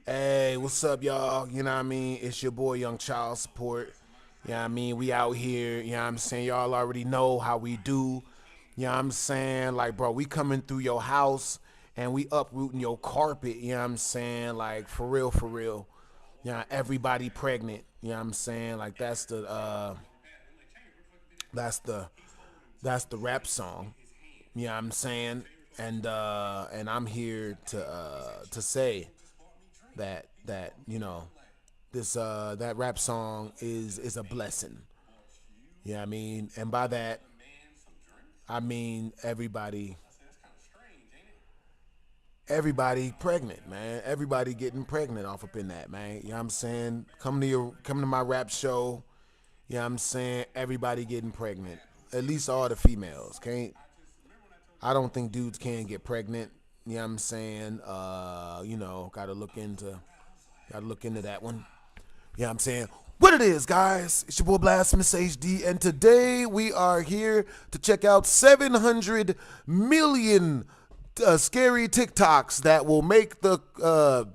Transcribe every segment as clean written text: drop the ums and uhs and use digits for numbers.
Hey, what's up, y'all? You know what I mean? It's your boy, Young Child Support. You know what I mean? We out here, you know what I'm saying? Y'all already know how we do. You know what I'm saying? Like, bro, we coming through your house and we uprooting your carpet, you know what I'm saying? Like, for real, for real. You know, everybody pregnant, you know what I'm saying? Like, that's the rap song. You know what I'm saying? And I'm here to say that you know this that rap song is a blessing. You know what I mean? And by that I mean everybody pregnant, man. Everybody getting pregnant off up in that, man. You know what I'm saying? Come to my rap show. You know what I'm saying? Everybody getting pregnant. At least all the females. Can't I don't think dudes can get pregnant. You know what I'm saying? You know, gotta look into that one. You know what I'm saying? What it is, guys, it's your boy Blasphemous HD, and today we are here to check out 700 million scary TikToks that will make the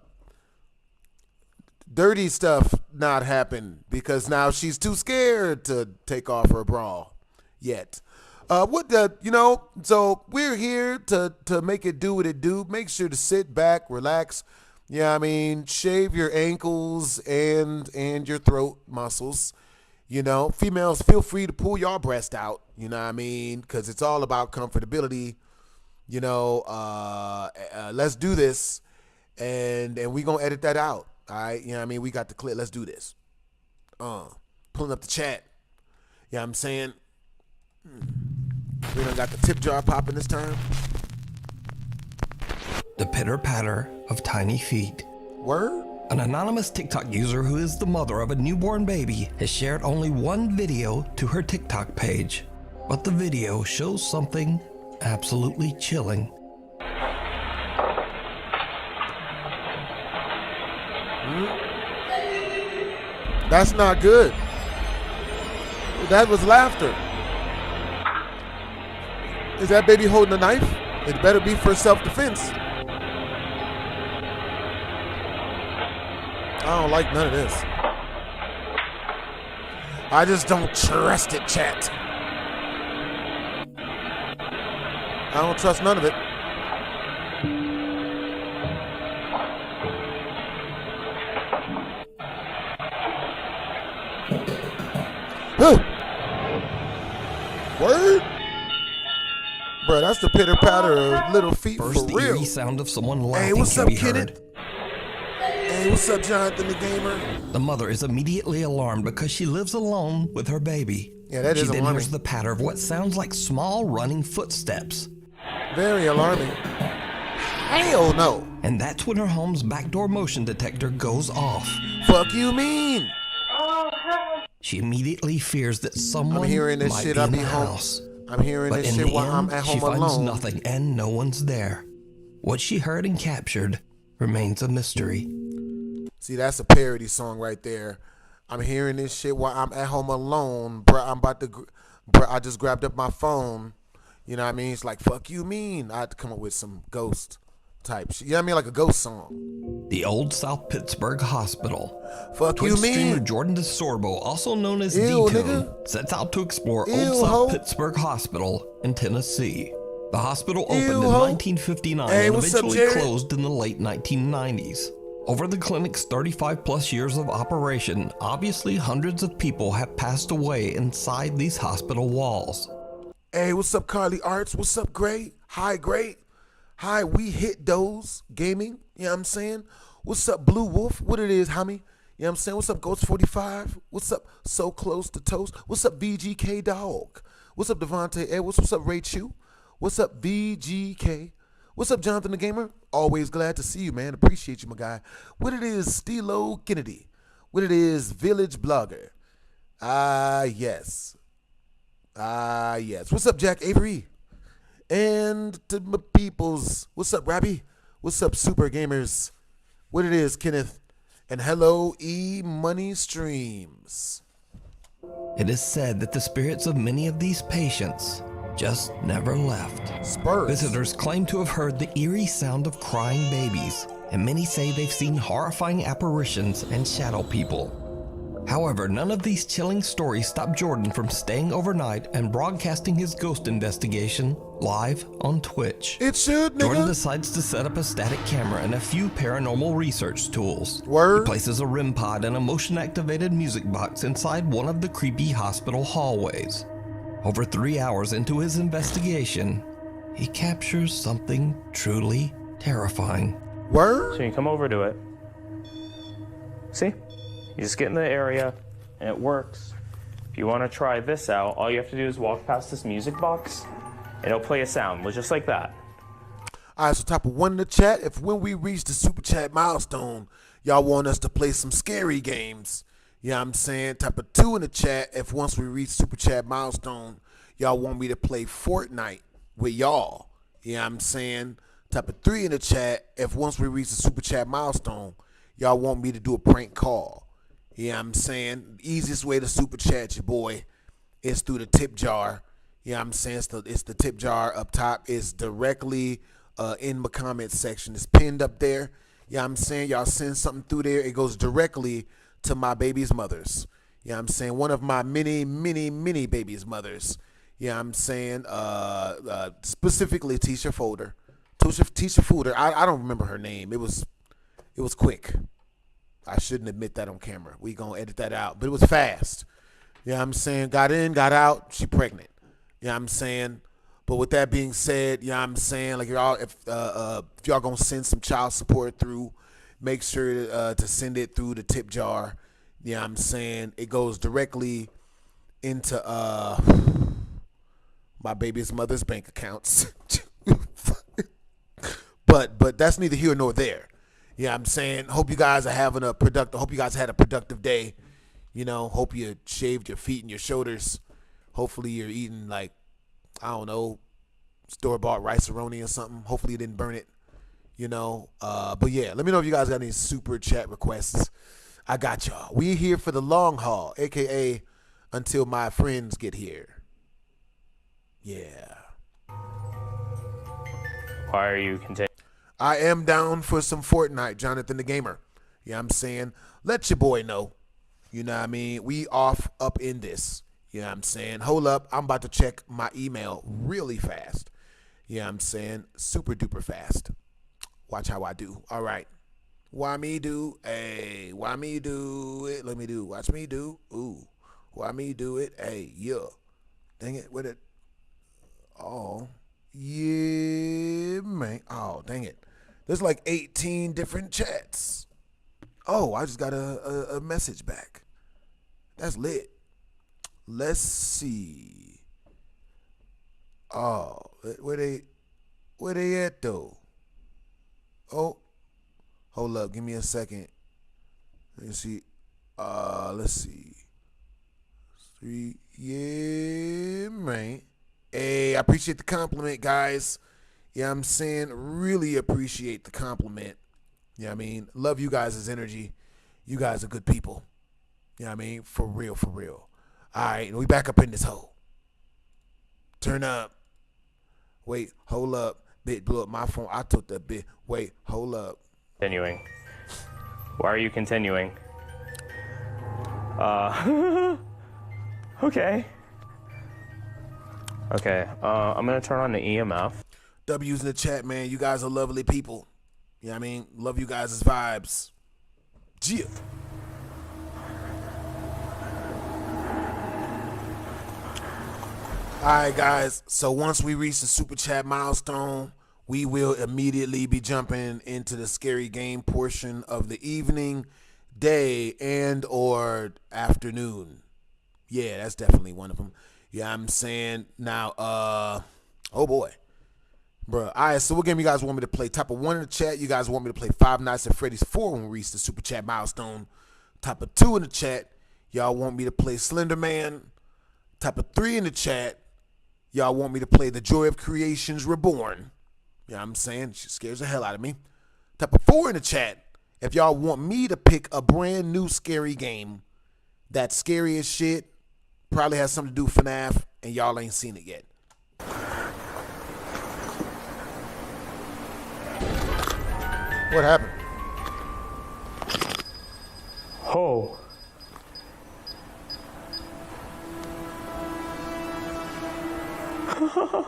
dirty stuff not happen, because now she's too scared to take off her bra yet. So we're here to make it do what it do. Make sure to sit back, relax. Yeah, I mean, shave your ankles and your throat muscles. You know, females, feel free to pull your breast out. You know what I mean? Because it's all about comfortability. You know, let's do this, and we gonna edit that out. All right, you know what I mean? We got the clip. Let's do this. Pulling up the chat. You know what I'm saying? We done got the tip jar popping this time. The pitter-patter of tiny feet. Word? An anonymous TikTok user who is the mother of a newborn baby has shared only one video to her TikTok page, but the video shows something absolutely chilling. That's not good. That was laughter. Is that baby holding a knife? It better be for self-defense. I don't like none of this. I just don't trust it, chat. I don't trust none of it. Word? Bro, that's the pitter-patter of little feet. First, for real. The eerie sound of someone laughing Hey, what's can up, be Kenneth? heard. Hey, what's up, Jonathan the Gamer? The mother is immediately alarmed because she lives alone with her baby. Yeah, that is She then alarming. hears the patter of what sounds like small running footsteps. Very alarming. Hell no. And that's when her home's backdoor motion detector goes off. Fuck you mean? She immediately fears that someone I'm hearing this might shit. be I in be the home. house. I'm hearing But this in shit the while I'm end, at she home finds alone. nothing and no one's there. What she heard and captured remains a mystery. See, that's a parody song right there. I'm hearing this shit while I'm at home alone, bruh. I just grabbed up my phone. You know what I mean? It's like, fuck you mean? I had to come up with some ghost type shit. You know what I mean? Like a ghost song. The Old South Pittsburgh Hospital. Fuck Twitch you streamer mean? Jordan DeSorbo, also known as Ew, D-Tune, nigga. sets out to explore Ew, Old South ho. Pittsburgh Hospital in Tennessee. The hospital Ew, opened in ho. 1959 Hey, and what's up, eventually Jared? closed in the late 1990s. Over the clinic's 35-plus years of operation, obviously hundreds of people have passed away inside these hospital walls. Hey, what's up, Carly Arts? What's up, Gray? Hi, Gray. Hi, We Hit Those Gaming. You know what I'm saying? What's up, Blue Wolf? What it is, homie? You know what I'm saying? What's up, Ghost 45? What's up, So Close to Toast? What's up, VGK Dog? What's up, Devontae Edwards? What's up, Ray Chu? What's up, VGK? What's up, Jonathan the Gamer? Always glad to see you, man. Appreciate you, my guy. What it is, Stilo Kennedy. What it is, Village Blogger. Yes. Yes. What's up, Jack Avery? And to my peoples, what's up, Rabbi? What's up, Super Gamers? What it is, Kenneth? And hello, E-Money Streams. It is said that the spirits of many of these patients just never left. Spurs. Visitors claim to have heard the eerie sound of crying babies and many say they've seen horrifying apparitions and shadow people. However, none of these chilling stories stop Jordan from staying overnight and broadcasting his ghost investigation live on Twitch. It should, nigga. Jordan decides to set up a static camera and a few paranormal research tools. Word. He places a REM pod and a motion-activated music box inside one of the creepy hospital hallways. Over 3 hours into his investigation, he captures something truly terrifying. Word. So you come over to it. See? You just get in the area, and it works. If you want to try this out, all you have to do is walk past this music box, and it'll play a sound, just like that. All right, so top of 1 in the chat. If when we reach the super chat milestone, y'all want us to play some scary games, you know what I'm saying? Top of 2 in the chat. If once we reach super chat milestone, y'all want me to play Fortnite with y'all, you know what I'm saying? Top of 3 in the chat. If once we reach the super chat milestone, y'all want me to do a prank call. You know what I'm saying? The easiest way to super chat your boy is through the tip jar. You know what I'm saying? It's the tip jar up top. It's directly in the comments section. It's pinned up there. You know what I'm saying? Y'all send something through there. It goes directly to my baby's mothers. You know what I'm saying? One of my many baby's mothers. You know what I'm saying? Specifically Tisha Folder. Tisha Folder. I don't remember her name. It was quick. I shouldn't admit that on camera. We gonna edit that out. But it was fast. You know what I'm saying? Got in, got out, she pregnant. You know what I'm saying? But with that being said, you know what I'm saying? Like y'all, if y'all gonna send some child support through, make sure to send it through the tip jar. You know what I'm saying? It goes directly into my baby's mother's bank accounts. But that's neither here nor there. Yeah, I'm saying, hope you guys are having hope you guys had a productive day. You know, hope you shaved your feet and your shoulders. Hopefully you're eating, like, I don't know, store-bought rice-a-roni or something. Hopefully you didn't burn it, you know. But yeah, let me know if you guys got any super chat requests. I got y'all. We here for the long haul, a.k.a. until my friends get here. Yeah. Why are you continuing? I am down for some Fortnite, Jonathan the Gamer. You know what I'm saying? Let your boy know. You know what I mean? We off up in this. You know what I'm saying? Hold up. I'm about to check my email really fast. You know what I'm saying? Super duper fast. Watch how I do. All right. Why me do? Hey, why me do it? Let me do. Watch me do. Ooh. Why me do it? Hey, yeah. Dang it. What it? Oh. Yeah, man. Oh, dang it. There's like 18 different chats. Oh, I just got a message back. That's lit. Let's see. Oh, where they at though? Oh, hold up. Give me a second. Let's see. Let's see. 3. Yeah, man. Hey, I appreciate the compliment, guys. Yeah, I'm saying really appreciate the compliment. Yeah, I mean, love you guys' energy. You guys are good people. Yeah, I mean, for real, for real. All right, we back up in this hole. Turn up. Wait, hold up. Bit blew up my phone. I took that bit. Wait, hold up. Continuing. Why are you continuing? Okay. Okay, I'm gonna turn on the EMF. W's in the chat, man. You guys are lovely people. You know what I mean? Love you guys' vibes. Yeah. All right, guys. So once we reach the super chat milestone, we will immediately be jumping into the scary game portion of the evening, day, and or afternoon. Yeah, that's definitely one of them. Yeah, I'm saying now, oh boy. Bruh. All right, so what game you guys want me to play? Top of 1 in the chat, you guys want me to play Five Nights at Freddy's 4 when we reach the super chat milestone. Top of 2 in the chat, y'all want me to play Slender Man. Top of 3 in the chat, y'all want me to play The Joy of Creations Reborn. You know what I'm saying? She scares the hell out of me. Top of 4 in the chat, if y'all want me to pick a brand new scary game that's scary as shit, probably has something to do with FNAF, and y'all ain't seen it yet. What happened? Oh.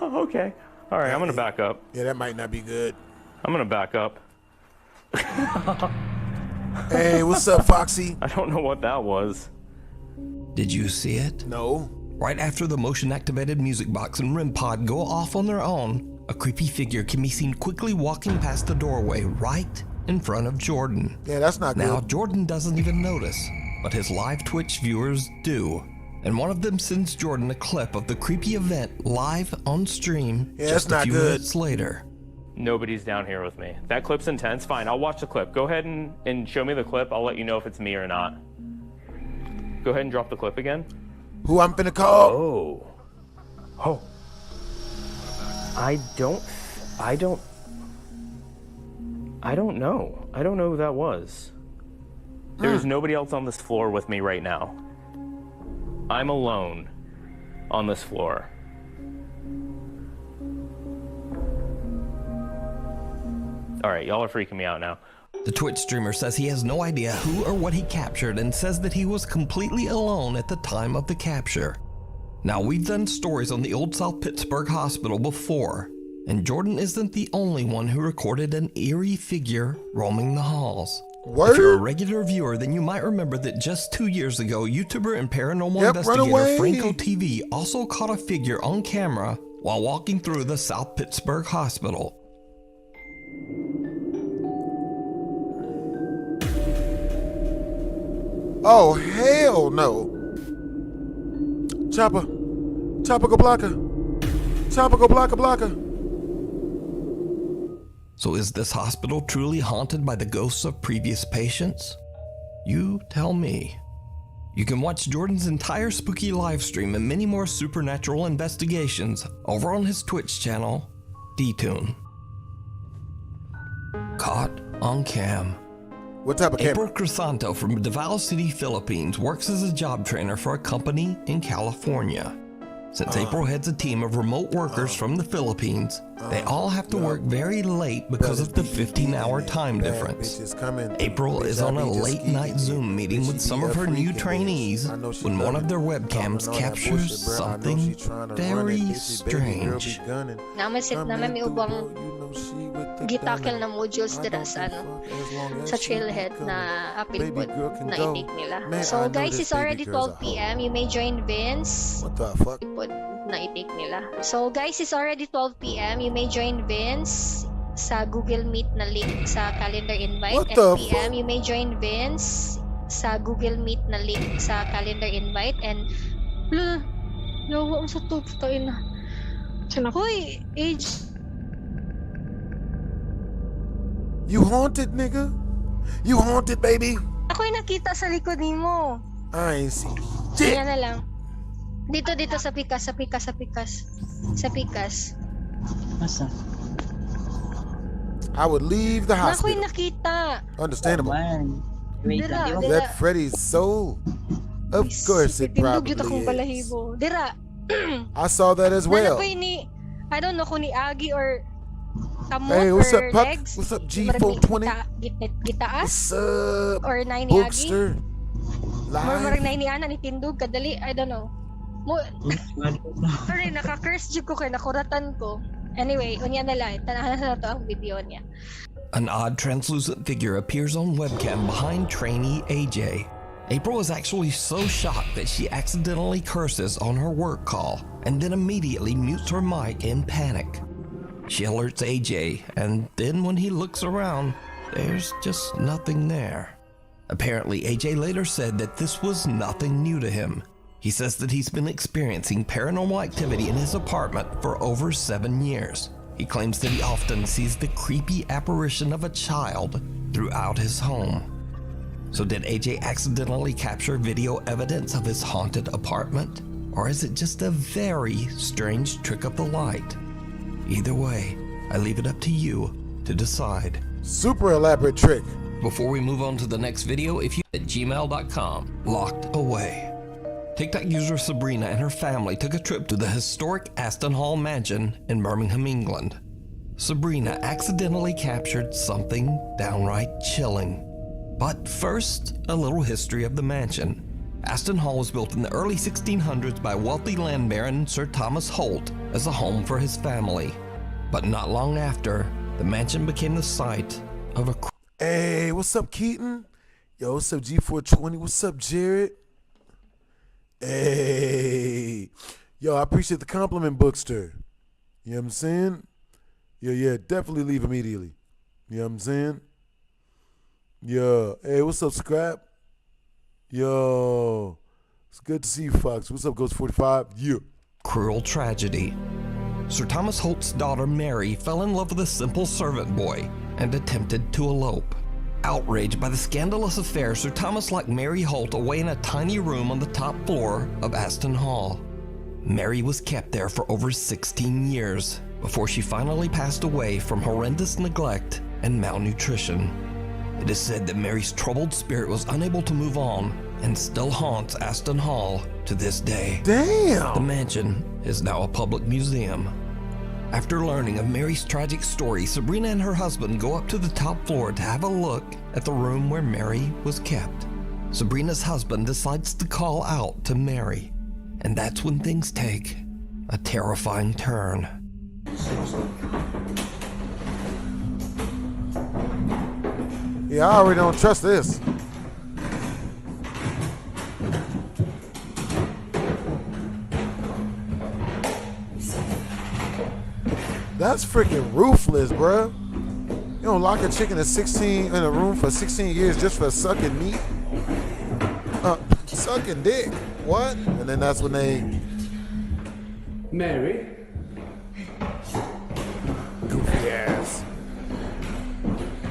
Okay. All right, I'm gonna back up. Yeah, that might not be good. I'm gonna back up. Hey, what's up, Foxy? I don't know what that was. Did you see it? No. Right after the motion-activated music box and REM pod go off on their own, a creepy figure can be seen quickly walking past the doorway right in front of Jordan. Yeah, that's not Now, good. Jordan doesn't even notice, but his live Twitch viewers do. And one of them sends Jordan a clip of the creepy event live on stream Yeah, just that's a few not good. minutes later. Nobody's down here with me. That clip's intense. Fine, I'll watch the clip. Go ahead and show me the clip. I'll let you know if it's me or not. Go ahead and drop the clip again. Who I'm finna call? Oh. Oh. I don't know. I don't know who that was. There's nobody else on this floor with me right now. I'm alone on this floor. All right, y'all are freaking me out now. The Twitch streamer says he has no idea who or what he captured and says that he was completely alone at the time of the capture. Now, we've done stories on the Old South Pittsburgh Hospital before, and Jordan isn't the only one who recorded an eerie figure roaming the halls. Word? If you're a regular viewer, then you might remember that just 2 years ago, YouTuber and paranormal Yep, run investigator away. Franco TV also caught a figure on camera while walking through the South Pittsburgh Hospital. Oh, hell no. Chopper. Chopper go blocker. Chopper go blocker. So is this hospital truly haunted by the ghosts of previous patients? You tell me. You can watch Jordan's entire spooky live stream and many more supernatural investigations over on his Twitch channel, DTune. Caught on cam. What type of camera? April Crisanto from Davao City, Philippines works as a job trainer for a company in California. Since April heads a team of remote workers from the Philippines, they all have to work very late because of the 15-hour time difference. April is on a late-night Zoom meeting with some of her new trainees when one of their webcams captures something very strange. Namasit naman may ubang gitakil na modules dira sa sa trailhead na apil po na i-take nila. So guys, it's already 12 p.m. You may join Vince. What the fuck? Na i-take nila. So guys, it's already 12 p.m. You may join Vince sa Google Meet na link sa calendar invite. What At the p.m. you may join Vince sa Google Meet na link sa calendar invite. And lawa ang sa Toks tayo na. Hoy, age. You haunted, nigga? You haunted, baby? Ako'y nakita sa likod nimo. I ain't see shit. Yan na lang. Dito sa pikas. Masa? I would leave the Ako'y hospital. nakita. Understandable. Man. Wait Dira, lang, di ba? dira. That Freddy's soul. Of course it Tindog probably yun akong is. balahibo. Dira. I saw that as well. Nanapoy ni, I don't know kung ni Agi or Kamot Hey, what's or up, Puck? Legs. What's up, Marag G420? Gitaas What's up, or 9 ni Agi. Bookster? Marag Live? 9 ni Ana ni Tindog kadali, I don't know. Sorry, naka-curse jud ko kay nakuratan ko. Anyway, unya na lang. Tanahan na to ang video niya. An odd translucent figure appears on webcam behind trainee AJ. April is actually so shocked that she accidentally curses on her work call and then immediately mutes her mic in panic. She alerts AJ, and then when he looks around, there's just nothing there. Apparently, AJ later said that this was nothing new to him. He says that he's been experiencing paranormal activity in his apartment for over 7 years. He claims that he often sees the creepy apparition of a child throughout his home. So did AJ accidentally capture video evidence of his haunted apartment? Or is it just a very strange trick of the light? Either way, I leave it up to you to decide. Super elaborate trick. Before we move on to the next video, if you at gmail.com, locked away. TikTok user Sabrina and her family took a trip to the historic Aston Hall mansion in Birmingham, England. Sabrina accidentally captured something downright chilling. But first, a little history of the mansion. Aston Hall was built in the early 1600s by wealthy land baron Sir Thomas Holt as a home for his family. But not long after, the mansion became the site of a... Hey, what's up, Keaton? Yo, what's up, G420? What's up, Jared? Hey. Yo, I appreciate the compliment, Bookster. You know what I'm saying? Yeah, definitely leave immediately. You know what I'm saying? Yeah. Hey, what's up, Scrap? Yo. It's good to see you, Fox. What's up, Ghost 45? Yeah. Cruel tragedy. Sir Thomas Holt's daughter Mary fell in love with a simple servant boy and attempted to elope. Outraged by the scandalous affair, Sir Thomas locked Mary Holt away in a tiny room on the top floor of Aston Hall. Mary was kept there for over 16 years before she finally passed away from horrendous neglect and malnutrition. It is said that Mary's troubled spirit was unable to move on and still haunts Aston Hall to this day. Damn! The mansion is now a public museum. After learning of Mary's tragic story, Sabrina and her husband go up to the top floor to have a look at the room where Mary was kept. Sabrina's husband decides to call out to Mary, and that's when things take a terrifying turn. Yeah, I already don't trust this. That's freaking ruthless, bruh. You don't lock a chicken at 16 in a room for 16 years just for sucking meat? Sucking dick. What? And then that's when they... Mary? Goofy ass.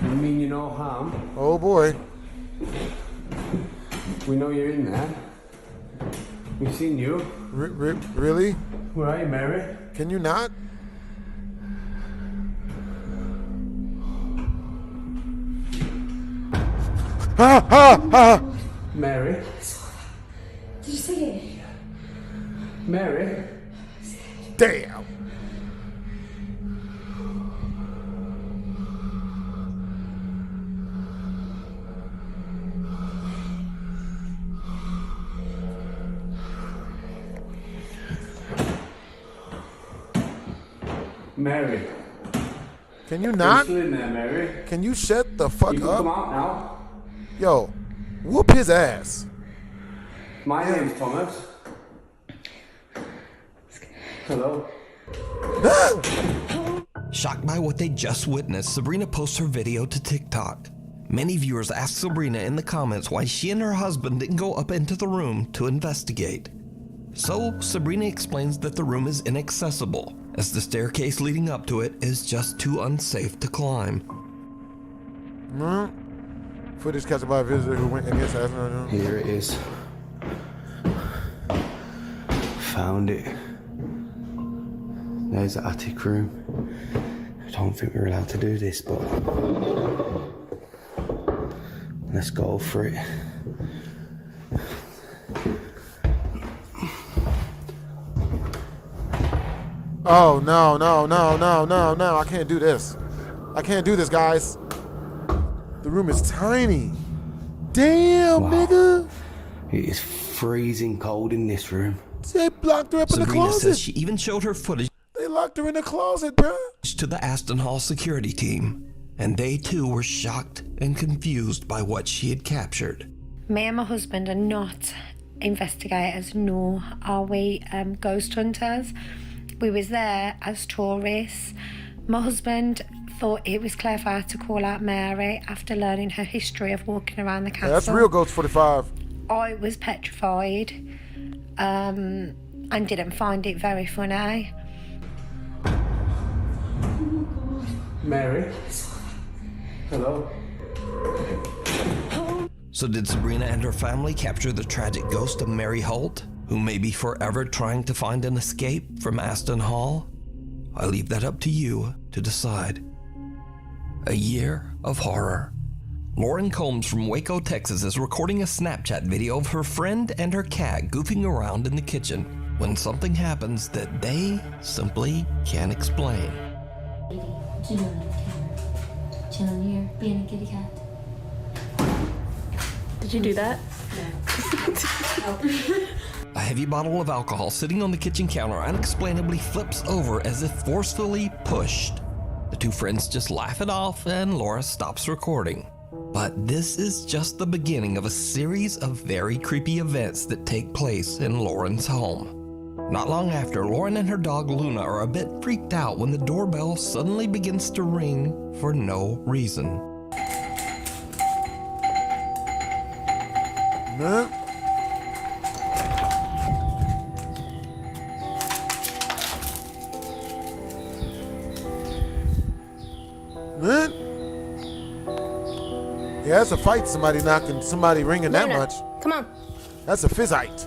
You mean you no harm? Oh boy. We know you're in there. We've seen you. Really? Where are you, Mary? Can you not? Mary? Did you see it? Mary? Damn. Mary? Can you You're not? still in there, Mary? Can you shut the fuck You can come up? out now. Yo, whoop his ass. My name's Thomas. Hello? Shocked by what they just witnessed, Sabrina posts her video to TikTok. Many viewers ask Sabrina in the comments why she and her husband didn't go up into the room to investigate. So Sabrina explains that the room is inaccessible, as the staircase leading up to it is just too unsafe to climb. Footage captured by a visitor who went against Aston. Here it is. Found it. There's the attic room. I don't think we're allowed to do this, but let's go for it. Oh, no. I can't do this. I can't do this, guys. The room is tiny. Damn, Wow. nigga. It is freezing cold in this room. They locked her up in the Sabrina closet. says she even showed her footage They locked her in the closet, bruh. to the Aston Hall security team, and they too were shocked and confused by what she had captured. Me and my husband are not investigators, nor are we ghost hunters. We was there as tourists. My husband thought it was clever to call out Mary after learning her history of walking around the castle. That's real, Ghost 45. I was petrified and didn't find it very funny. Mary? Hello? So did Sabrina and her family capture the tragic ghost of Mary Holt, who may be forever trying to find an escape from Aston Hall? I leave that up to you to decide. A year of horror. Lauren Combs from Waco, Texas is recording a Snapchat video of her friend and her cat goofing around in the kitchen when something happens that they simply can't explain. Chilling here, being a kitty cat. Did you do that? A heavy bottle of alcohol sitting on the kitchen counter unexplainably flips over as if forcefully pushed. The two friends just laugh it off and Laura stops recording. But this is just the beginning of a series of very creepy events that take place in Lauren's home. Not long after, Lauren and her dog Luna are a bit freaked out when the doorbell suddenly begins to ring for no reason. Nah. Nah. Yeah, that's a fight. Somebody knocking, somebody ringing that much. Come on. That's a fizzite.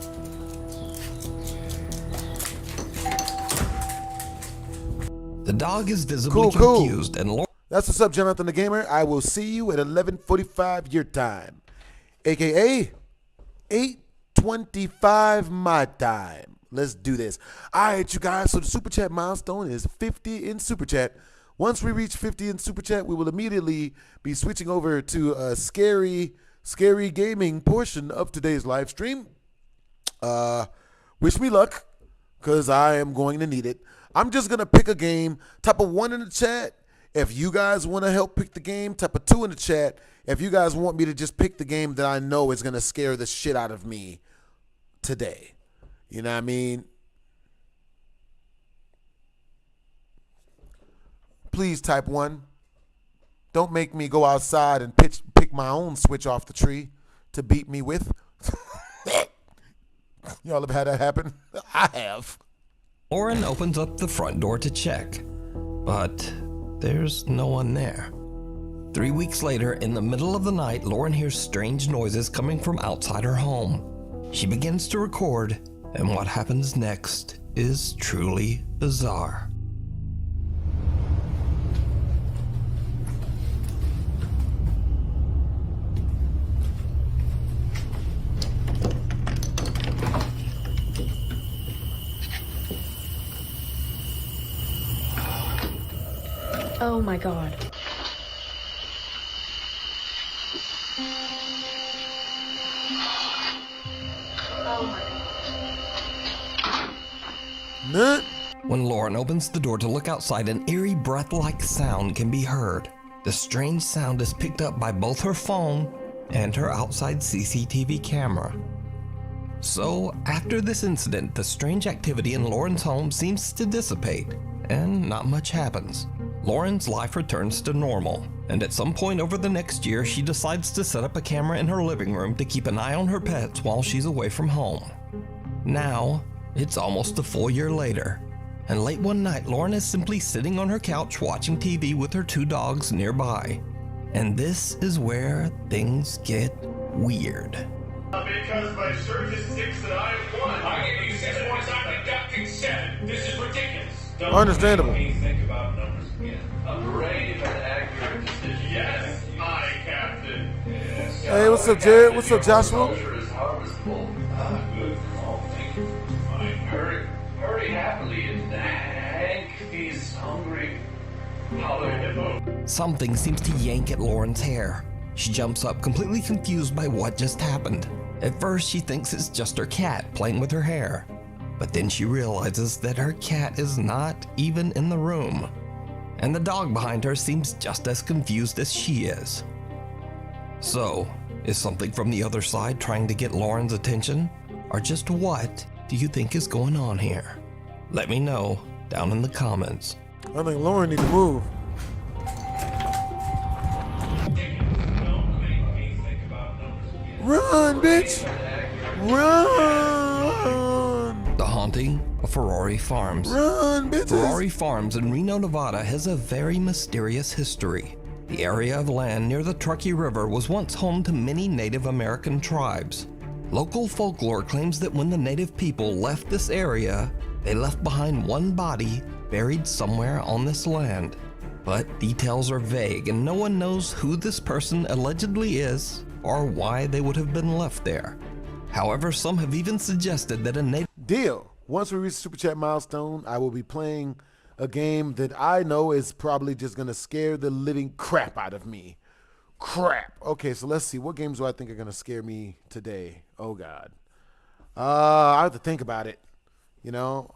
The dog is visibly confused and Lauren... That's what's up, Jonathan the Gamer. I will see you at 11:45 your time, aka 8:25 my time. Let's do this. All right, you guys. So the super chat milestone is 50 in super chat. Once we reach 50 in super chat, we will immediately be switching over to a scary gaming portion of today's live stream. Wish me luck, because I am going to need it. I'm just going to pick a game, type a 1 in the chat. If you guys want to help pick the game, type a 2 in the chat. If you guys want me to just pick the game that I know is going to scare the shit out of me today. You know what I mean? Please type 1. Don't make me go outside and pick my own switch off the tree to beat me with. Y'all have had that happen? I have. Lauren opens up the front door to check, but there's no one there. 3 weeks later, in the middle of the night, Lauren hears strange noises coming from outside her home. She begins to record, and what happens next is truly bizarre. Oh my god. Nut. When Lauren opens the door to look outside, an eerie breath-like sound can be heard. The strange sound is picked up by both her phone and her outside CCTV camera. So, after this incident, the strange activity in Lauren's home seems to dissipate, and not much happens. Lauren's life returns to normal, and at some point over the next year, she decides to set up a camera in her living room to keep an eye on her pets while she's away from home. Now, it's almost a full year later, and late one night, Lauren is simply sitting on her couch watching TV with her 2 dogs nearby. And this is where things get weird. Because my surge is 6 and I am 1. I gave you 6 points, I'm deducting 7. This is ridiculous. Don't Understandable. make me think about numbers again. A brave and accurate decision. Yes, my captain. Yes. Hey, what's up, Jared? What's up, Joshua? Culture is harvestable. Good. Oh, thank you. Fine. Hurry happily and Hank he's hungry. Holler hippo. Something seems to yank at Lauren's hair. She jumps up, completely confused by what just happened. At first, she thinks it's just her cat playing with her hair. But then she realizes that her cat is not even in the room. And the dog behind her seems just as confused as she is. So, is something from the other side trying to get Lauren's attention? Or just what do you think is going on here? Let me know down in the comments. I think Lauren needs to move. Run, bitch! Run! The haunting of Ferrari Farms. Run, bitches! Ferrari Farms in Reno, Nevada has a very mysterious history. The area of land near the Truckee River was once home to many Native American tribes. Local folklore claims that when the native people left this area, they left behind one body buried somewhere on this land. But details are vague and no one knows who this person allegedly is or why they would have been left there. However, some have even suggested that a native... Deal. Once we reach Super Chat milestone, I will be playing a game that I know is probably just gonna scare the living crap out of me. Crap. Okay, so let's see. What games do I think are gonna scare me today? Oh God. I have to think about it. You know.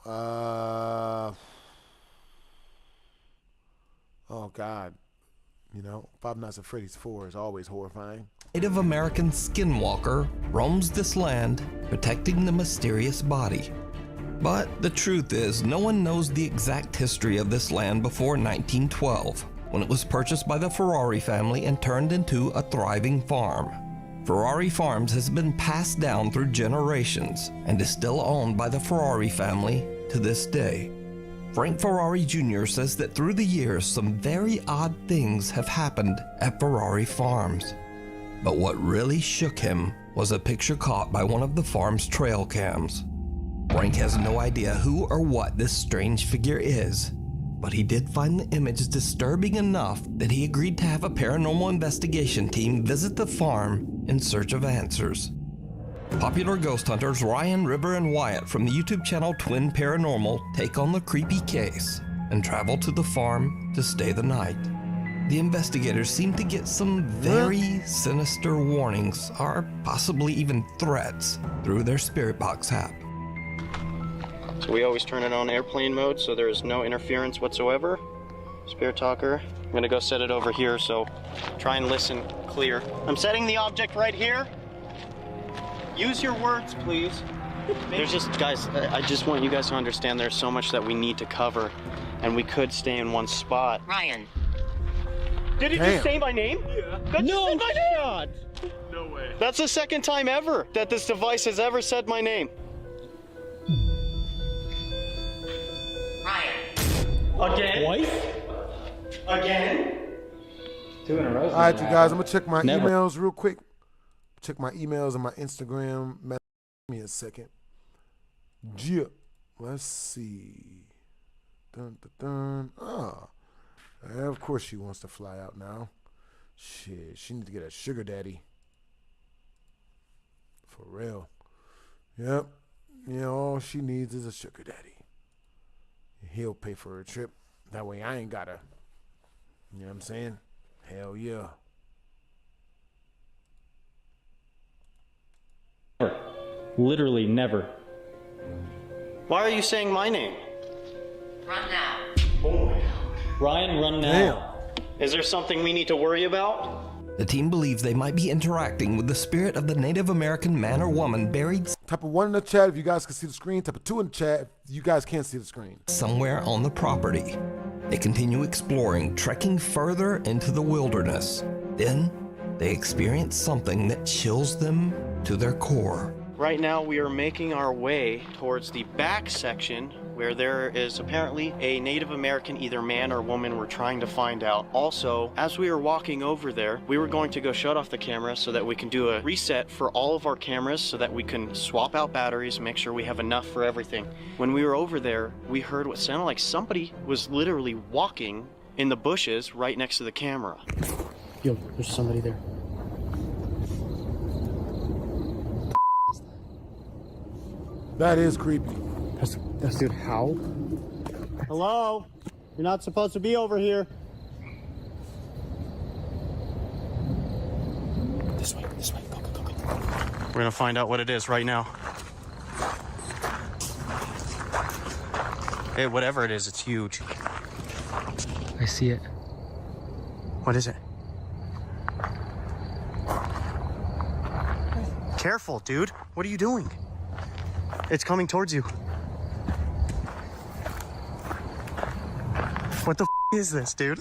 Oh God. You know, Five Nights at Freddy's 4 is always horrifying. Native American skinwalker roams this land, protecting the mysterious body. But the truth is, no one knows the exact history of this land before 1912, when it was purchased by the Ferrari family and turned into a thriving farm. Ferrari Farms has been passed down through generations and is still owned by the Ferrari family to this day. Frank Ferrari Jr. says that through the years, some very odd things have happened at Ferrari Farms. But what really shook him was a picture caught by one of the farm's trail cams. Frank has no idea who or what this strange figure is, but he did find the image disturbing enough that he agreed to have a paranormal investigation team visit the farm in search of answers. Popular ghost hunters Ryan, River, and Wyatt from the YouTube channel Twin Paranormal take on the creepy case and travel to the farm to stay the night. The investigators seem to get some very sinister warnings, or possibly even threats, through their spirit box app. So we always turn it on airplane mode so there is no interference whatsoever. Spirit talker, I'm gonna go set it over here, so try and listen clear. I'm setting the object right here. Use your words, please. There's just, guys, I just want you guys to understand there's so much that we need to cover, and we could stay in one spot. Ryan. Did he just say my name? Yeah. That No my shot. No way. That's the second time ever that this device has ever said my name. Ryan. Again? Twice? Again? 2 in a row. All right, you guys, I'm gonna check my emails real quick. Check my emails and my Instagram. Give me a second. Yeah. Let's see. Dun, dun, dun. Oh. Of course she wants to fly out now. Shit, she needs to get a sugar daddy. For real. Yep. You know, all she needs is a sugar daddy. He'll pay for her trip. That way I ain't gotta. You know what I'm saying? Hell yeah. Literally never. Why are you saying my name? Run now. Ryan, run now. Damn. Is there something we need to worry about? The team believes they might be interacting with the spirit of the Native American man or woman buried Type of 1 in the chat if you guys can see the screen. Type of 2 in the chat if you guys can't see the screen. somewhere on the property. They continue exploring, trekking further into the wilderness. Then, they experience something that chills them to their core. Right now we are making our way towards the back section where there is apparently a Native American, either man or woman, we're trying to find out. Also, as we were walking over there, we were going to go shut off the camera so that we can do a reset for all of our cameras so that we can swap out batteries, make sure we have enough for everything. When we were over there, we heard what sounded like somebody was literally walking in the bushes right next to the camera. Yo, there's somebody there. That is creepy. That's dude, how? Hello? You're not supposed to be over here. This way, go, go, go, go. We're gonna find out what it is right now. Hey, whatever it is, it's huge. I see it. What is it? Careful, dude. What are you doing? It's coming towards you. What the is this, dude?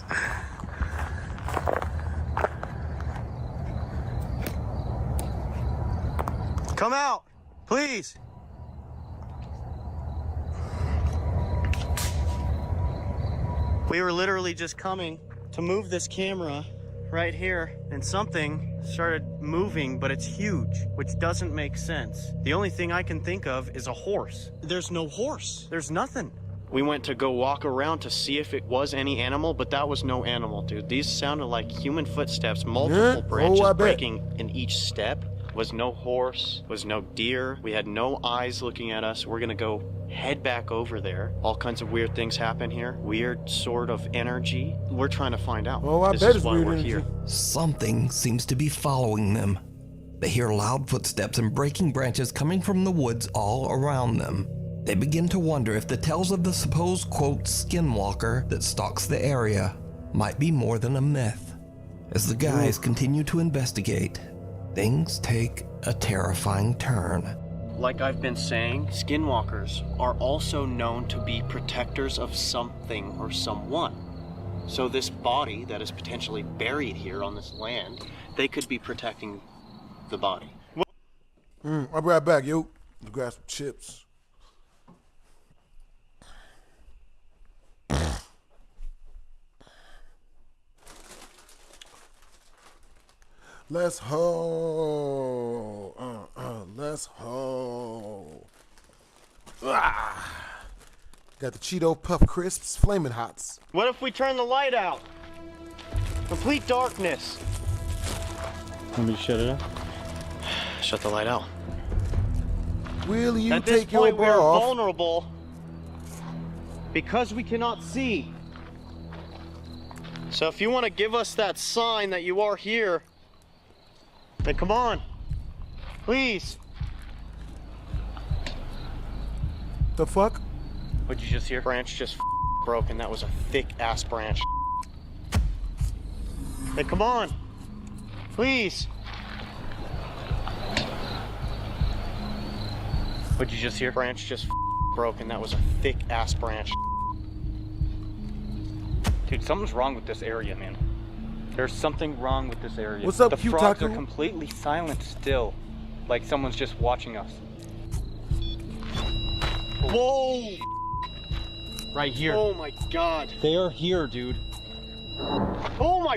Come out, please. We were literally just coming to move this camera right here, and something started moving, but it's huge, which doesn't make sense. The only thing I can think of is a horse. There's no horse. There's nothing. We went to go walk around to see if it was any animal, but that was no animal, dude. These sounded like human footsteps, multiple branches breaking in each step. Was no horse, was no deer. We had no eyes looking at us. We're gonna go head back over there. All kinds of weird things happen here. Weird sort of energy. We're trying to find out. Oh, I this bet is it's why weird we're energy. here. Something seems to be following them. They hear loud footsteps and breaking branches coming from the woods all around them. They begin to wonder if the tales of the supposed, quote, skinwalker that stalks the area might be more than a myth. As the guys continue to investigate, things take a terrifying turn. Like I've been saying, skinwalkers are also known to be protectors of something or someone. So this body that is potentially buried here on this land, they could be protecting the body. I'll be right back, yo. Grab some chips. Let's ho. Let's ho. Got the Cheeto Puff Crisps, Flamin' Hots. What if we turn the light out? Complete darkness. Want me to shut it off? Shut the light out. Will you At this take your point, we bra are off? vulnerable because we cannot see. So if you want to give us that sign that you are here, then come on, please. The fuck? What'd you just hear? Branch just broke, and that was a thick ass branch. Then come on, please. What'd you just hear? Branch just broke, and that was a thick ass branch. Dude, something's wrong with this area, man. There's something wrong with this area. What's up, the frogs are Q-Taku? completely silent still, like someone's just watching us. Whoa! Right here. Oh my god. They are here, dude. Oh my.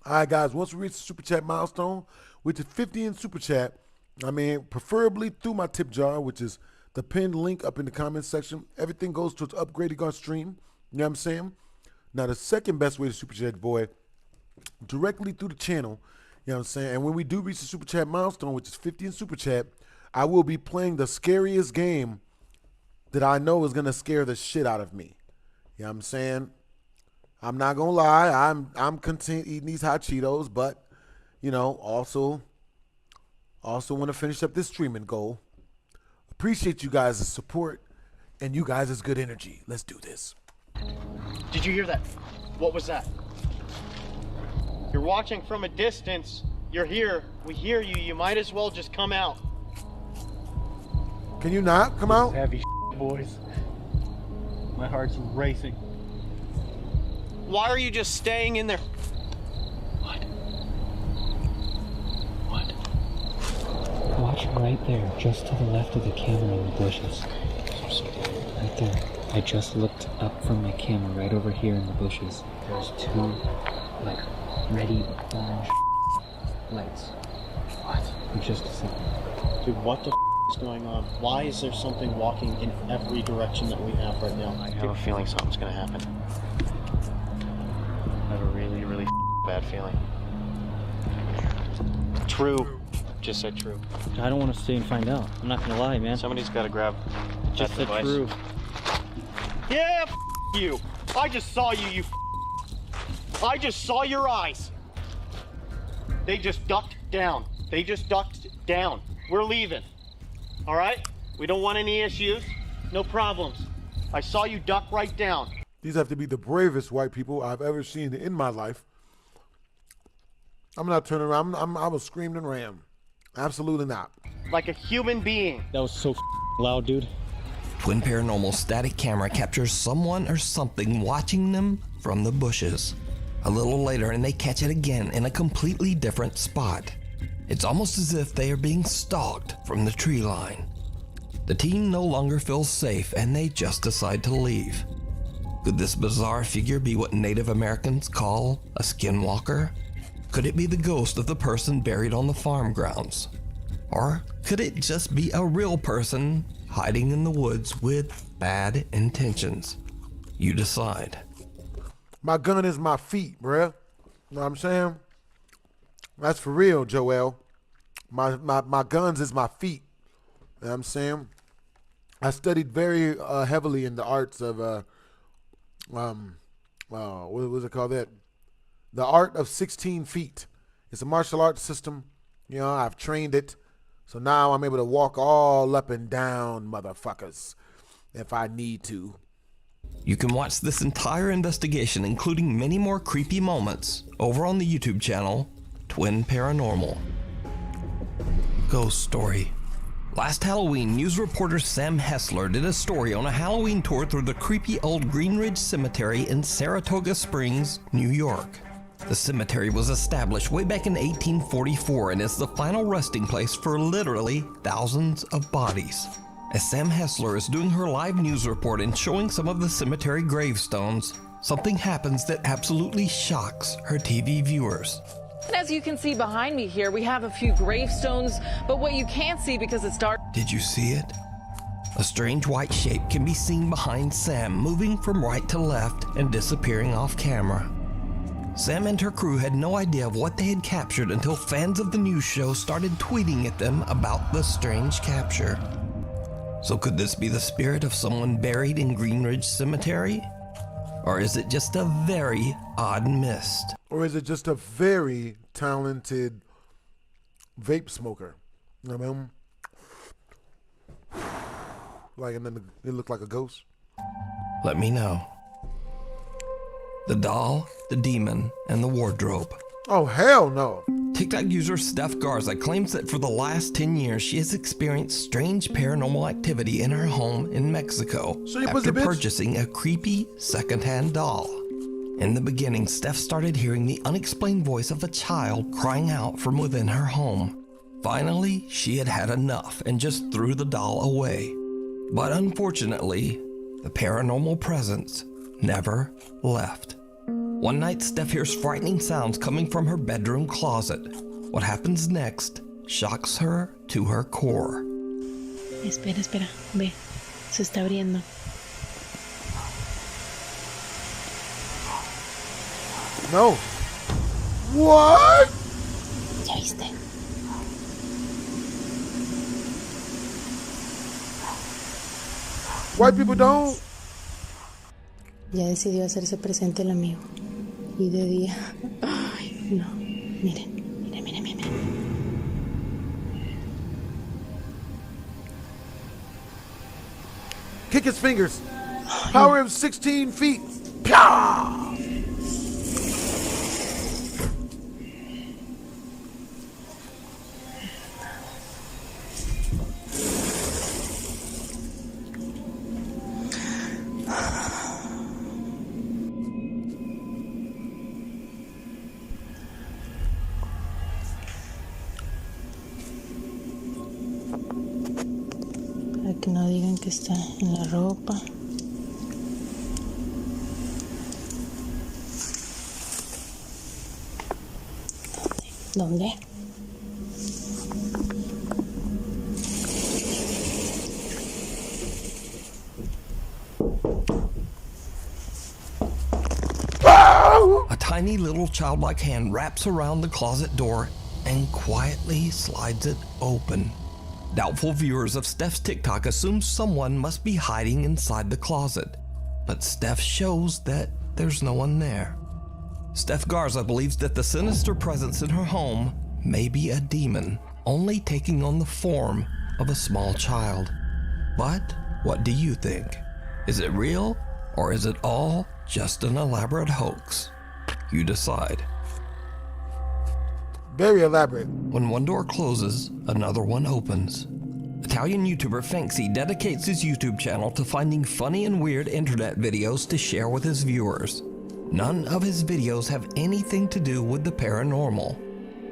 Alright guys, once we reach the super chat milestone, which is 50 in super chat, I mean, preferably through my tip jar, which is the pinned link up in the comments section. Everything goes towards upgrading our stream. You know what I'm saying? Now, the second best way to super chat, boy, directly through the channel. You know what I'm saying? And when we do reach the super chat milestone, which is 50 in super chat, I will be playing the scariest game that I know is going to scare the shit out of me. You know what I'm saying? I'm not going to lie. I'm content eating these hot Cheetos, but, you know, also want to finish up this streaming goal. Appreciate you guys' support and you guys' good energy. Let's do this. Did you hear that? What was that? You're watching from a distance. You're here. We hear you. You might as well just come out. Can you not come out? Heavy boys. My heart's racing. Why are you just staying in there? Watch right there, just to the left of the camera in the bushes. Right there. I just looked up from my camera right over here in the bushes. There's two, like, ready orange lights. What? In just a second. Dude, what the is going on? Why is there something walking in every direction that we have right now? I have a feeling something's gonna happen. I have a really, really bad feeling. True. Just said true. I don't want to stay and find out. I'm not gonna lie, man. Somebody's gotta grab Just that said device. true. Yeah, you. I just saw you, I just saw your eyes. They just ducked down. They just ducked down. We're leaving. All right? We don't want any issues. No problems. I saw you duck right down. These have to be the bravest white people I've ever seen in my life. I'm not turning around. I was screaming and ran. Absolutely not. Like a human being. That was so loud, dude. Twin Paranormal static camera captures someone or something watching them from the bushes. A little later, and they catch it again in a completely different spot. It's almost as if they are being stalked from the tree line. The team no longer feels safe, and they just decide to leave. Could this bizarre figure be what Native Americans call a skinwalker? Could it be the ghost of the person buried on the farm grounds? Or could it just be a real person hiding in the woods with bad intentions? You decide. My gun is my feet, bruh. You know what I'm saying? That's for real, Joel. My guns is my feet. You know what I'm saying? I studied very heavily in the arts of what was it called? That the art of 16 feet. It's a martial arts system. You know, I've trained it, so now I'm able to walk all up and down, motherfuckers, if I need to. You can watch this entire investigation, including many more creepy moments, over on the YouTube channel Twin Paranormal. Ghost Story. Last Halloween, news reporter Sam Hessler did a story on a Halloween tour through the creepy old Greenridge Cemetery in Saratoga Springs, New York. The cemetery was established way back in 1844 and is the final resting place for literally thousands of bodies. As Sam Hessler is doing her live news report and showing some of the cemetery gravestones, something happens that absolutely shocks her TV viewers. And as you can see behind me here, we have a few gravestones, but what you can't see because it's dark. Did you see it? A strange white shape can be seen behind Sam, moving from right to left and disappearing off camera. Sam and her crew had no idea of what they had captured until fans of the news show started tweeting at them about the strange capture. So could this be the spirit of someone buried in Greenridge Cemetery? Or is it just a very odd mist? Or is it just a very talented vape smoker? You know what I mean? Like, and then it looked like a ghost. Let me know. The doll, the demon, and the wardrobe. Oh, hell no. TikTok user Steph Garza claims that for the last 10 years, she has experienced strange paranormal activity in her home in Mexico after purchasing a creepy secondhand doll. In the beginning, Steph started hearing the unexplained voice of a child crying out from within her home. Finally, she had had enough and just threw the doll away. But unfortunately, the paranormal presence never left. One night, Steph hears frightening sounds coming from her bedroom closet. What happens next shocks her to her core. Espera, espera, ve, se está abriendo. No. What? ¿Ya viste? White people don't. Ya decidió hacerse presente el amigo. Y de día. Ay, no. Miren, miren, miren, miren. Kick his fingers. Power of 16 feet. Pah! Para que no digan que está en la ropa. ¿Dónde? A tiny little childlike hand wraps around the closet door and quietly slides it open. Doubtful viewers of Steph's TikTok assume someone must be hiding inside the closet, but Steph shows that there's no one there. Steph Garza believes that the sinister presence in her home may be a demon, only taking on the form of a small child. But what do you think? Is it real, or is it all just an elaborate hoax? You decide. Very elaborate. When one door closes, another one opens. Italian YouTuber Fanksy dedicates his YouTube channel to finding funny and weird internet videos to share with his viewers. None of his videos have anything to do with the paranormal.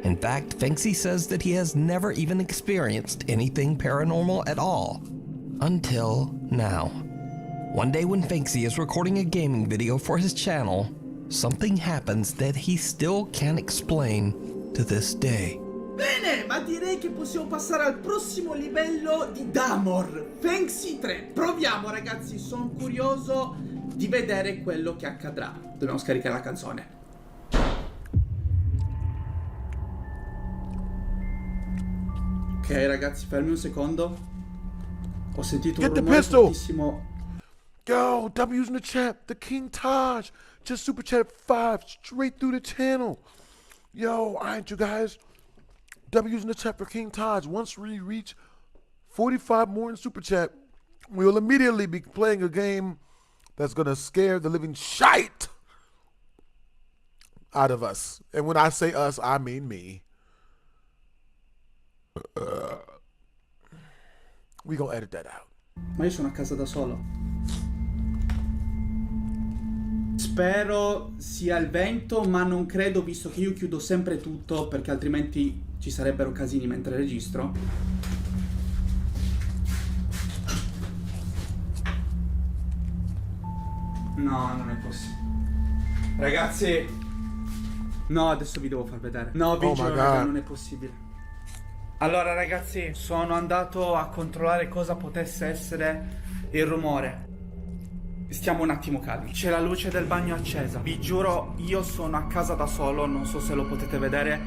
In fact, Fanksy says that he has never even experienced anything paranormal at all. Until now. One day when Fanksy is recording a gaming video for his channel, something happens that he still can't explain to this day. Bene, ma direi che possiamo passare al prossimo livello di Damor, Fanksy 3. Proviamo ragazzi, sono curioso di vedere quello che accadrà. Dobbiamo scaricare la canzone. Ok, ragazzi, fermi un secondo. Ho sentito un Get the rumore pistol! fortissimo. Yo, W's in the chat. The King Taj just super chat 5 straight through the channel. Yo, alright, you guys. W's in the chat for King Taj. Once we reach 45 more in super chat, we will immediately be playing a game that's gonna scare the living shite out of us. And when I say us, I mean me. We gonna edit that out. Ma io sono a casa da solo. Spero sia il vento, ma non credo, visto che io chiudo sempre tutto, perché altrimenti ci sarebbero casini mentre registro. No, non è possibile. Ragazzi, no, adesso vi devo far vedere. No, vi giuro, raga, non è possibile. Allora, ragazzi, sono andato a controllare cosa potesse essere il rumore. Stiamo un attimo calmi. C'è la luce del bagno accesa. Vi giuro, io sono a casa da solo, non so se lo potete vedere.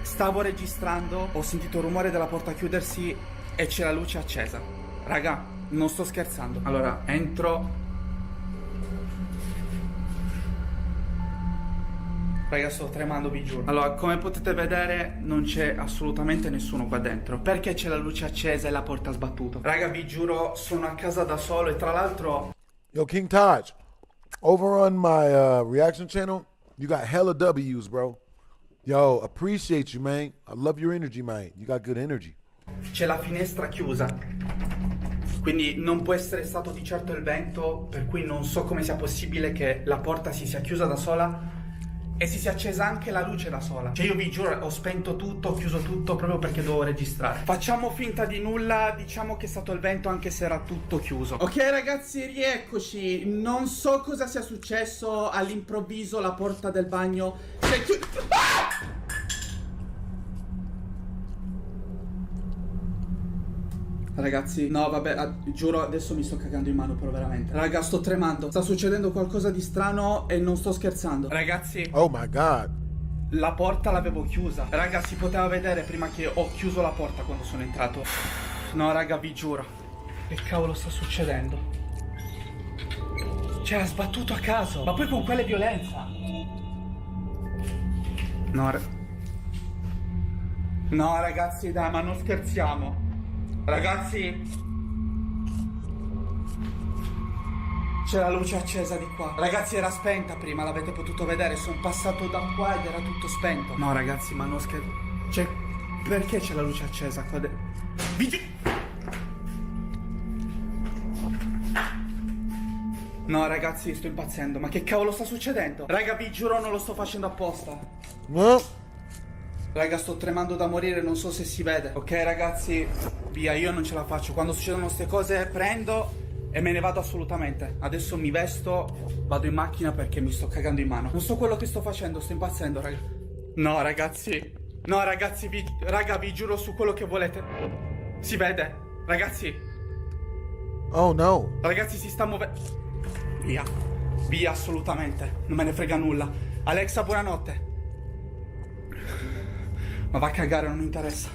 Stavo registrando, ho sentito il rumore della porta chiudersi e c'è la luce accesa. Raga, non sto scherzando. Allora, entro. Raga, sto tremando, vi giuro. Allora, come potete vedere, non c'è assolutamente nessuno qua dentro. Perché c'è la luce accesa e la porta sbattuta? Raga, vi giuro, sono a casa da solo e tra l'altro... Yo, King Taj, over on my reaction channel, you got hella W's, bro. Yo, appreciate you, man. I love your energy, man. You got good energy. C'è la finestra chiusa. Quindi non può essere stato di certo il vento, per cui non so come sia possibile che la porta si sia chiusa da sola e si sia accesa anche la luce da sola. Cioè io vi giuro, ho spento tutto, ho chiuso tutto proprio perché dovevo registrare. Facciamo finta di nulla, diciamo che è stato il vento anche se era tutto chiuso. Ok ragazzi, rieccoci. Non so cosa sia successo, all'improvviso la porta del bagno si è chiusa. Ah! Ragazzi, no vabbè, giuro adesso mi sto cagando in mano però veramente. Raga, sto tremando. Sta succedendo qualcosa di strano e non sto scherzando. Ragazzi, oh my god, la porta l'avevo chiusa. Raga, si poteva vedere prima che ho chiuso la porta quando sono entrato. No raga, vi giuro. Che cavolo sta succedendo? Cioè, ha sbattuto a caso. Ma poi con quale violenza? No ragazzi, dai, ma non scherziamo. Ragazzi, c'è la luce accesa di qua. Ragazzi, era spenta prima, l'avete potuto vedere. Sono passato da qua ed era tutto spento. No ragazzi, ma non scherzo. Cioè, perché c'è la luce accesa qua dentro? No ragazzi, sto impazzendo. Ma che cavolo sta succedendo? Raga, vi giuro, non lo sto facendo apposta. No. Raga, sto tremando da morire, non so se si vede. Ok ragazzi, via, io non ce la faccio. Quando succedono queste cose prendo e me ne vado assolutamente. Adesso mi vesto, vado in macchina perché mi sto cagando in mano. Non so quello che sto facendo, sto impazzendo, raga. No ragazzi, no ragazzi, raga, vi giuro su quello che volete. Si vede, ragazzi. Oh no. Ragazzi, si sta muovendo. Via, via assolutamente. Non me ne frega nulla. Alexa, buonanotte. Ma va a cagare, non mi interessa.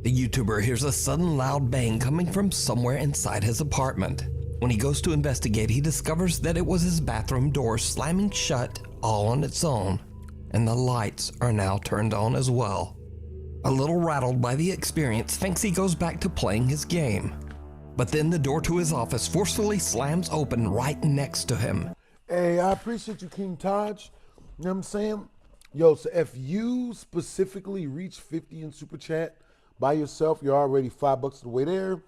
The YouTuber hears a sudden loud bang coming from somewhere inside his apartment. When he goes to investigate, he discovers that it was his bathroom door slamming shut all on its own, and the lights are now turned on as well. A little rattled by the experience, Finksy goes back to playing his game. But then the door to his office forcefully slams open right next to him. Hey, I appreciate you, King Taj. You know what I'm saying? Yo, so if you specifically reach 50 in Super Chat by yourself, you're already $5 the way there,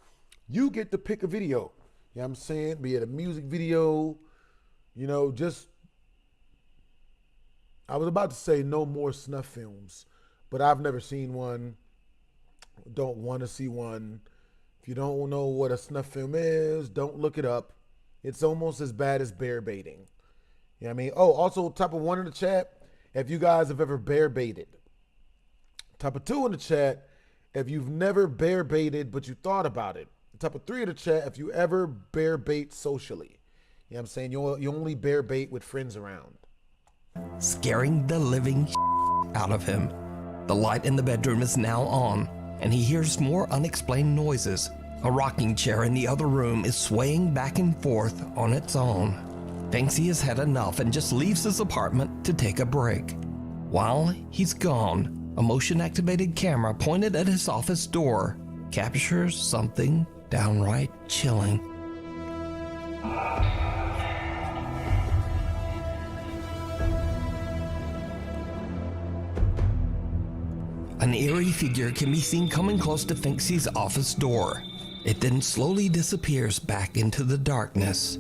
you get to pick a video. You know what I'm saying? Be it a music video, you know, just, I was about to say no more snuff films, but I've never seen one, don't want to see one. If you don't know what a snuff film is, don't look it up. It's almost as bad as bear baiting. You know what I mean? Oh, also type of 1 in the chat, if you guys have ever bear baited. Type of 2 in the chat, if you've never bear baited but you thought about it. Type of 3 in the chat, if you ever bear bait socially. You know what I'm saying? You only bear bait with friends around. Scaring the living out of him. The light in the bedroom is now on, and he hears more unexplained noises. A rocking chair in the other room is swaying back and forth on its own. Fengzi has had enough and just leaves his apartment to take a break. While he's gone, a motion-activated camera pointed at his office door captures something downright chilling. An eerie figure can be seen coming close to Fengzi's office door. It then slowly disappears back into the darkness.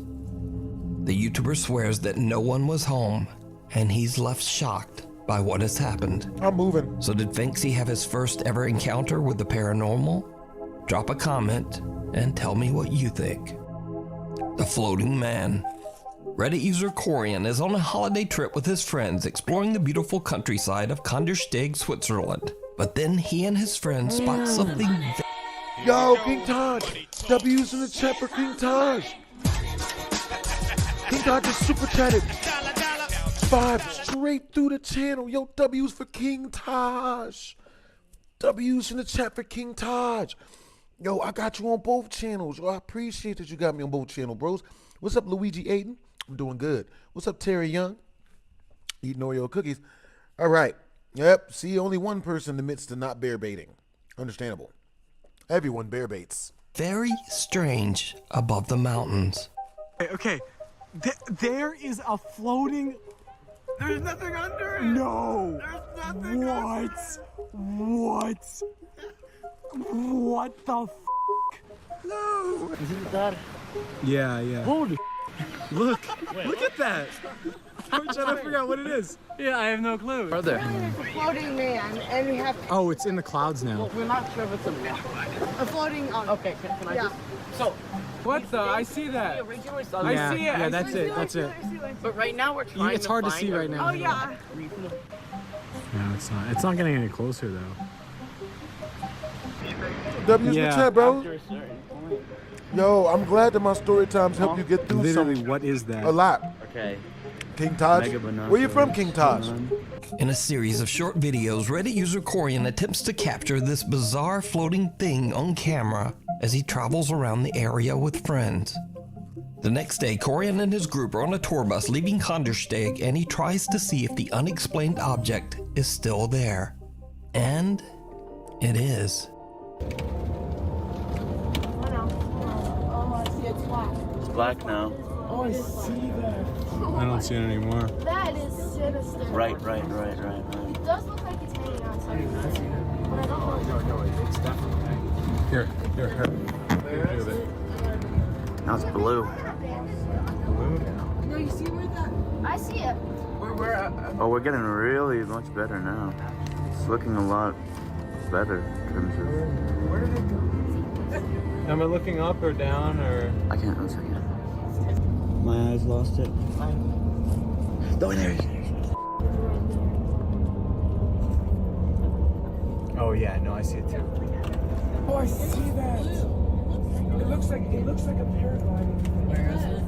The YouTuber swears that no one was home, and he's left shocked by what has happened. I'm moving. So did Fengzi have his first ever encounter with the paranormal? Drop a comment and tell me what you think. The Floating Man. Reddit user Corian is on a holiday trip with his friends exploring the beautiful countryside of Kandersteg, Switzerland. But then he and his friends spot something. Yo, King Taj! W's in the chat for King Taj! King Taj is super chatted. 5 straight through the channel. Yo, W's for King Taj. W's in the chat for King Taj. Yo, I got you on both channels. Yo, I appreciate that you got me on both channels, bros. What's up, Luigi Aiden? I'm doing good. What's up, Terry Young? Eating Oreo cookies. All right. Yep. See, only one person admits to not bear baiting. Understandable. Everyone bear baits. Very strange above the mountains. Okay. There is a floating... There's nothing under it. No. There's nothing under it. What the f***? No. Is it that? Yeah. Holy Look at that. I'm trying to figure out what it is. Yeah, I have no clue. Brother. It's a floating man, and we have... Oh, it's in the clouds now. We're not sure if it's a floating... Okay, can I just... So, what the? I see that. I see it. Yeah, that's it. But right now we're trying It's hard to see right now. Oh, yeah. No, it's not. It's not getting any closer, though. W's in the chat, bro. Yo, I'm glad that my story times help you get through Literally, something. what is that? A lot. Okay. King Taj? Where you from, King Taj? In a series of short videos, Reddit user Corian attempts to capture this bizarre floating thing on camera as he travels around the area with friends. The next day, Corian and his group are on a tour bus leaving Kandersteg, and he tries to see if the unexplained object is still there. And it is. It's black now. Oh, I see that. I don't see it anymore. That is sinister. Right. It does look like it's hanging outside. But I don't know. No, it's definitely hanging. Here. Where is it? Now it's blue. No, you see where that... I see it. Where at? Oh, we're getting really much better now. It's looking a lot better in terms of... Where did it go? Am I looking up or down or? I can't answer yet. My eyes lost it. Oh, there it is. Oh yeah, no, I see it too. Oh, I see that. It looks like a paragliding. Where is it?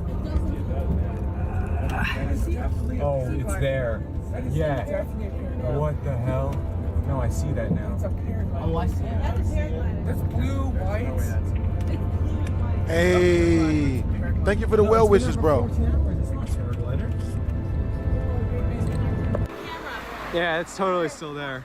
That is definitely a paragliding. Oh, it's there. Yeah. Definitely a paragliding. What the hell? No, I see that now. It's a paragliding. Oh, I see it. That's a paragliding. That's blue, white. Hey, thank you for the well wishes, bro. Yeah, it's totally still there.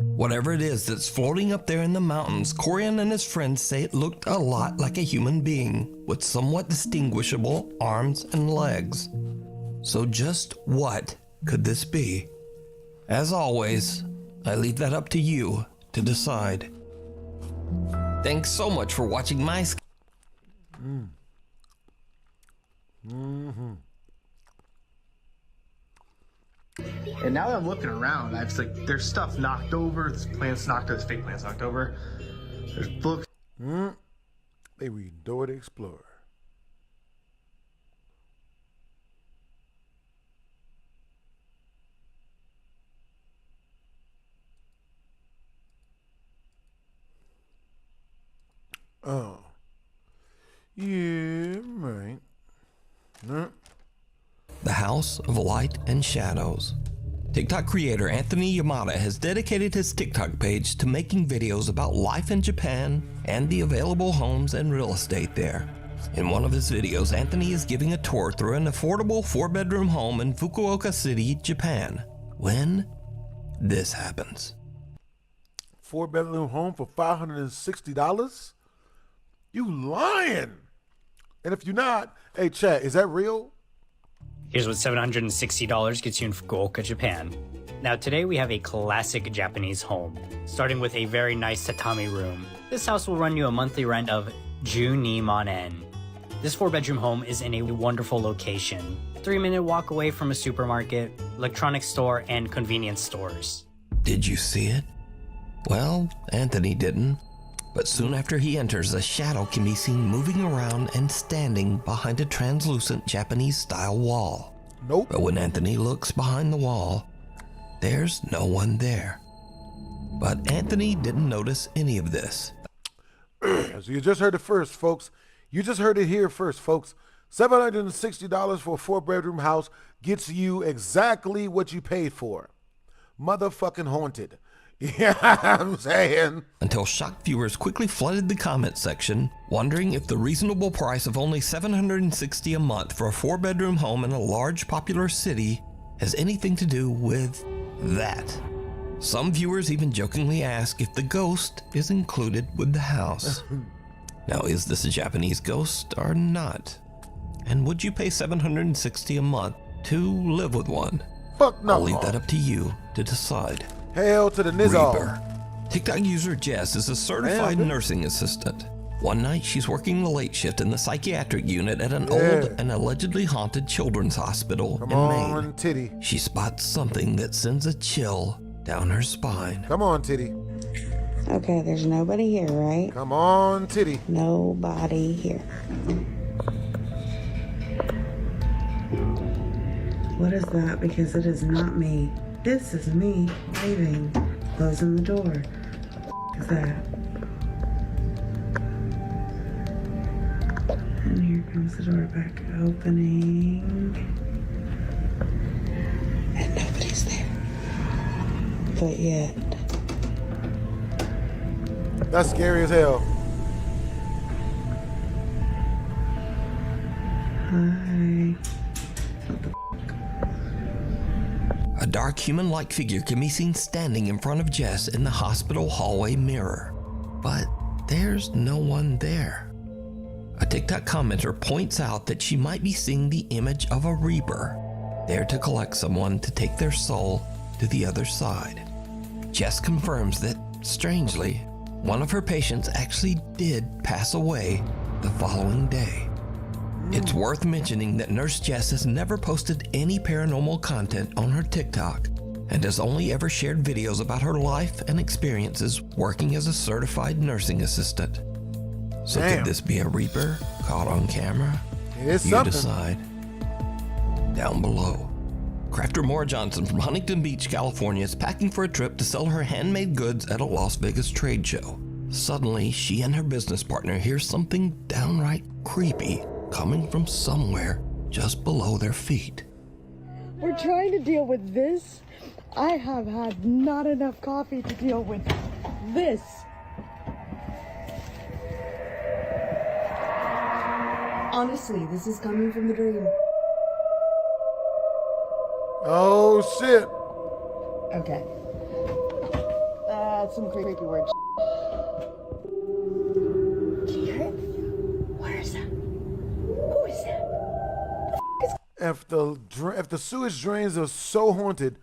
Whatever it is that's floating up there in the mountains, Corian and his friends say it looked a lot like a human being with somewhat distinguishable arms and legs. So just what could this be? As always, I leave that up to you to decide. Thanks so much for watching my... And now that I'm looking around, I was like, there's stuff knocked over, there's plants knocked over, there's fake plants knocked over, there's books. They read Dora the Explorer. Oh. Yeah, right. The House of Light and Shadows. TikTok creator Anthony Yamada has dedicated his TikTok page to making videos about life in Japan and the available homes and real estate there. In one of his videos, Anthony is giving a tour through an affordable 4-bedroom home in Fukuoka City, Japan, when this happens. 4-bedroom home for $560? You lying. And if you're not, hey, chat, is that real? Here's what $760 gets you in Fukuoka, Japan. Now today we have a classic Japanese home, starting with a very nice tatami room. This house will run you a monthly rent of 12 man. This 4-bedroom home is in a wonderful location. 3-minute walk away from a supermarket, electronics store, and convenience stores. Did you see it? Well, Anthony didn't. But soon after he enters, a shadow can be seen moving around and standing behind a translucent Japanese-style wall. Nope. But when Anthony looks behind the wall, there's no one there. But Anthony didn't notice any of this. So you just heard it first, folks. You just heard it here first, folks. $760 for a 4-bedroom house gets you exactly what you paid for. Motherfucking haunted. Yeah, I'm saying. Until shocked viewers quickly flooded the comment section, wondering if the reasonable price of only $760 a month for a 4-bedroom home in a large popular city has anything to do with that. Some viewers even jokingly ask if the ghost is included with the house. Now, is this a Japanese ghost or not? And would you pay $760 a month to live with one? Fuck no. I'll leave that up to you to decide. Hell to the nizzle. Reaper. TikTok user Jess is a certified nursing assistant. One night, she's working the late shift in the psychiatric unit at an old and allegedly haunted children's hospital in Maine. Titty. She spots something that sends a chill down her spine. Come on, Titty. Okay, there's nobody here, right? Come on, Titty. Nobody here. What is that? Because it is not me. This is me leaving, closing the door. What is that? And here comes the door back opening. And nobody's there. But yet. That's scary as hell. Hi. A dark human-like figure can be seen standing in front of Jess in the hospital hallway mirror. But there's no one there. A TikTok commenter points out that she might be seeing the image of a Reaper, there to collect someone to take their soul to the other side. Jess confirms that, strangely, one of her patients actually did pass away the following day. It's worth mentioning that Nurse Jess has never posted any paranormal content on her TikTok and has only ever shared videos about her life and experiences working as a certified nursing assistant. So could this be a Reaper caught on camera? It is you something. Decide down below. Crafter Maura Johnson from Huntington Beach, California is packing for a trip to sell her handmade goods at a Las Vegas trade show. Suddenly, she and her business partner hear something downright creepy coming from somewhere just below their feet. We're trying to deal with this. I have had not enough coffee to deal with this. Honestly, this is coming from the dream. Oh, shit. Okay. That's some creepy words. Do you hear it? Where is that? Who is that? If the sewage drains are so haunted,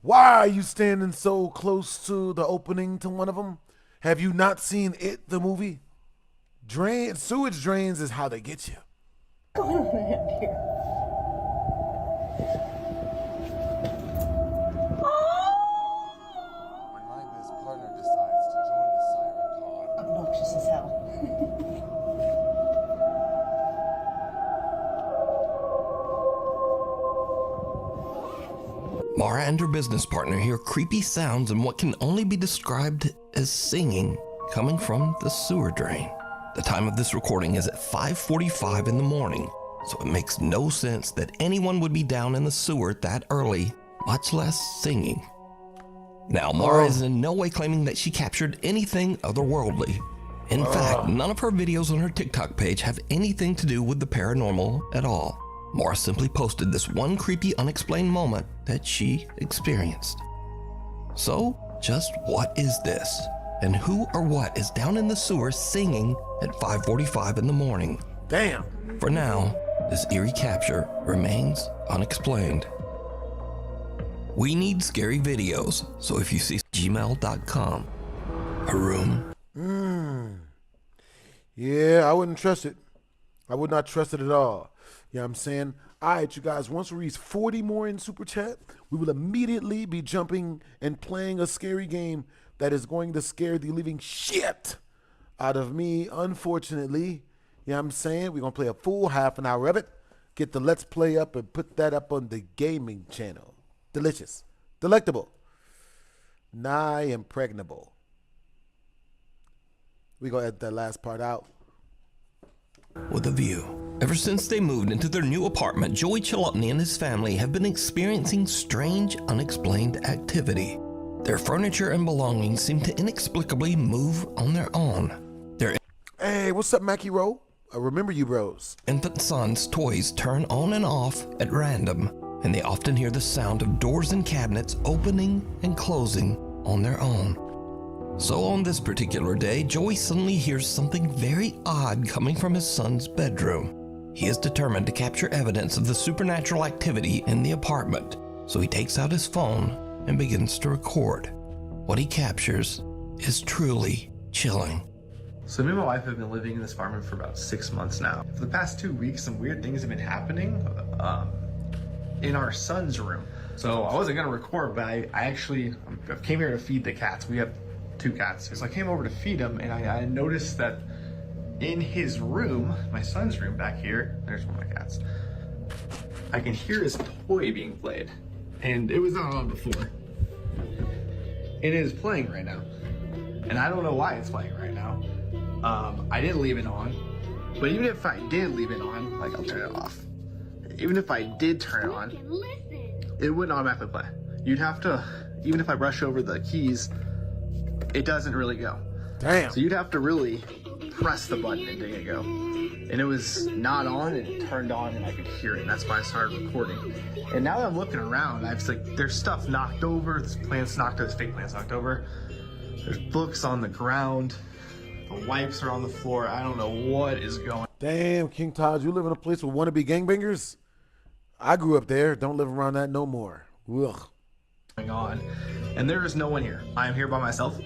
why are you standing so close to the opening to one of them? Have you not seen It, the movie? Sewage drains is how they get you. What's going on here? When my biz partner decides to join the siren call. Obnoxious as hell. Maura and her business partner hear creepy sounds and what can only be described as singing coming from the sewer drain. The time of this recording is at 5:45 in the morning, so it makes no sense that anyone would be down in the sewer that early much less singing. Now, Mara is in no way claiming that she captured anything otherworldly. In fact, none of her videos on her TikTok page have anything to do with the paranormal at all. Mara simply posted this one creepy, unexplained moment that she experienced. So, just what is this? And who or what is down in the sewer singing at 5:45 in the morning? Damn. For now, this eerie capture remains unexplained. We need scary videos, so if you see gmail.com, a room. Yeah, I wouldn't trust it. I would not trust it at all. You know what I'm saying? All right, you guys, once we reach 40 more in Super Chat, we will immediately be jumping and playing a scary game that is going to scare the living shit out of me, unfortunately. You know what I'm saying? We're going to play a full half an hour of it, get the Let's Play up, and put that up on the gaming channel. Delicious. Delectable. Nigh impregnable. We're going to edit that last part out. With a view. Ever since they moved into their new apartment, Joey Chalotny and his family have been experiencing strange, unexplained activity. Their furniture and belongings seem to inexplicably move on their own. Hey, what's up, Mackie Rowe? I remember you, bros. Infant son's toys turn on and off at random, and they often hear the sound of doors and cabinets opening and closing on their own. So on this particular day, Joey suddenly hears something very odd coming from his son's bedroom. He is determined to capture evidence of the supernatural activity in the apartment, so he takes out his phone and begins to record. What he captures is truly chilling. So me and my wife have been living in this apartment for about 6 months now. For the past 2 weeks, some weird things have been happening in our son's room. So I wasn't gonna record, but I came here to feed the cats. We have 2 cats. So I came over to feed them, and I noticed that in his room, my son's room back here, there's one of my cats, I can hear his toy being played. And it was not on before. It is playing right now. And I don't know why it's playing right now. I didn't leave it on. But even if I did leave it on, like, I'll turn it off. Even if I did turn it on, it wouldn't automatically play. You'd have to, even if I brush over the keys, it doesn't really go. Damn. So you'd have to really press the button and make it go. And it was not on, and it turned on, and I could hear it. And that's why I started recording. And now that I'm looking around, I was like, there's stuff knocked over. There's plants knocked over. There's fake plants knocked over. There's books on the ground. The wipes are on the floor. I don't know what is going on. Damn, King Todd, you live in a place with wannabe gangbangers? I grew up there. Don't live around that no more. Ugh. Going on. And there is no one here. I am here by myself.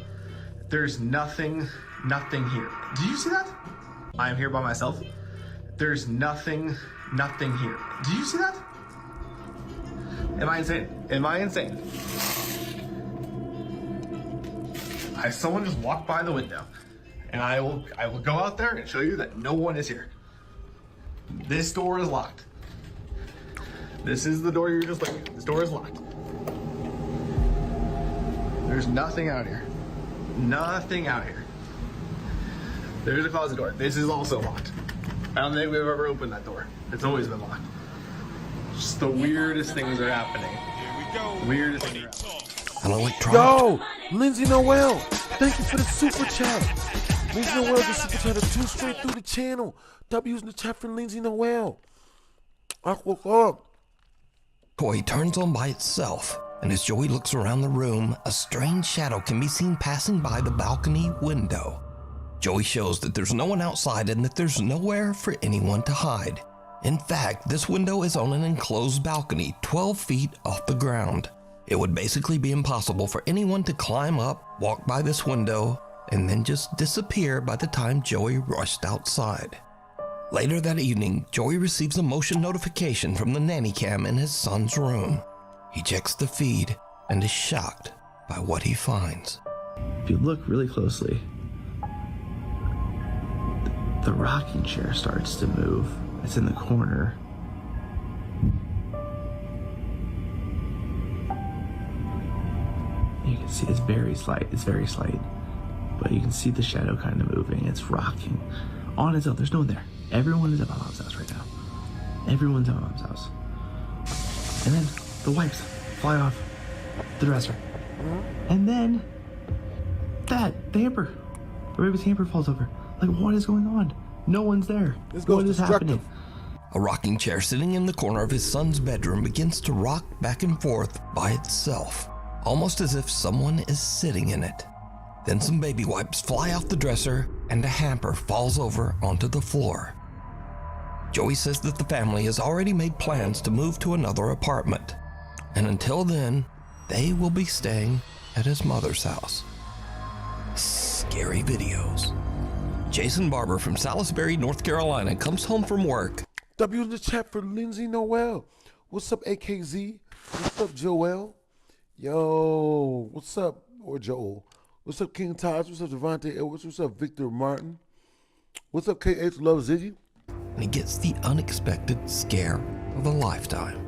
There's nothing here. Do you see that? I am here by myself. There's nothing here. Do you see that? Am I insane? Am I insane? Someone just walked by the window, and I will go out there and show you that no one is here. This door is locked. This is the door you're just looking at. This door is locked. There's nothing out here. Nothing out here. There's a closet door. This is also locked. I don't think we've ever opened that door. It's always been locked. Just the weirdest things are happening. Here we go. Weirdest things are happening. An electronic. Yo, Lindsay Noel, thank you for the super chat. Lindsay Noel just super chatted 2 straight through the channel. W using the chat for Lindsay Noel. Toy turns on by itself, and as Joey looks around the room, a strange shadow can be seen passing by the balcony window. Joey shows that there's no one outside and that there's nowhere for anyone to hide. In fact, this window is on an enclosed balcony 12 feet off the ground. It would basically be impossible for anyone to climb up, walk by this window, and then just disappear by the time Joey rushed outside. Later that evening, Joey receives a motion notification from the nanny cam in his son's room. He checks the feed and is shocked by what he finds. If you look really closely, the rocking chair starts to move. It's in the corner. You can see it's very slight, but you can see the shadow kind of moving. It's rocking on its own. There's no one there. Everyone is at my mom's house right now. Everyone's at my mom's house. And then the wipes fly off the dresser. And then the hamper. The baby's hamper falls over. Like, what is going on? No one's there. What is happening? A rocking chair sitting in the corner of his son's bedroom begins to rock back and forth by itself, almost as if someone is sitting in it. Then some baby wipes fly off the dresser and a hamper falls over onto the floor. Joey says that the family has already made plans to move to another apartment, and until then, they will be staying at his mother's house. Scary videos. Jason Barber from Salisbury, North Carolina comes home from work. W in the chat for Lindsay Noel. What's up, AKZ? What's up, Joel? Yo, what's up? Or Joel. What's up, King Taj? What's up, Devontae Edwards? What's up, Victor Martin? What's up, KH Love Ziggy? And he gets the unexpected scare of a lifetime.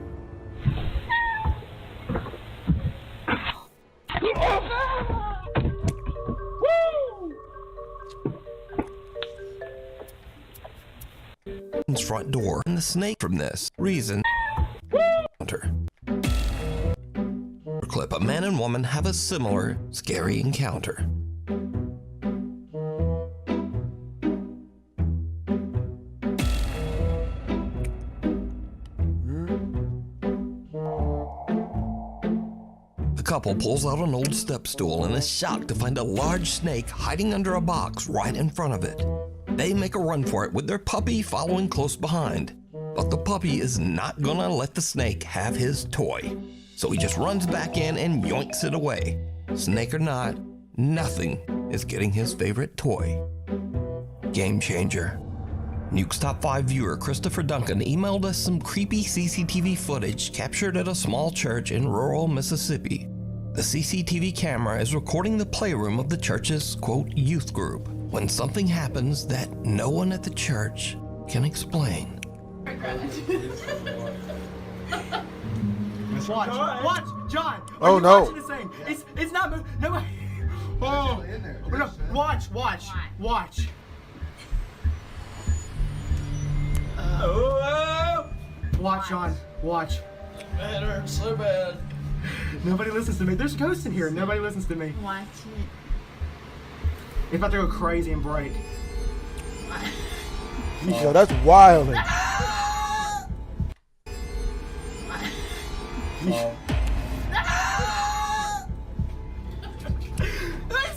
His front door and the snake from this reason. Clip: a man and woman have a similar scary encounter. The couple pulls out an old step stool and is shocked to find a large snake hiding under a box right in front of it. They make a run for it with their puppy following close behind. But the puppy is not gonna let the snake have his toy. So he just runs back in and yoinks it away. Snake or not, nothing is getting his favorite toy. Game changer. Nuke's Top 5 viewer Christopher Duncan emailed us some creepy CCTV footage captured at a small church in rural Mississippi. The CCTV camera is recording the playroom of the church's, quote, youth group when something happens that no one at the church can explain. Watch, John. Oh no! Watching this thing? It's not moving. No. Oh no! Watch. Watch, John. Watch. That hurts so bad. Nobody listens to me. There's ghosts in here. Nobody listens to me. Watch it. It's about to go crazy and break. Yo, that's wild. It's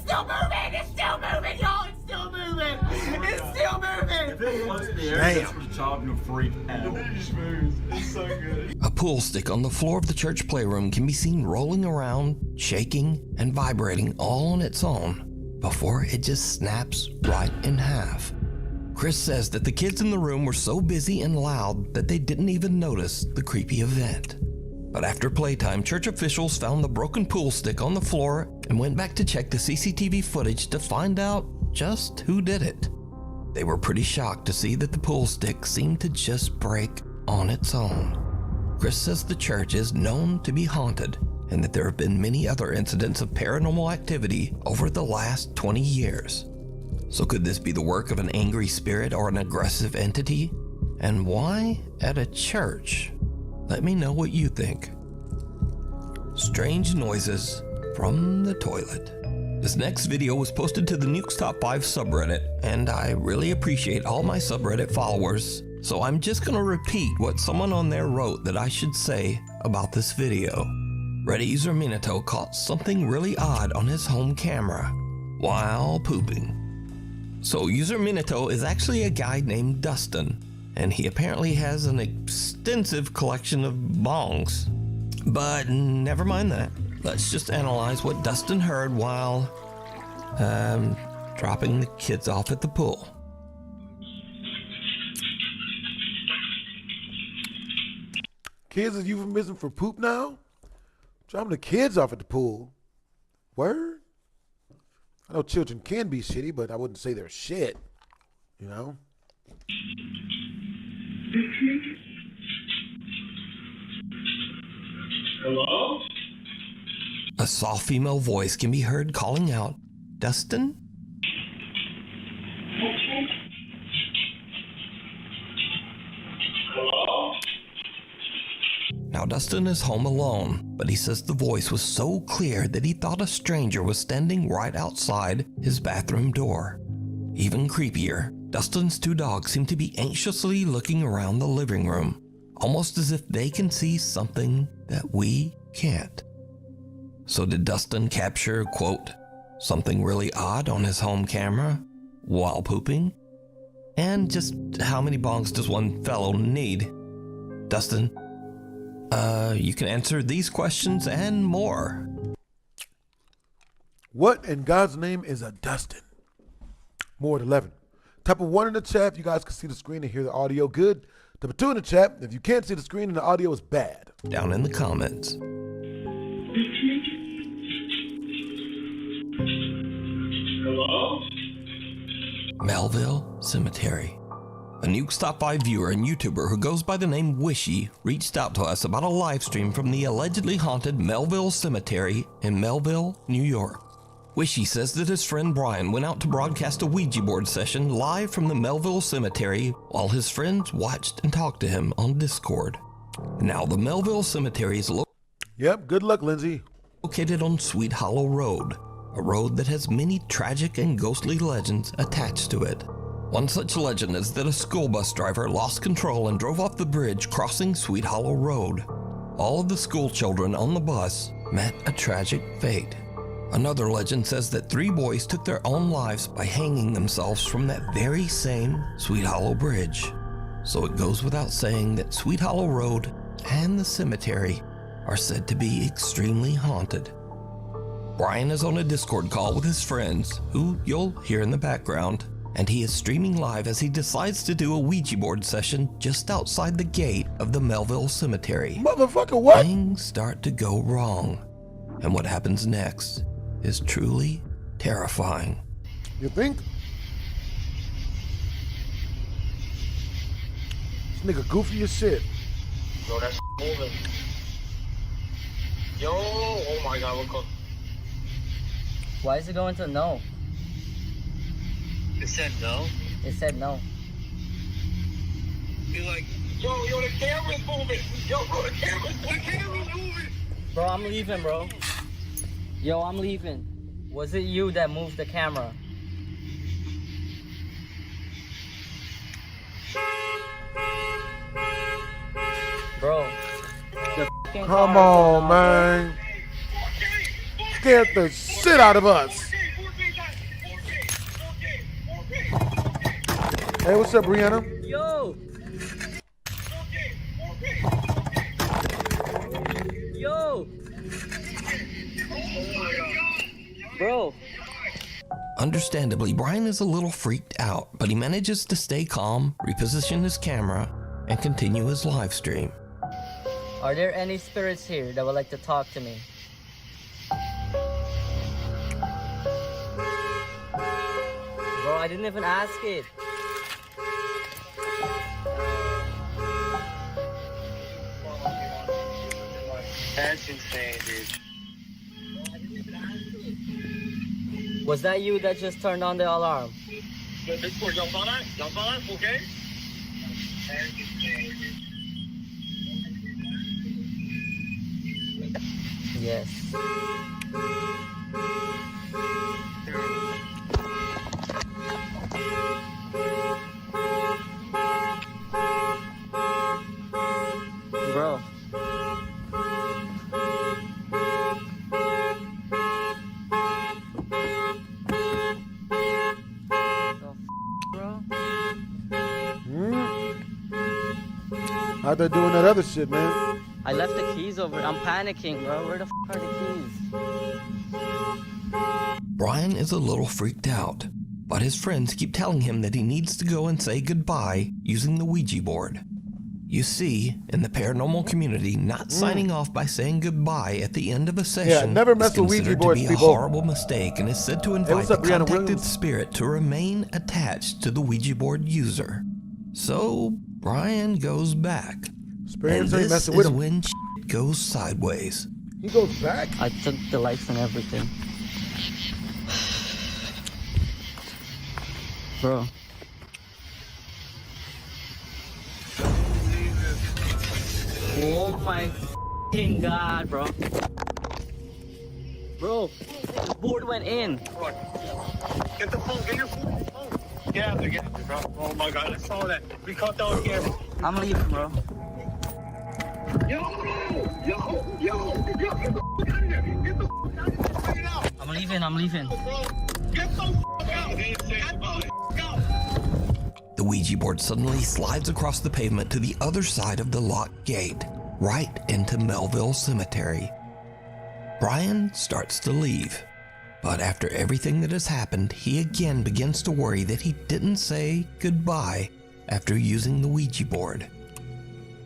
still moving! It's still moving, y'all! It's still moving! It's still moving! Damn. It's so good. A pool stick on the floor of the church playroom can be seen rolling around, shaking, and vibrating all on its own before it just snaps right in half. Chris says that the kids in the room were so busy and loud that they didn't even notice the creepy event. But after playtime, church officials found the broken pool stick on the floor and went back to check the CCTV footage to find out just who did it. They were pretty shocked to see that the pool stick seemed to just break on its own. Chris says the church is known to be haunted and that there have been many other incidents of paranormal activity over the last 20 years. So could this be the work of an angry spirit or an aggressive entity? And why at a church? Let me know what you think. Strange noises from the toilet. This next video was posted to the Nuke's Top 5 subreddit, and I really appreciate all my subreddit followers, so I'm just gonna repeat what someone on there wrote that I should say about this video. Reddit user Minato caught something really odd on his home camera while pooping. So user Minato is actually a guy named Dustin, and he apparently has an extensive collection of bongs. But never mind that. Let's just analyze what Dustin heard while dropping the kids off at the pool. Kids are euphemism for poop now? Dropping the kids off at the pool. Word? I know children can be shitty, but I wouldn't say they're shit. You know? Hello? A soft female voice can be heard calling out, "Dustin?" Now Dustin is home alone, but he says the voice was so clear that he thought a stranger was standing right outside his bathroom door. Even creepier, Dustin's 2 dogs seem to be anxiously looking around the living room, almost as if they can see something that we can't. So did Dustin capture, quote, something really odd on his home camera while pooping? And just how many bongs does one fellow need? Dustin, you can answer these questions and more. What in God's name is a Dustin? More at 11. Type a 1 in the chat if you guys can see the screen and hear the audio good. Type a 2 in the chat if you can't see the screen and the audio is bad. Down in the comments. Hello? Melville Cemetery. A Nuke Stop 5 viewer and YouTuber who goes by the name Wishy reached out to us about a live stream from the allegedly haunted Melville Cemetery in Melville, New York. Wishy says that his friend Brian went out to broadcast a Ouija board session live from the Melville Cemetery while his friends watched and talked to him on Discord. Now the Melville Cemetery is good luck, Lindsay. Located on Sweet Hollow Road, a road that has many tragic and ghostly legends attached to it. One such legend is that a school bus driver lost control and drove off the bridge crossing Sweet Hollow Road. All of the school children on the bus met a tragic fate. Another legend says that 3 boys took their own lives by hanging themselves from that very same Sweet Hollow Bridge. So it goes without saying that Sweet Hollow Road and the cemetery are said to be extremely haunted. Brian is on a Discord call with his friends, who you'll hear in the background, and he is streaming live as he decides to do a Ouija board session just outside the gate of the Melville Cemetery. Motherfucker, what? Things start to go wrong, and what happens next is truly terrifying. You think? This nigga goofy as shit. Bro, that's moving. Yo, oh my god, look. Why is it going to no? It said no? It said no. Be like, yo, the camera's moving. Yo, bro, the camera's moving. Bro, I'm leaving, bro. Yo, I'm leaving. Was it you that moved the camera? Bro. Come on, man. Scared the shit out of us. Hey, what's up, Brianna? Yo! Yo! Bro. Understandably, Brian is a little freaked out, but he manages to stay calm, reposition his camera, and continue his live stream. Are there any spirits here that would like to talk to me? Bro, I didn't even ask it. That's insane, dude. Was that you that just turned on the alarm? Y'all saw that? Okay? Yes. Bro. Out there doing that other shit, man. I left the keys over. I'm panicking, bro. Where the are the keys? Brian is a little freaked out, but his friends keep telling him that he needs to go and say goodbye using the Ouija board. You see, in the paranormal community, not signing off by saying goodbye at the end of a session never mess is with Ouija considered boards, to be people. a horrible mistake and is said to invite the contacted spirit to remain attached to the Ouija board user. So Brian goes back, Spirits and ain't this messing with is him. when shit goes sideways. He goes back? I took the lights and everything. Bro. Oh my fucking god, bro. Bro, the board went in. Get the phone, get your phone. Get out there, bro. Oh my god, I saw that. We caught that on camera. I'm leaving, bro. Yo, get the fuck out of here. Get the fuck out of here right now. I'm leaving. Get the fuck out. The Ouija board suddenly slides across the pavement to the other side of the locked gate, right into Melville Cemetery. Brian starts to leave, but after everything that has happened, he again begins to worry that he didn't say goodbye after using the Ouija board.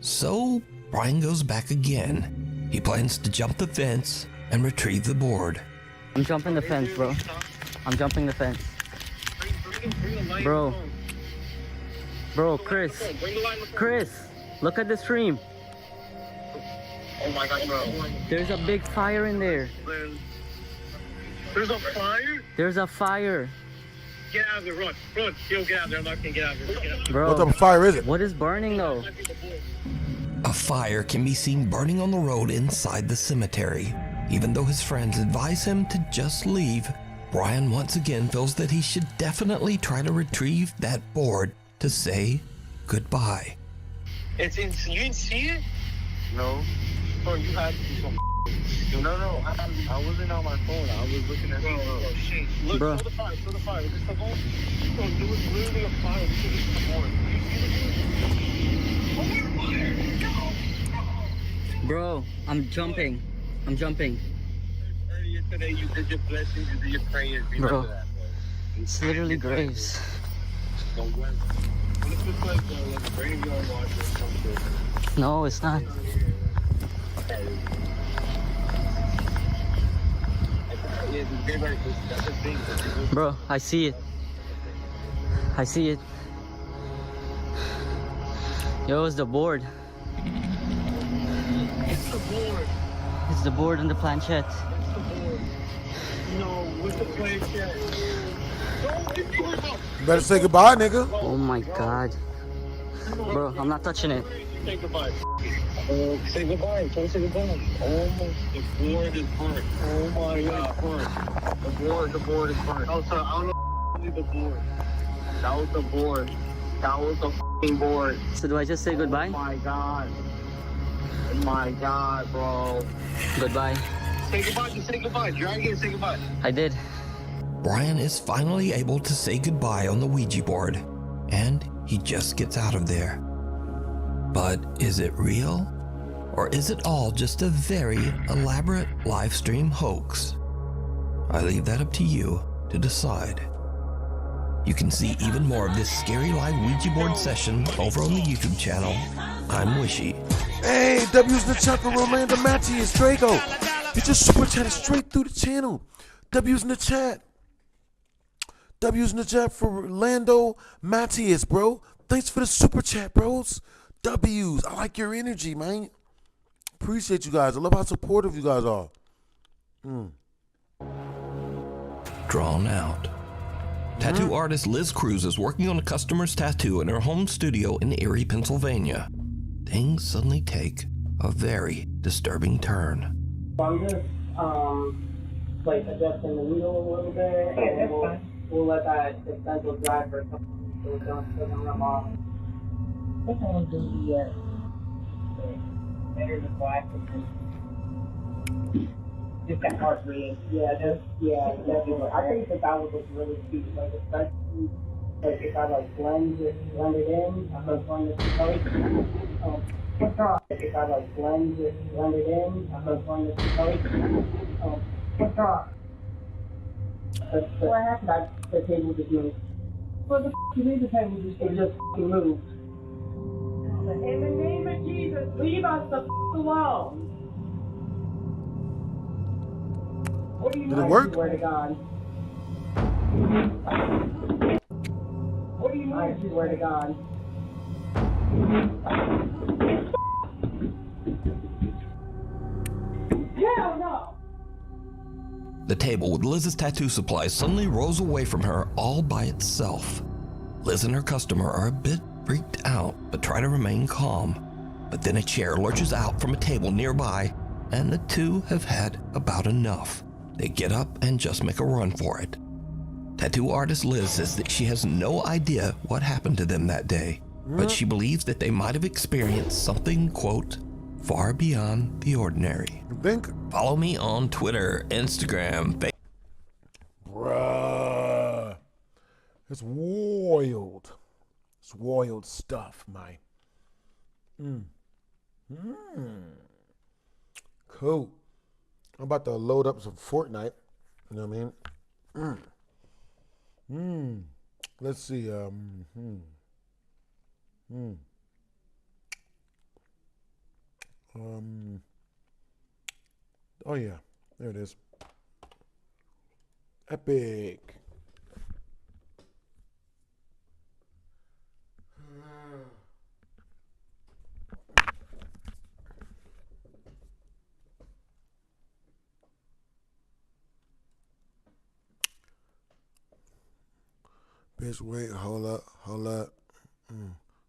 So Brian goes back again. He plans to jump the fence and retrieve the board. I'm jumping the fence, bro. I'm jumping the fence. Bro, Chris, look at the stream. Oh my god, bro. There's a big fire in there. There's a fire? There's a fire. Get out of there, run. Yo, get out of there. I'm not gonna get out of there. Get out. Bro, what type of fire is it? What is burning though? A fire can be seen burning on the road inside the cemetery. Even though his friends advise him to just leave, Brian once again feels that he should definitely try to retrieve that board to say goodbye. It's in. You didn't see it? No. Bro, you had to do some. No. I wasn't on my phone. I was looking at. Oh shit! Look, bro. Show the fire. Is this the phone? Bro, there was literally a fire. This is the board. Bro, I'm jumping. Earlier today, you did your blessings, you did your prayers. Bro, That, it's literally graves. Don't go. What if it's like a graveyard watch or something? No, it's not. Bro, I see it. Yo, it's the board. It's the board and the planchette. No, with the planchette. You better say goodbye, nigga. Oh my god. Bro, I'm not touching it. Say goodbye. Oh, say goodbye. Don't say goodbye. Oh my, the board is burnt. Oh my god, burnt. The board is burnt. Oh, sorry, I don't know the board. That was the board. That was the f***ing board. So do I just say goodbye? Oh my god. Oh my god, bro. Goodbye. Say goodbye, just say goodbye. Drag it, say goodbye. I did. Brian is finally able to say goodbye on the Ouija board, and he just gets out of there. But is it real? Or is it all just a very elaborate live stream hoax? I leave that up to you to decide. You can see even more of this scary live Ouija board session over on the YouTube channel. I'm Wishy. Hey, W's in the chat for Rolando Matthias Drago. You just super chatted straight through the channel. W's in the chat. W's in the chat for Rolando Matthias, bro. Thanks for the super chat, bros. W's. I like your energy, man. Appreciate you guys. I love how supportive you guys are. Drawn out. Tattoo artist Liz Cruz is working on a customer's tattoo in her home studio in Erie, Pennsylvania. Things suddenly take a very disturbing turn. I'm just like adjusting the needle a little bit, and we'll let that stencil dry for a couple so it doesn't rub off. This one will be better than black. Just that heart rate. Definitely. I think that would look really cute, like especially like if I like blend it in. I'm gonna blend it in. What's wrong? If I like blend it in, I'm gonna blend it in. What's wrong? What happened? The table just moved. What the f*** you mean the table just moved? In the name of Jesus, leave us the f*** alone. What do you mean? Did it work? I swear to God. What do you mean? I swear to God. Hell no! The table with Liz's tattoo supplies suddenly rolls away from her all by itself. Liz and her customer are a bit freaked out, but try to remain calm. But then a chair lurches out from a table nearby and the two have had about enough. They get up and just make a run for it. Tattoo artist Liz says that she has no idea what happened to them that day, but she believes that they might have experienced something, quote, far beyond the ordinary. Follow me on Twitter, Instagram, Facebook. Bruh. It's wild. It's wild stuff, man. Cool. I'm about to load up some Fortnite. You know what I mean? Let's see. Oh yeah, there it is. Epic. Bitch, wait, hold up.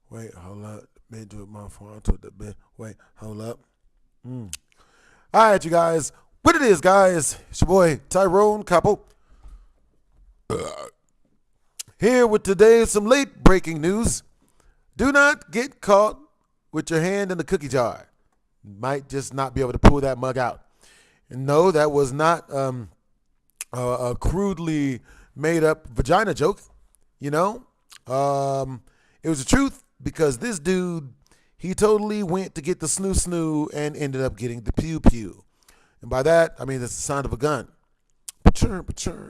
Wait, hold up. Bitch, do it my phone. I took the bitch. Wait, hold up. All right, you guys. What it is, guys? It's your boy Tyrone Couple. Here with today some late breaking news. Do not get caught with your hand in the cookie jar. Might just not be able to pull that mug out. And no, that was not a crudely made up vagina joke. You know, it was the truth because this dude, he totally went to get the snoo and ended up getting the pew. And by that, I mean, it's the sound of a gun. Paturn,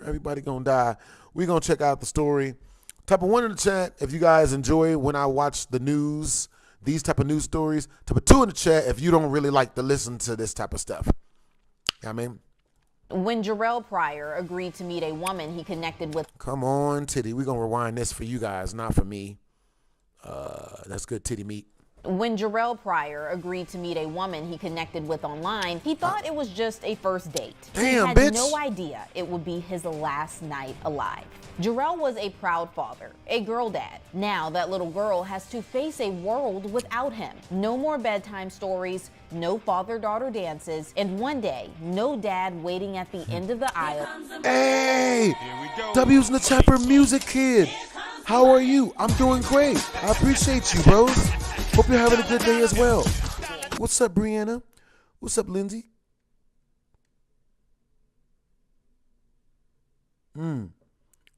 everybody gonna die. We're gonna check out the story. Type of 1 in the chat if you guys enjoy when I watch the news, these type of news stories. Type of 2 in the chat if you don't really like to listen to this type of stuff. You know what I mean? When Jarrell Pryor agreed to meet a woman he connected with. Come on, Titty. We're going to rewind this for you guys, not for me. That's good titty meat. When Jarrell Pryor agreed to meet a woman he connected with online, he thought it was just a first date. Damn, he had bitch. no idea it would be his last night alive. Jarrell was a proud father, a girl dad. Now that little girl has to face a world without him. No more bedtime stories, no father-daughter dances, and one day, no dad waiting at the end of the aisle. Hey, W's in the chat for Music Kid. How are you? I'm doing great. I appreciate you, bros. Hope you're having a good day as well. What's up, Brianna? What's up, Lindsay?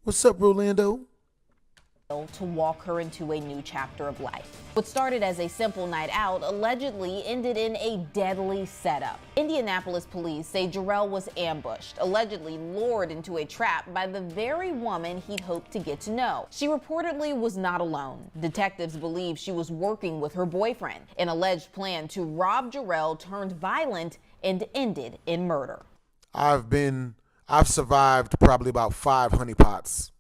What's up, Rolando? To walk her into a new chapter of life. What started as a simple night out allegedly ended in a deadly setup. Indianapolis police say Jarrell was ambushed, allegedly lured into a trap by the very woman he'd hoped to get to know. She reportedly was not alone. Detectives believe she was working with her boyfriend. An alleged plan to rob Jarrell turned violent and ended in murder. I've survived probably about 5 honeypots,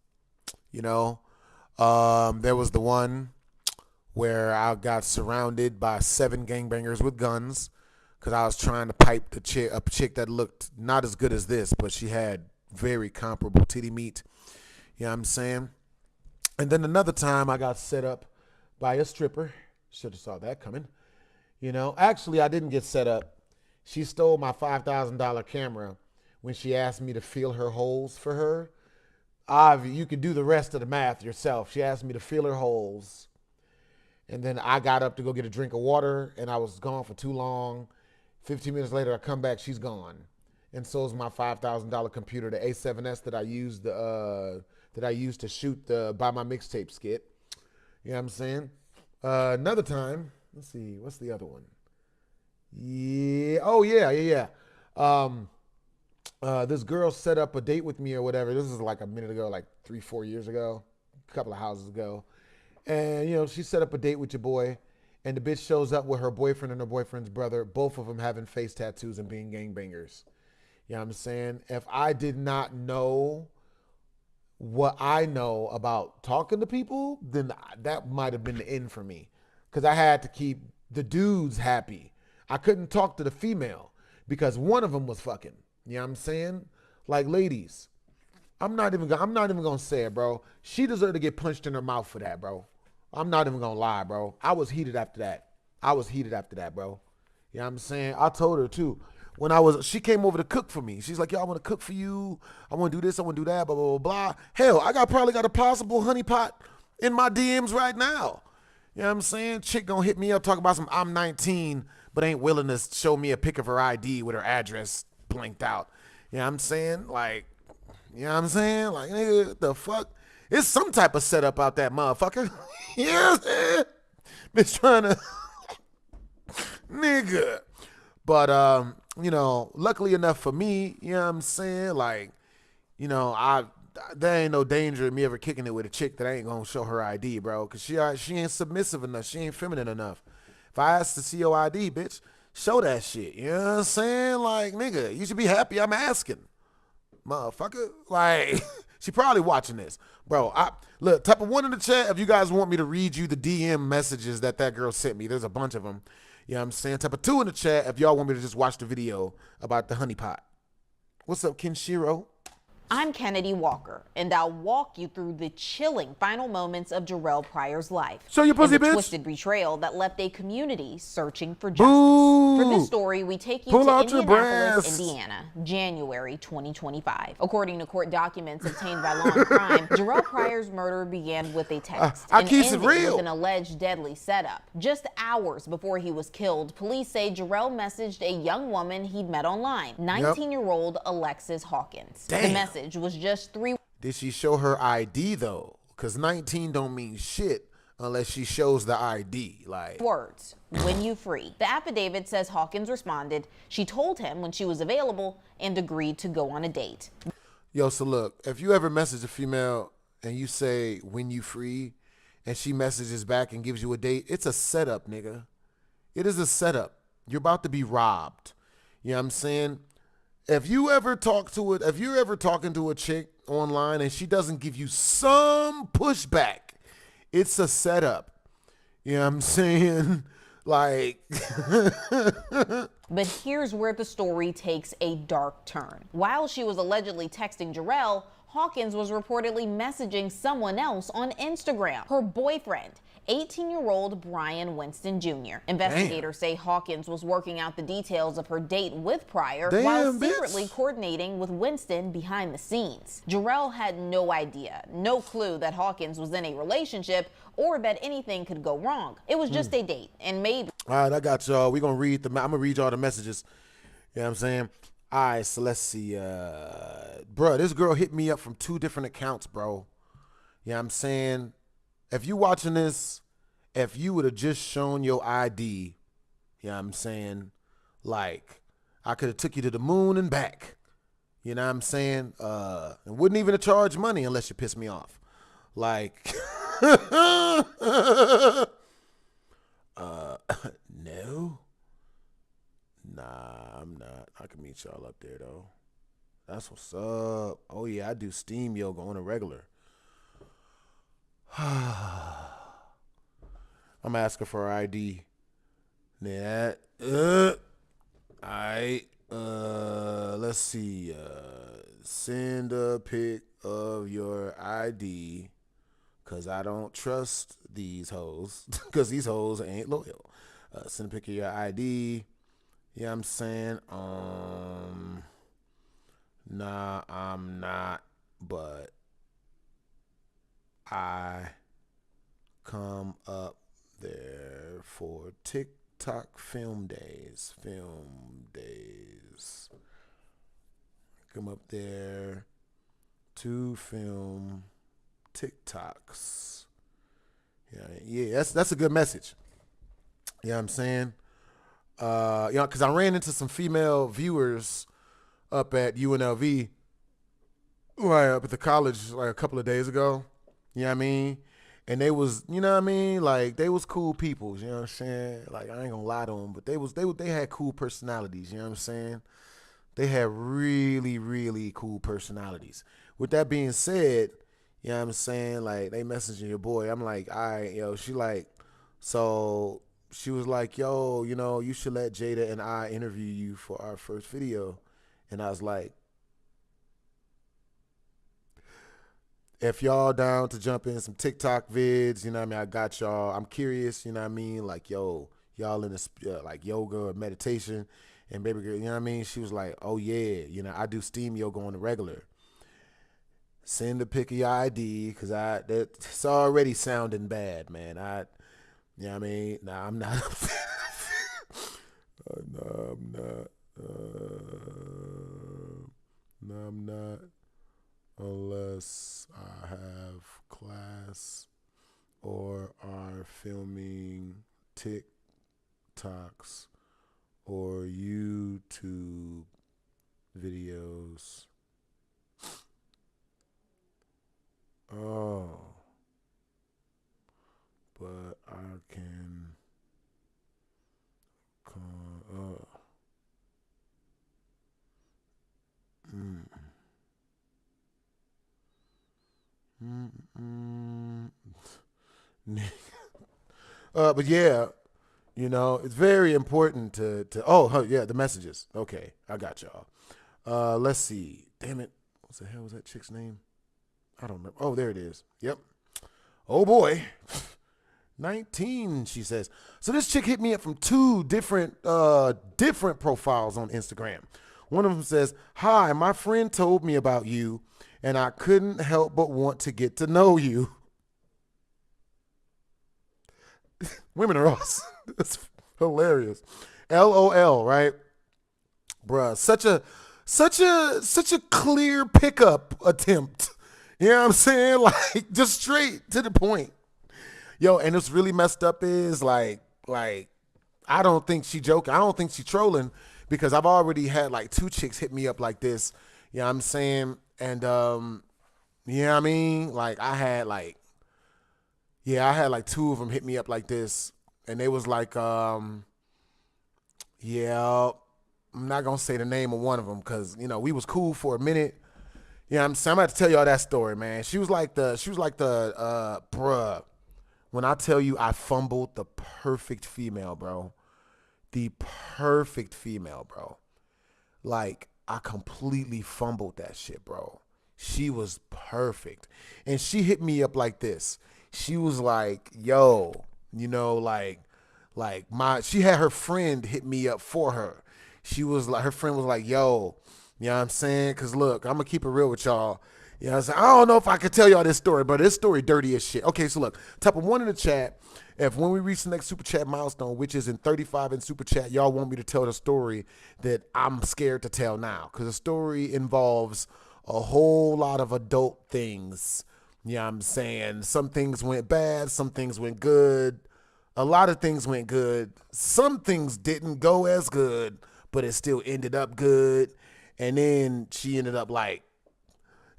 you know. There was the one where I got surrounded by 7 gangbangers with guns because I was trying to pipe a chick that looked not as good as this, but she had very comparable titty meat. You know what I'm saying? And then another time I got set up by a stripper. Should have saw that coming. You know, actually I didn't get set up. She stole my $5,000 camera when she asked me to feel her holes for her. You can do the rest of the math yourself. She asked me to feel her holes. And then I got up to go get a drink of water, and I was gone for too long. 15 minutes later, I come back, she's gone. And so is my $5,000 computer, the A7S that I used to shoot the Buy My Mixtape skit. You know what I'm saying? Another time, let's see, what's the other one? Yeah, oh yeah. This girl set up a date with me or whatever. This is like a minute ago, like 3-4 years ago, a couple of houses ago. And, you know, she set up a date with your boy, and the bitch shows up with her boyfriend and her boyfriend's brother, both of them having face tattoos and being gangbangers. You know what I'm saying? If I did not know what I know about talking to people, then that might have been the end for me. Because I had to keep the dudes happy. I couldn't talk to the female because one of them was fucking. You know what I'm saying? Like, ladies, I'm not even gonna say it, bro. She deserved to get punched in her mouth for that, bro. I'm not even gonna lie, bro. I was heated after that, bro. You know what I'm saying? I told her too. when she came over to cook for me. She's like, yo, I want to cook for you. I want to do this. I want to do that, blah, blah, blah, blah. Hell, I probably got a possible honeypot in my DMs right now. You know what I'm saying? Chick gonna hit me up, talk about some I'm 19, but ain't willing to show me a pic of her ID with her address blanked out. You know what I'm saying? Like, you know what I'm saying? Like, nigga, what the fuck? It's some type of setup out that motherfucker. You know what I'm saying? Bitch trying to, nigga. But, you know, luckily enough for me, you know what I'm saying? Like, you know, there ain't no danger in me ever kicking it with a chick that ain't gonna show her ID, bro. Cause she ain't submissive enough. She ain't feminine enough. If I ask to see your ID, bitch, show that shit. You know what I'm saying? Like, nigga, you should be happy I'm asking. Motherfucker. Like, she probably watching this. Bro, look, type of 1 in the chat if you guys want me to read you the DM messages that girl sent me. There's a bunch of them. You know what I'm saying? Type of 2 in the chat if y'all want me to just watch the video about the honeypot. What's up, Kenshiro? I'm Kennedy Walker, and I'll walk you through the chilling final moments of Jarrell Pryor's life. Show your pussy, and the bitch. Twisted betrayal that left a community searching for justice. Boo. For this story, we take you Pull to out your Indianapolis, breasts. Indiana, January 2025. According to court documents obtained by Law and Crime, Jarrell Pryor's murder began with a text and keeps it ended real. with an alleged deadly setup. Just hours before he was killed, police say Jarrell messaged a young woman he'd met online, 19-year-old Alexis Hawkins. Damn. The message was just 3. Did she show her ID though? Because 19 don't mean shit unless she shows the ID. Like, words, when you free. The affidavit says Hawkins responded. She told him when she was available and agreed to go on a date. yo, so look, if you ever message a female and you say when you free and she messages back and gives you a date, it's a setup, nigga. It is a setup. You're about to be robbed. You know what I'm saying? If you ever talk to it, if you're ever talking to a chick online and she doesn't give you some pushback, it's a setup. You know what I'm saying? Like, but here's where the story takes a dark turn. While she was allegedly texting Jarrell, Hawkins was reportedly messaging someone else on Instagram, her boyfriend, 18-year-old Brian Winston Jr. Investigators say Hawkins was working out the details of her date with Pryor while secretly coordinating with Winston behind the scenes. Jarrell had no idea, no clue that Hawkins was in a relationship or that anything could go wrong. It was just a date, and maybe. all right, I got y'all. I'm gonna read y'all the messages. You know what I'm saying? All right, so let's see. Bro, this girl hit me up from 2 different accounts, bro. You know what I'm saying? If you watching this, if you would have just shown your ID, you know what I'm saying? Like, I could have took you to the moon and back. You know what I'm saying? And wouldn't even charge money unless you piss me off. Like, no. Nah, I'm not. I can meet y'all up there, though. That's what's up. Oh, yeah, I do steam yoga on a regular. I'm asking for her ID. That, let's see. Send a pic of your ID, because I don't trust these hoes, because these hoes ain't loyal. Send a pic of your ID. Yeah, I'm saying, nah, I'm not, but I come up there for TikTok film days. Come up there to film TikToks. Yeah, that's a good message. You know what I'm saying? Because I ran into some female viewers up at UNLV, right up at the college, like a couple of days ago. You know what I mean? And they was, you know what I mean? Like, they was cool people, you know what I'm saying? Like, I ain't gonna lie to them, but they had cool personalities, you know what I'm saying? They had really, really cool personalities. With that being said, you know what I'm saying? Like, they messaging your boy. I'm like, all right, yo, she was like, yo, you know, you should let Jada and I interview you for our first video. And I was like, if y'all down to jump in some TikTok vids, you know what I mean? I got y'all. I'm curious, you know what I mean? Like, yo, y'all in this like yoga or meditation. And baby girl, you know what I mean? She was like, oh yeah, you know, I do steam yoga on the regular. Send a pic of your ID, cause it's already sounding bad, man. You know what I mean? Nah, I'm not. No, I'm not. No, I'm not. Unless I have class or are filming TikToks or YouTube videos. Oh. But I can call up. But yeah, you know, it's very important to yeah, the messages. Okay, I got y'all. Let's see. Damn it. What the hell was that chick's name? I don't remember. Oh, there it is. Yep. Oh boy. 19, she says. So this chick hit me up from 2 different profiles on Instagram. One of them says, "Hi, my friend told me about you, and I couldn't help but want to get to know you." Women are awesome. That's hilarious. LOL, right? Bruh, such a clear pickup attempt. You know what I'm saying? Like, just straight to the point. Yo, and what's really messed up is like I don't think she joking. I don't think she trolling, because I've already had like 2 chicks hit me up like this. You know what I'm saying? And you know what I mean? Like I had like 2 of them hit me up like this, and they was like, yeah, I'm not gonna say the name of one of them because, you know, we was cool for a minute. Yeah, I'm about to tell y'all that story, man. She was like the bruh. When I tell you I fumbled the perfect female, bro. The perfect female, bro. Like, I completely fumbled that shit, bro. She was perfect. And she hit me up like this. She was like, yo, you know, she had her friend hit me up for her. She was like, her friend was like, yo, you know what I'm saying? Because look, I'm going to keep it real with y'all. You know what I'm saying? I don't know if I could tell y'all this story, but this story dirty as shit. Okay, so look, type of 1 in the chat. If when we reach the next Super Chat milestone, which is in 35 in Super Chat, y'all want me to tell the story that I'm scared to tell now. Because the story involves a whole lot of adult things. You know what I'm saying? Some things went bad. Some things went good. A lot of things went good. Some things didn't go as good, but it still ended up good. And then she ended up like,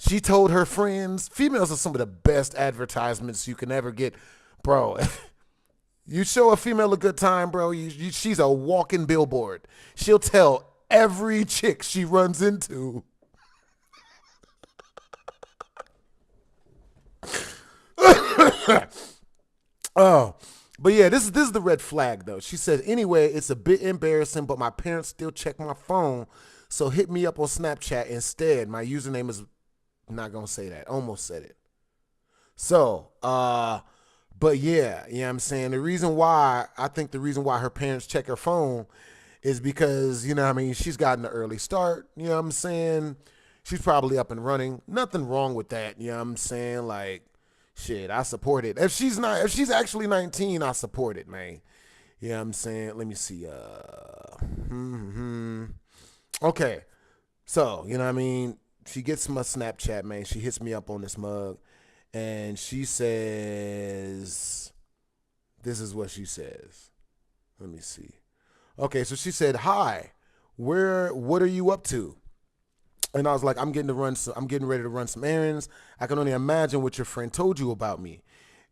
she told her friends, females are some of the best advertisements you can ever get. Bro, you show a female a good time, bro, she's a walking billboard. She'll tell every chick she runs into. Oh, but yeah, this is the red flag, though. She said, anyway, it's a bit embarrassing, but my parents still check my phone, so hit me up on Snapchat instead. My username is... I'm not going to say that. Almost said it. So, but yeah, you know what I'm saying? I think the reason why her parents check her phone is because, you know what I mean, she's gotten an early start. You know what I'm saying? She's probably up and running. Nothing wrong with that. You know what I'm saying? Like, shit, I support it. If she's actually 19, I support it, man. You know what I'm saying? Let me see. Okay. So, you know what I mean? She gets my Snapchat, man. She hits me up on this mug, and she says, this is what she says. Let me see. Okay, so she said, "Hi, what are you up to?" And I was like, I'm getting ready to run some errands. I can only imagine what your friend told you about me.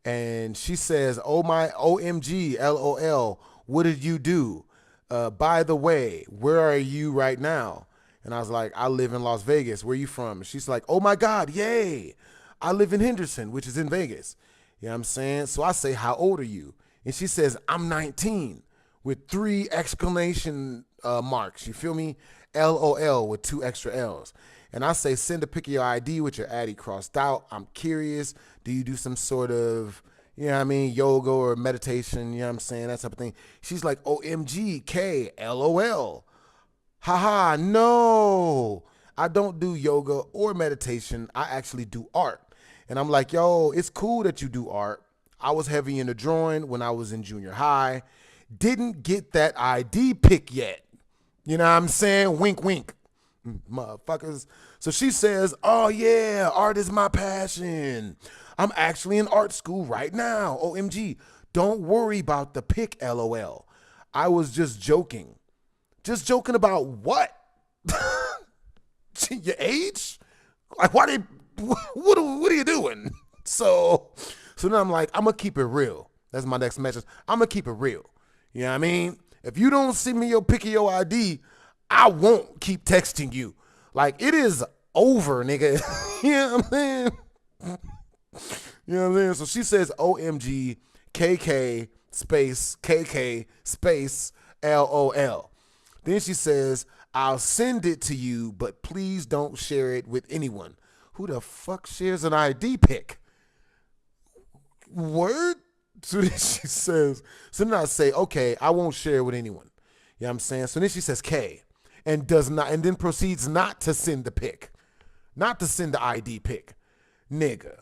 And she says, "Oh my OMG, LOL, what did you do? By the way, where are you right now?" And I was like, "I live in Las Vegas. Where are you from?" And she's like, "Oh my God, yay. I live in Henderson, which is in Vegas." You know what I'm saying? So I say, "How old are you?" And she says, "I'm 19 with 3 exclamation marks. You feel me? LOL with 2 extra L's. And I say, "Send a pic of your ID with your Addy crossed out. I'm curious. Do you do some sort of, you know what I mean, yoga or meditation?" You know what I'm saying? That type of thing. She's like, "OMG, K, LOL. Haha, no. I don't do yoga or meditation. I actually do art. And I'm like, yo, it's cool that you do art. I was heavy into drawing when I was in junior high. Didn't get that ID pick yet. You know what I'm saying? Wink, wink, motherfuckers. So she says, oh yeah, art is my passion. I'm actually in art school right now. OMG. Don't worry about the pick, LOL. I was just joking. Just joking about what? Your age? Like, what are you doing? So then I'm like, I'm going to keep it real. That's my next message. I'm going to keep it real. You know what I mean? If you don't send me your pick of your ID, I won't keep texting you. Like, it is over, nigga. You know what I'm saying? You know what I'm saying? So she says, OMG, KK, space, KK, space, LOL. Then she says, I'll send it to you, but please don't share it with anyone. Who the fuck shares an ID pic? Word? So then she says, so then I say, okay, I won't share it with anyone. You know what I'm saying? So then she says K and then proceeds not to send the pic. Not to send the ID pic. Nigga.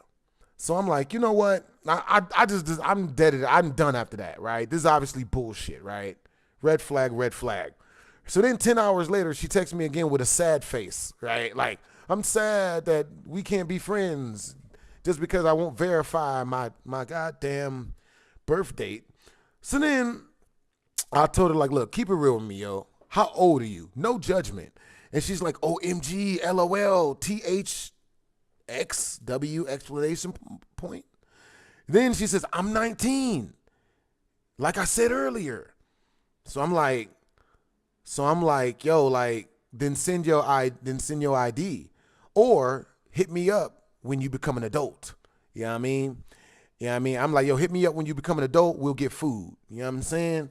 So I'm like, you know what? I'm dead. I'm done after that, right? This is obviously bullshit, right? Red flag, red flag. So then 10 hours later, she texts me again with a sad face, right? Like, I'm sad that we can't be friends just because I won't verify my goddamn birth date. So then I told her, like, look, keep it real with me, yo. How old are you? No judgment. And she's like, OMG, LOL, THXW, exclamation point. Then she says, I'm 19. Like I said earlier. So I'm like, yo, like, then send your ID. Or hit me up when you become an adult. You know what I mean? You know what I mean? I'm like, yo, hit me up when you become an adult, we'll get food. You know what I'm saying?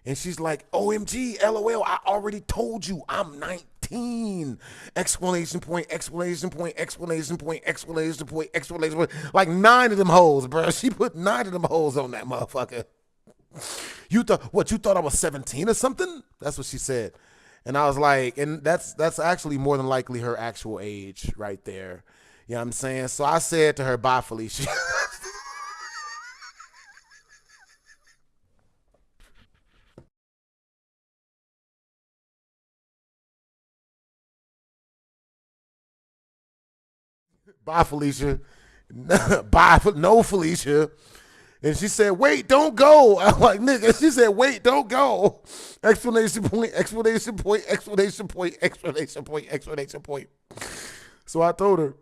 And she's like, OMG, LOL, I already told you I'm 19. Exclamation point, exclamation point, exclamation point, exclamation point, exclamation point. Like 9 of them hoes, bro. She put 9 of them hoes on that motherfucker. You thought I was 17 or something? That's what she said. And I was like, and that's actually more than likely her actual age right there. You know what I'm saying? So I said to her, bye, Felicia. Bye, Felicia. Bye, no, Felicia. And she said, wait, don't go. I'm like, nigga. She said, wait, don't go. Explanation point, explanation point, explanation point, explanation point, explanation point. So I told her,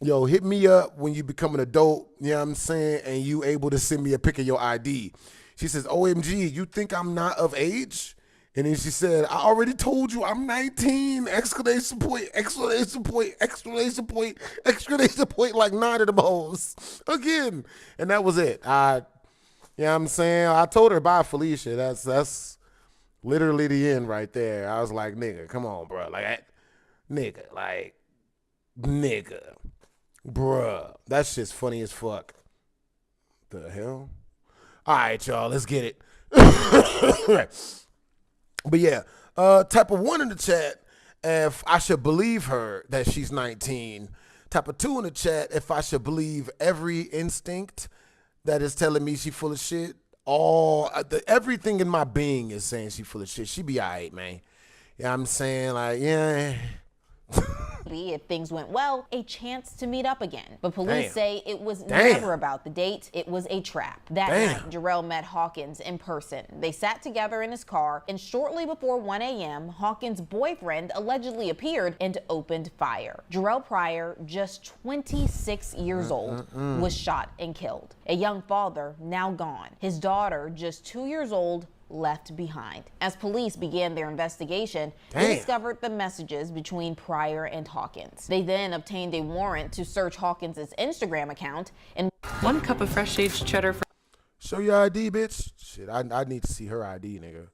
yo, hit me up when you become an adult, you know what I'm saying, and you able to send me a pic of your ID. She says, OMG, you think I'm not of age? And then she said, I already told you I'm 19, exclamation point, exclamation point, exclamation point, exclamation point, like 9 of them hoes. Again. And that was it. You know what I'm saying? I told her, bye, Felicia. That's literally the end right there. I was like, nigga, come on, bro. Like, nigga, bruh. That shit's funny as fuck. The hell? All right, y'all, let's get it. But yeah, type of 1 in the chat, if I should believe her that she's 19. Type of 2 in the chat, if I should believe every instinct that is telling me she full of shit. Everything in my being is saying she full of shit. She be all right, man. Yeah, you know I'm saying, like, yeah. If things went well, a chance to meet up again. But police say it was never about the date. It was a trap. That night, Jarrell met Hawkins in person. They sat together in his car, and shortly before 1 a.m., Hawkins' boyfriend allegedly appeared and opened fire. Jarrell Pryor, just 26 years old, was shot and killed. A young father, now gone. His daughter, just 2 years old, left behind. As police began their investigation, they discovered the messages between Pryor and Hawkins. They then obtained a warrant to search Hawkins' Instagram account and 1 cup of fresh aged cheddar. Show your ID, bitch. Shit, I need to see her ID, nigga.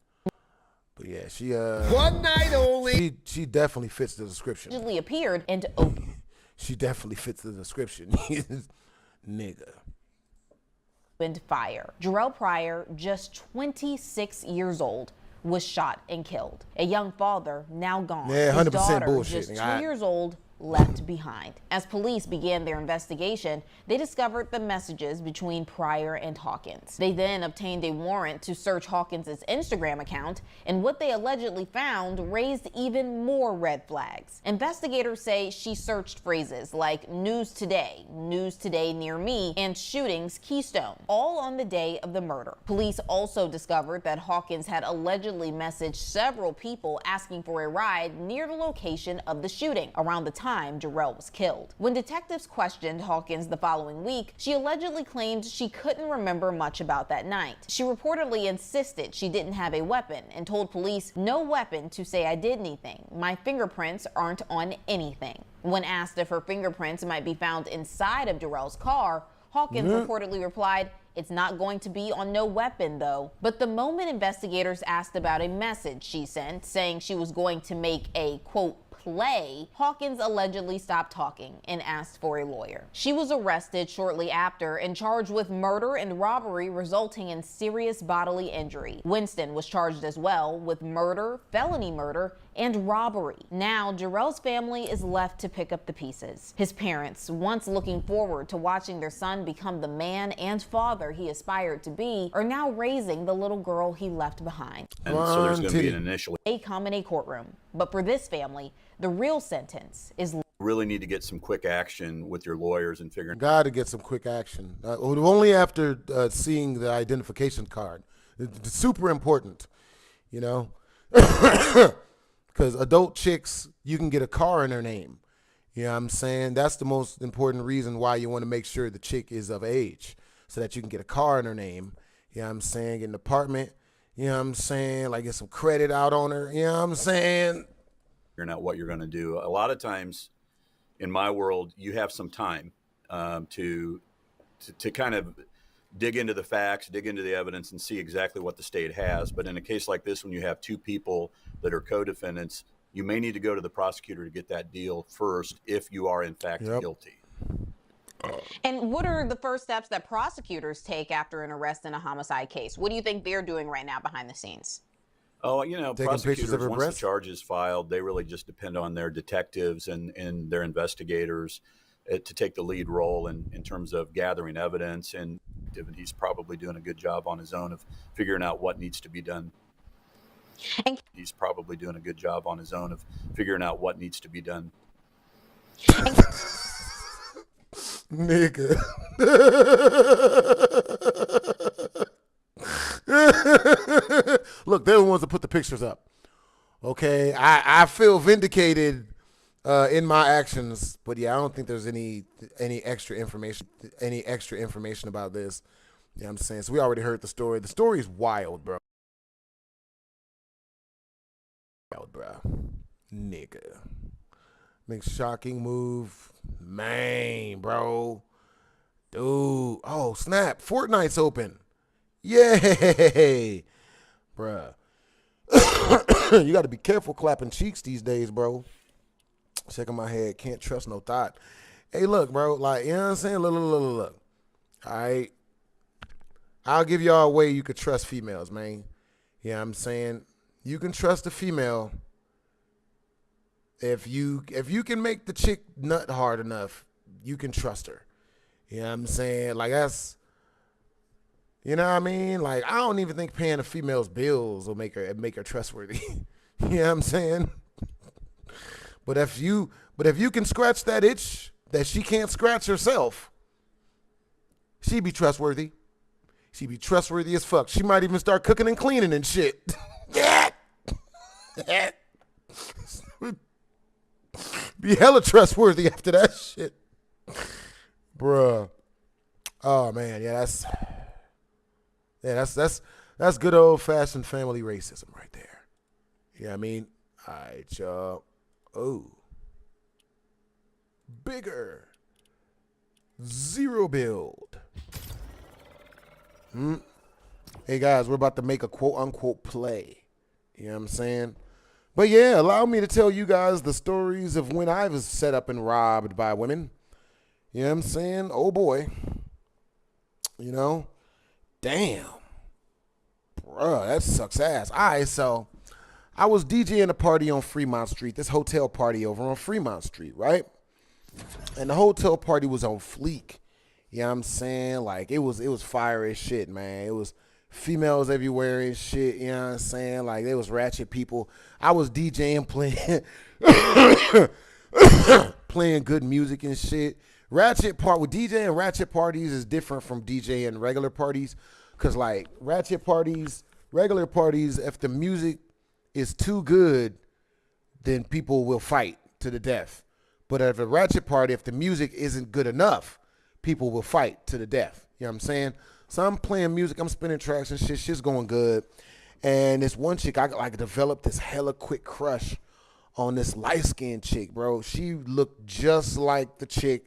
But yeah, she one night only. She definitely fits the description. Allegedly appeared and opened. She definitely fits the description. Nigga. Fire. Jarrell Pryor, just 26 years old, was shot and killed. A young father, now gone. Yeah, His 100% daughter, bullshit. just 2 years old, left behind. As police began their investigation, they discovered the messages between Pryor and Hawkins. They then obtained a warrant to search Hawkins' Instagram account, and what they allegedly found raised even more red flags. Investigators say she searched phrases like news today near me, and shootings Keystone, all on the day of the murder. Police also discovered that Hawkins had allegedly messaged several people asking for a ride near the location of the shooting around the time Jarrell was killed. When detectives questioned Hawkins the following week, she allegedly claimed she couldn't remember much about that night. She reportedly insisted she didn't have a weapon and told police, "No weapon to say I did anything. My fingerprints aren't on anything." When asked if her fingerprints might be found inside of Jarrell's car, Hawkins reportedly replied, "It's not going to be on no weapon though." But the moment investigators asked about a message she sent saying she was going to make a, quote, play, Hawkins allegedly stopped talking and asked for a lawyer. She was arrested shortly after and charged with murder and robbery resulting in serious bodily injury. Winston was charged as well with murder, felony murder, and robbery. Now, Jarrell's family is left to pick up the pieces. His parents, once looking forward to watching their son become the man and father he aspired to be, are now raising the little girl he left behind. And so there's going to be an initial. They come in a courtroom, but for this family, the real sentence is really need to get some quick action with your lawyers and figuring. Got to get some quick action. Only after seeing the identification card. It's super important, you know, because adult chicks, you can get a car in their name. You know what I'm saying? That's the most important reason why you want to make sure the chick is of age, so that you can get a car in her name. You know what I'm saying? Get an apartment. You know what I'm saying? Like get some credit out on her. You know what I'm saying? Figuring out what you're going to do. A lot of times in my world, you have some time to kind of dig into the facts, dig into the evidence, and see exactly what the state has. But in a case like this, when you have two people that are co-defendants, you may need to go to the prosecutor to get that deal first if you are in fact guilty. And what are the first steps that prosecutors take after an arrest in a homicide case? What do you think they're doing right now behind the scenes? Oh, you know, Taking pictures of prosecutors, her once the breasts? charge is filed, they really just depend on their detectives and their investigators to take the lead role in terms of gathering evidence. And he's probably doing a good job on his own of figuring out what needs to be done. He's probably doing a good job on his own of figuring out what needs to be done. Nigga. Look, they're the ones that put the pictures up. Okay, I feel vindicated in my actions, but yeah, I don't think there's any extra information about this. You know what I'm saying? So we already heard the story. The story is wild, bro. Wild, bro. Nigga. Makes shocking move. Man, bro. Dude. Oh, snap. Fortnite's open. Yay. Bruh. You got to be careful clapping cheeks these days, bro. Shaking my head. Can't trust no thought. Hey, look, bro. Like, you know what I'm saying? Look. All right. I'll give y'all a way you could trust females, man. You know what I'm saying? You can trust a female if you can make the chick nut hard enough, you can trust her. You know what I'm saying? Like, that's, you know what I mean? Like, I don't even think paying a female's bills will make her trustworthy. You know what I'm saying? But if you can scratch that itch that she can't scratch herself, she be trustworthy. She be trustworthy as fuck. She might even start cooking and cleaning and shit. Be hella trustworthy after that shit. Bruh. Oh man, that's good old fashioned family racism right there. You know what I mean? Alright, y'all. Oh. Bigger. Zero build. Hey guys, we're about to make a quote unquote play. You know what I'm saying? But yeah, allow me to tell you guys the stories of when I was set up and robbed by women. You know what I'm saying? Oh boy. You know? Damn. bruh, that sucks ass. All right, so I was DJing a party on Fremont Street, this hotel party over on Fremont Street, right? And the hotel party was on fleek. You know what I'm saying? Like, it was fire as shit, man. It was females everywhere and shit, you know what I'm saying? Like, there was ratchet people. I was DJing, playing good music and shit. DJing ratchet parties is different from DJing regular parties. Cause like ratchet parties, regular parties, if the music is too good, then people will fight to the death. But at a ratchet party, if the music isn't good enough, people will fight to the death. You know what I'm saying? So I'm playing music, I'm spinning tracks and shit. Shit's going good. And this one chick, I like developed this hella quick crush on this light-skinned chick, bro. She looked just like the chick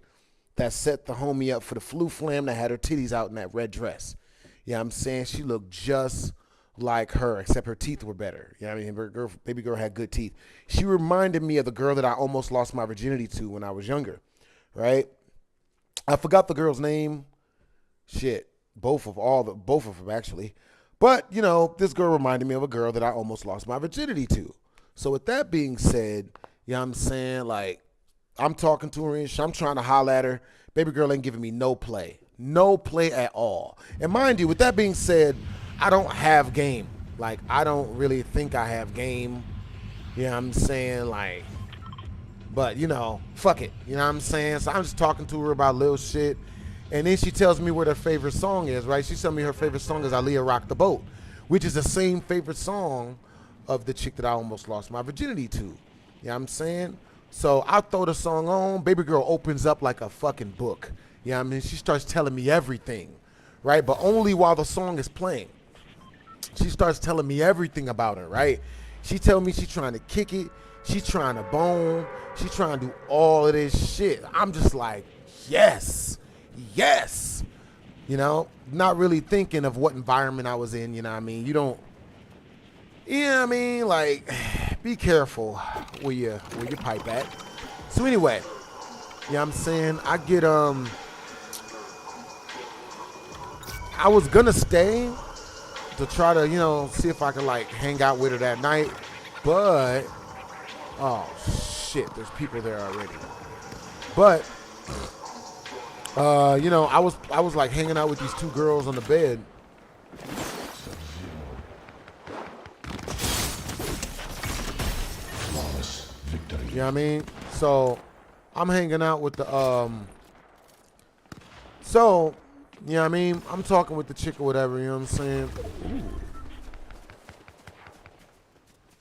that set the homie up for the flu flam that had her titties out in that red dress. You know what I'm saying? She looked just like her, except her teeth were better. You know what I mean? Her baby girl had good teeth. She reminded me of the girl that I almost lost my virginity to when I was younger, right? I forgot the girl's name. Shit. Both of them actually. But, you know, this girl reminded me of a girl that I almost lost my virginity to. So with that being said, you know what I'm saying? Like, I'm talking to her and shit. I'm trying to holler at her. Baby girl ain't giving me no play. No play at all. And mind you, with that being said, I don't have game. Like, I don't really think I have game. You know what I'm saying? Like, but, you know, fuck it. You know what I'm saying? So I'm just talking to her about little shit. And then she tells me what her favorite song is, right? She tells me her favorite song is Aaliyah Rock the Boat, which is the same favorite song of the chick that I almost lost my virginity to. You know what I'm saying? So I throw the song on. Baby girl opens up like a fucking book. You know what I mean? She starts telling me everything, right? But only while the song is playing. She starts telling me everything about her, right? She tells me she's trying to kick it. She's trying to bone. She's trying to do all of this shit. I'm just like, yes. Yes. You know, not really thinking of what environment I was in, you know what I mean? You know what I mean? Like, be careful where you pipe at. So anyway, you know what I'm saying? I was gonna stay to try to, you know, see if I could like hang out with her that night, but oh shit, there's people there already. But you know, I was like hanging out with these two girls on the bed. You know what I mean? So I'm hanging out with the so, you know what I mean? I'm talking with the chick or whatever, you know what I'm saying? Ooh.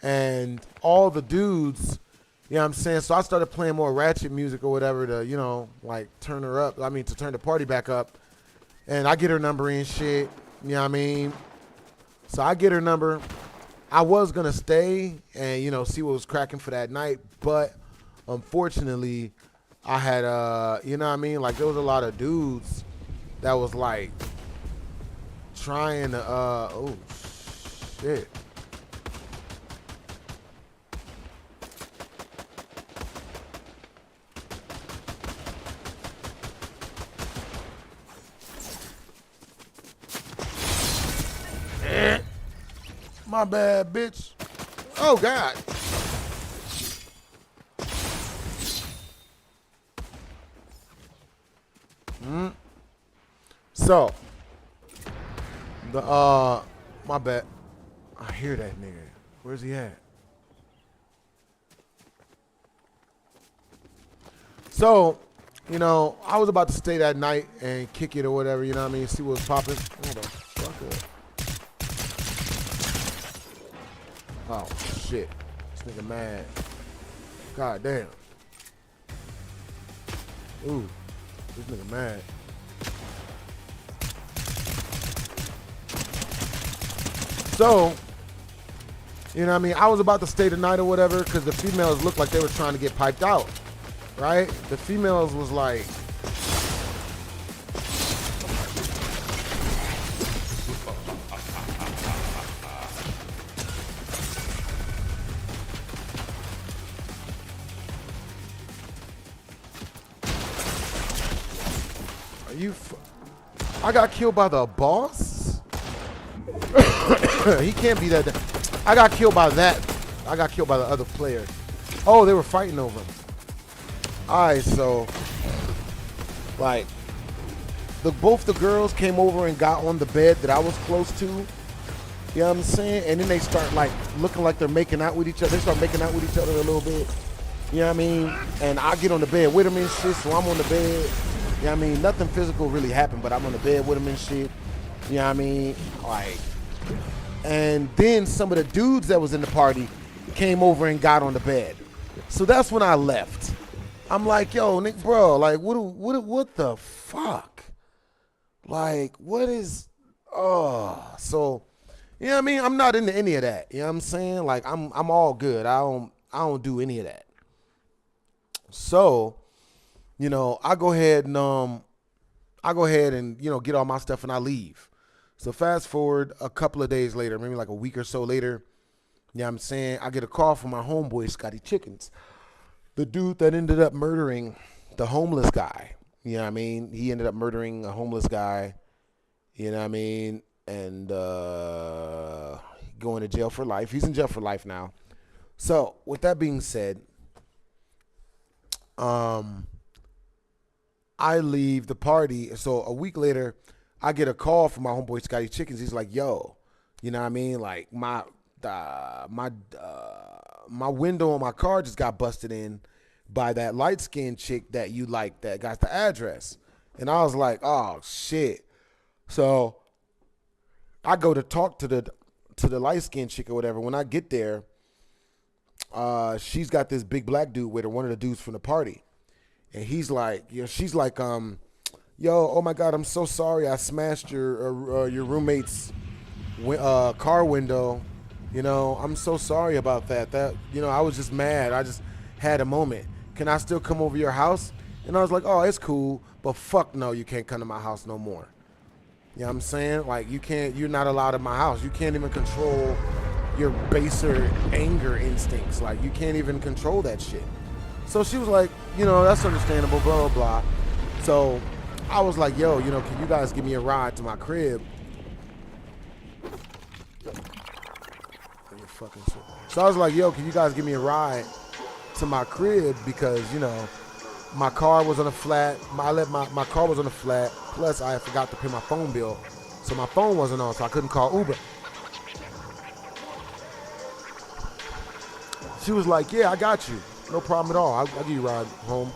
And all the dudes, you know what I'm saying? So I started playing more ratchet music or whatever to, you know, like turn her up. I mean, to turn the party back up. And I get her number and shit. You know what I mean? So I get her number. I was going to stay and, you know, see what was cracking for that night. But unfortunately, I had, you know what I mean? Like, there was a lot of dudes that was like trying to, oh, shit. My bad, bitch. Oh, God. So, my bad. I hear that nigga. Where's he at? So, you know, I was about to stay that night and kick it or whatever, you know what I mean? See what was popping. Hold the fuck up. Oh, shit. This nigga mad. God damn. Ooh. This nigga mad. So, you know what I mean? I was about to stay the night or whatever because the females looked like they were trying to get piped out. Right? The females was like, I got killed by the boss? He can't be that. I got killed by that. I got killed by the other player. Oh, they were fighting over him. All right, so like both the girls came over and got on the bed that I was close to. You know what I'm saying? And then they start like looking like they're making out with each other. They start making out with each other a little bit. You know what I mean? And I get on the bed with them and shit, so I'm on the bed. You know what I mean? Nothing physical really happened, but I'm on the bed with them and shit. You know what I mean? Like, and then some of the dudes that was in the party came over and got on the bed. So that's when I left. I'm like, yo, Nick, bro, like, what the fuck? Like, what is, so, you know what I mean? I'm not into any of that. You know what I'm saying? Like, I'm all good. I don't do any of that. So, you know, I go ahead and you know, get all my stuff and I leave. So fast forward a couple of days later, maybe like a week or so later, you know what I'm saying? I get a call from my homeboy, Scotty Chickens, the dude that ended up murdering the homeless guy. You know what I mean? He ended up murdering a homeless guy, you know what I mean? And going to jail for life. He's in jail for life now. So with that being said, I leave the party. So a week later, I get a call from my homeboy Scotty Chickens. He's like, yo, you know what I mean? Like my window on my car just got busted in by that light-skinned chick that you like that got the address. And I was like, oh shit. So I go to talk to the light-skinned chick or whatever. When I get there, she's got this big black dude with her, one of the dudes from the party. And he's like, you know, she's like, yo, oh my God, I'm so sorry. I smashed your roommate's car window. You know, I'm so sorry about that. That, you know, I was just mad. I just had a moment. Can I still come over your house? And I was like, oh, it's cool, but fuck no, you can't come to my house no more. You know what I'm saying? Like, you're not allowed in my house. You can't even control your baser anger instincts. Like, you can't even control that shit. So she was like, you know, that's understandable, blah, blah, blah. So I was like, yo, you know, can you guys give me a ride to my crib? So I was like, yo, can you guys give me a ride to my crib? Because, you know, my car was on a flat. My car was on a flat. Plus, I forgot to pay my phone bill. So my phone wasn't on, so I couldn't call Uber. She was like, yeah, I got you. No problem at all. I'll give you a ride home.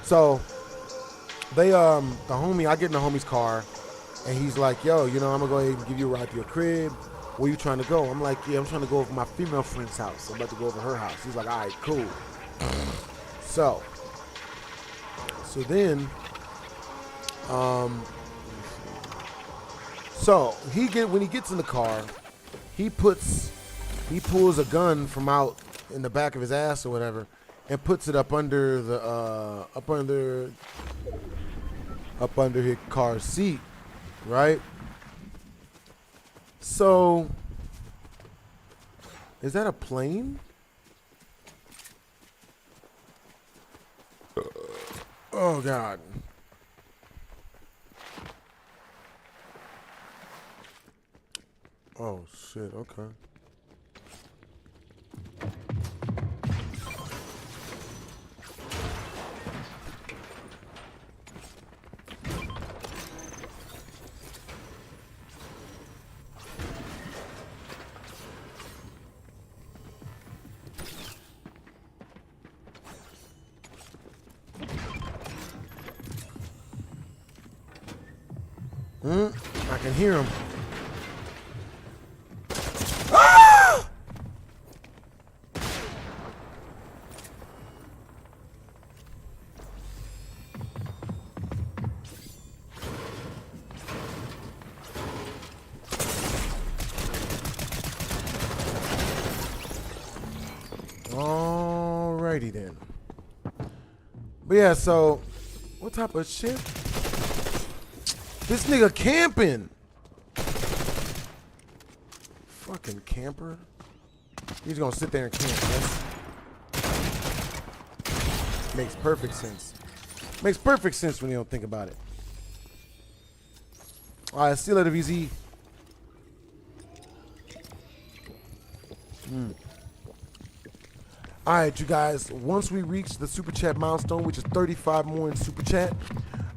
So they, I get in the homie's car, and he's like, yo, you know, I'm going to go ahead and give you a ride to your crib. Where you trying to go? I'm like, yeah, I'm trying to go over my female friend's house. I'm about to go over her house. He's like, all right, cool. So then, when he gets in the car, he pulls a gun from out in the back of his ass or whatever, and puts it up under his car seat, right? So, is that a plane? Oh, God. Oh, shit, okay. I can hear him. Ah! Alrighty then. But yeah, so what type of shit? This nigga camping. Fucking camper. He's gonna sit there and camp. Makes perfect sense. Makes perfect sense when you don't think about it. Alright, see you later, VZ. All right, you guys, once we reach the Super Chat milestone, which is 35 more in Super Chat,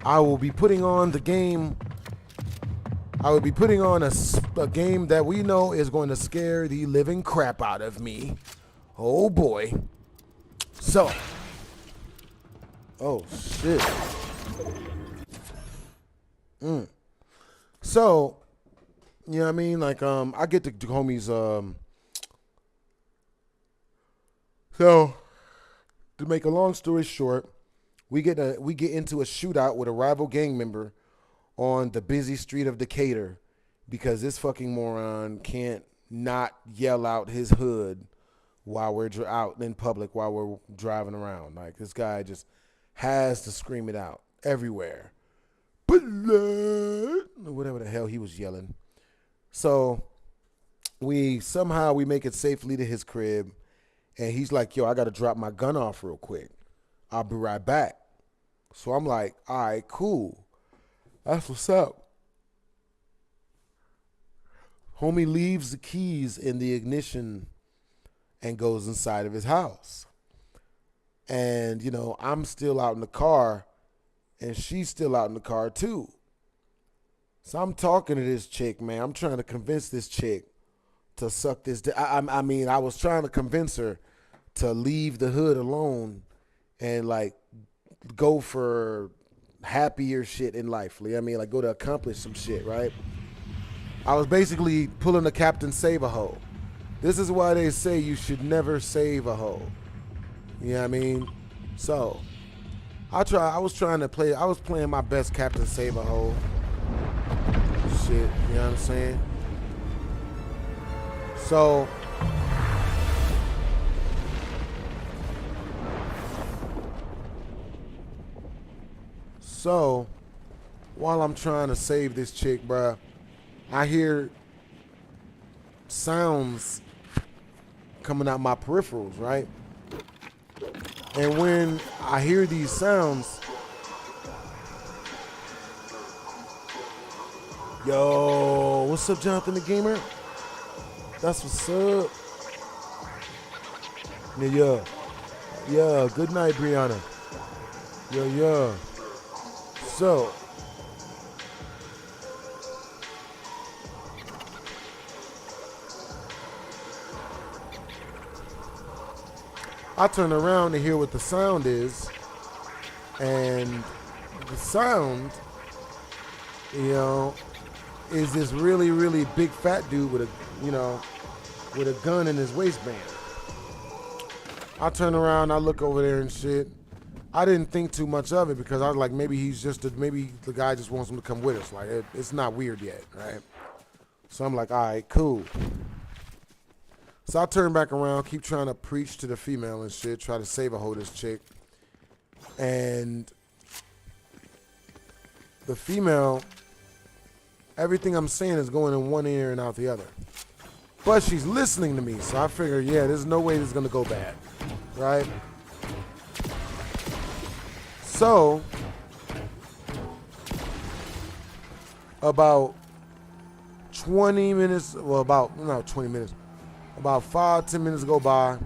I will be putting on the game. I will be putting on a game that we know is going to scare the living crap out of me. Oh, boy. So. Oh, shit. So, you know what I mean? Like, I get the homies, so, to make a long story short, we get into a shootout with a rival gang member on the busy street of Decatur because this fucking moron can't not yell out his hood while we're out in public while we're driving around. Like, this guy just has to scream it out everywhere. Blood! Whatever the hell he was yelling. So we make it safely to his crib, and he's like, yo, I got to drop my gun off real quick. I'll be right back. So I'm like, all right, cool. That's what's up. Homie leaves the keys in the ignition and goes inside of his house. And, you know, I'm still out in the car, and she's still out in the car too. So I'm talking to this chick, man. I'm trying to convince this chick to suck this. I mean, I was trying to convince her to leave the hood alone and, like, go for happier shit in life. I mean, like, go to accomplish some shit, right? I was basically pulling the Captain Save a Hoe. This is why they say you should never save a hoe. You know what I mean? So, I was playing my best Captain Save a Hoe. Shit, you know what I'm saying? So, while I'm trying to save this chick, bruh, I hear sounds coming out my peripherals, right? And when I hear these sounds, yo, what's up, Jonathan the Gamer? That's what's up. Yeah, good night, Brianna. Yeah. So, I turn around to hear what the sound is, and the sound, you know, is this really, really big fat dude with a gun in his waistband. I turn around, I look over there and shit. I didn't think too much of it because I was like, maybe maybe the guy just wants him to come with us. Like, it's not weird yet, right? So I'm like, all right, cool. So I turn back around, keep trying to preach to the female and shit, try to save a hoe this chick. And the female, everything I'm saying is going in one ear and out the other. But she's listening to me, so I figure, yeah, there's no way this is going to go bad, right? So, about 20 minutes, well, not 20 minutes, about 5-10 minutes go by,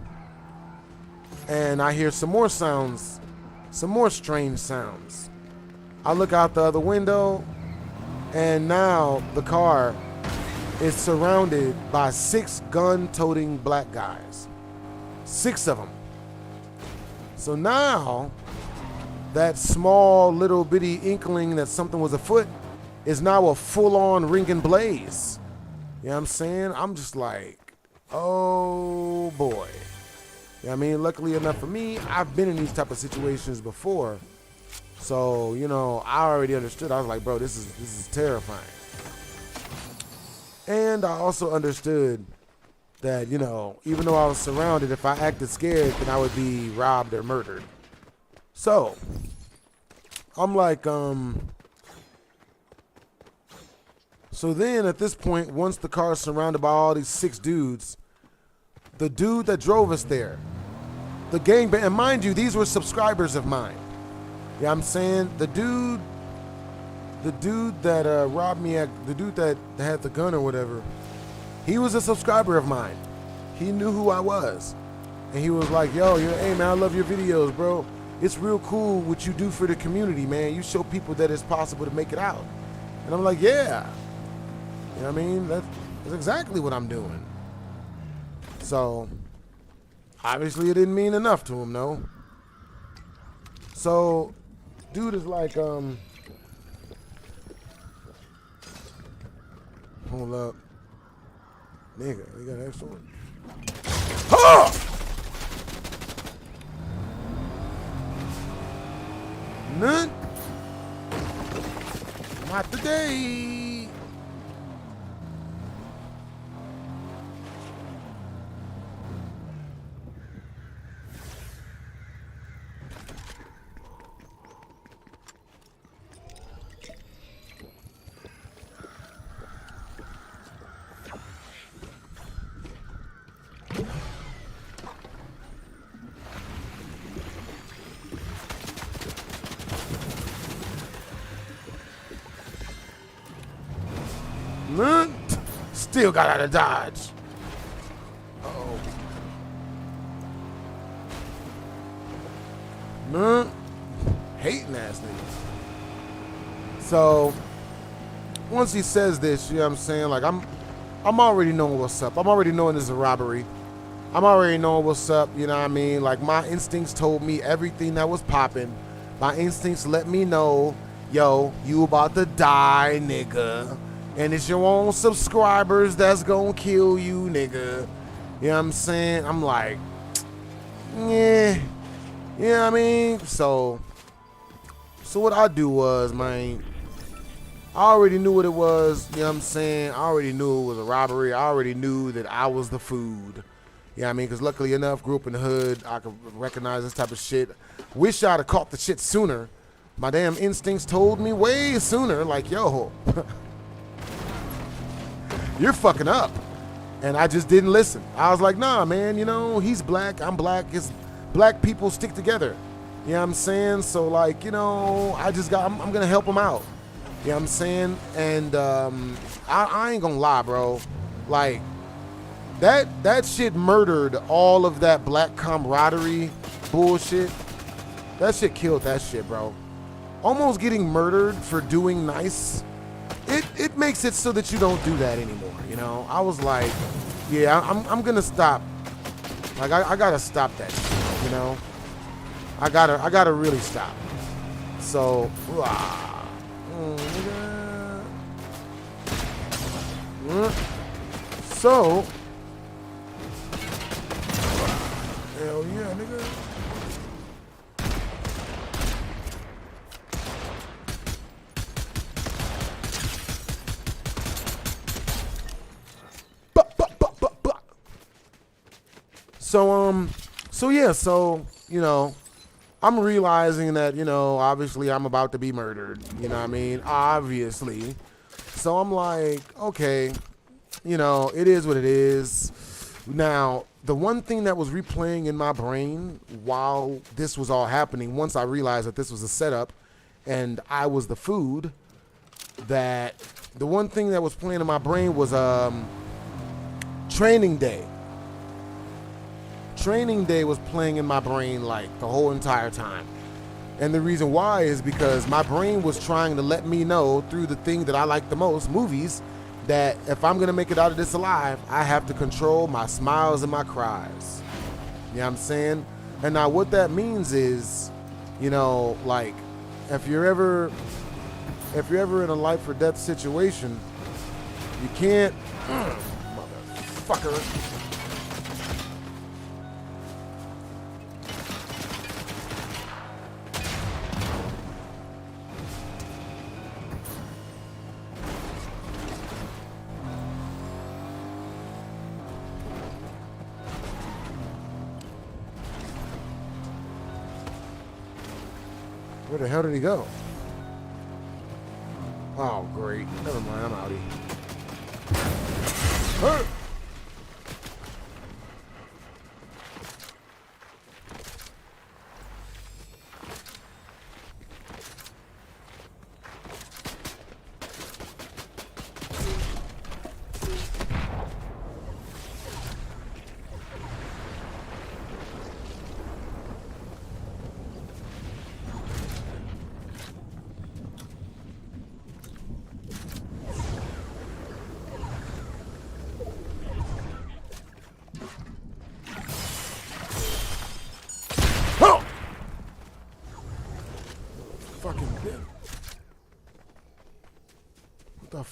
and I hear some more sounds, some more strange sounds. I look out the other window, and now the car is surrounded by 6 gun-toting black guys. 6 of them. So now, that small little bitty inkling that something was afoot is now a full-on ringing blaze. You know what I'm saying? I'm just like, oh boy. You know what I mean? Luckily enough for me, I've been in these type of situations before. So, you know, I already understood. I was like, bro, this is terrifying. And I also understood that, you know, even though I was surrounded, if I acted scared, then I would be robbed or murdered. So, I'm like, so then at this point, once the car is surrounded by all these 6 dudes, the dude that drove us there, the gangbang, and mind you, these were subscribers of mine. You know what I'm saying? The dude that robbed me, the dude that had the gun or whatever, he was a subscriber of mine. He knew who I was. And he was like, yo, hey, man, I love your videos, bro. It's real cool what you do for the community, man. You show people that it's possible to make it out. And I'm like, yeah. You know what I mean? That's exactly what I'm doing. So, obviously it didn't mean enough to him, though. So, dude is like, hold up. Nigga, we got an extra one. Oh! None. Not today. None. Still got out of Dodge. Uh-oh. None. Hating ass niggas. So once he says this, you know what I'm saying? Like I'm already knowing what's up. I'm already knowing this is a robbery. I'm already knowing what's up, you know what I mean? Like my instincts told me everything that was popping. My instincts let me know, yo, you about to die, nigga. And it's your own subscribers that's gonna kill you, nigga. You know what I'm saying? I'm like, yeah. You know what I mean? So what I do was, man, I already knew what it was. You know what I'm saying? I already knew it was a robbery. I already knew that I was the food. You know what I mean? Because luckily enough, grew up in the hood. I could recognize this type of shit. Wish I'd have caught the shit sooner. My damn instincts told me way sooner, like, yo, you're fucking up. And I just didn't listen. I was like, nah, man, you know, he's black, I'm black. It's black people stick together. You know what I'm saying? So, like, you know, I'm going to help him out. You know what I'm saying? And I ain't going to lie, bro. Like, that shit murdered all of that black camaraderie bullshit. That shit killed that shit, bro. Almost getting murdered for doing nice. It makes it so that you don't do that anymore, you know? I was like, yeah, I'm gonna stop. Like, I gotta stop that shit, you know? I gotta really stop. So, so, hell yeah, nigga. So yeah, so, you know, I'm realizing that, you know, obviously I'm about to be murdered, you know what I mean? Obviously. So I'm like, okay, you know, it is what it is. Now, the one thing that was replaying in my brain while this was all happening, once I realized that this was a setup and I was the food, that the one thing that was playing in my brain was Training Day. Training Day was playing in my brain like the whole entire time. And the reason why is because my brain was trying to let me know through the thing that I like the most, movies, that if I'm going to make it out of this alive, I have to control my smiles and my cries. You know what I'm saying? And now what that means is, you know, like if you're ever in a life or death situation, you can't, motherfucker. Where the hell did he go? Oh, great. Never mind, I'm outie. Hey!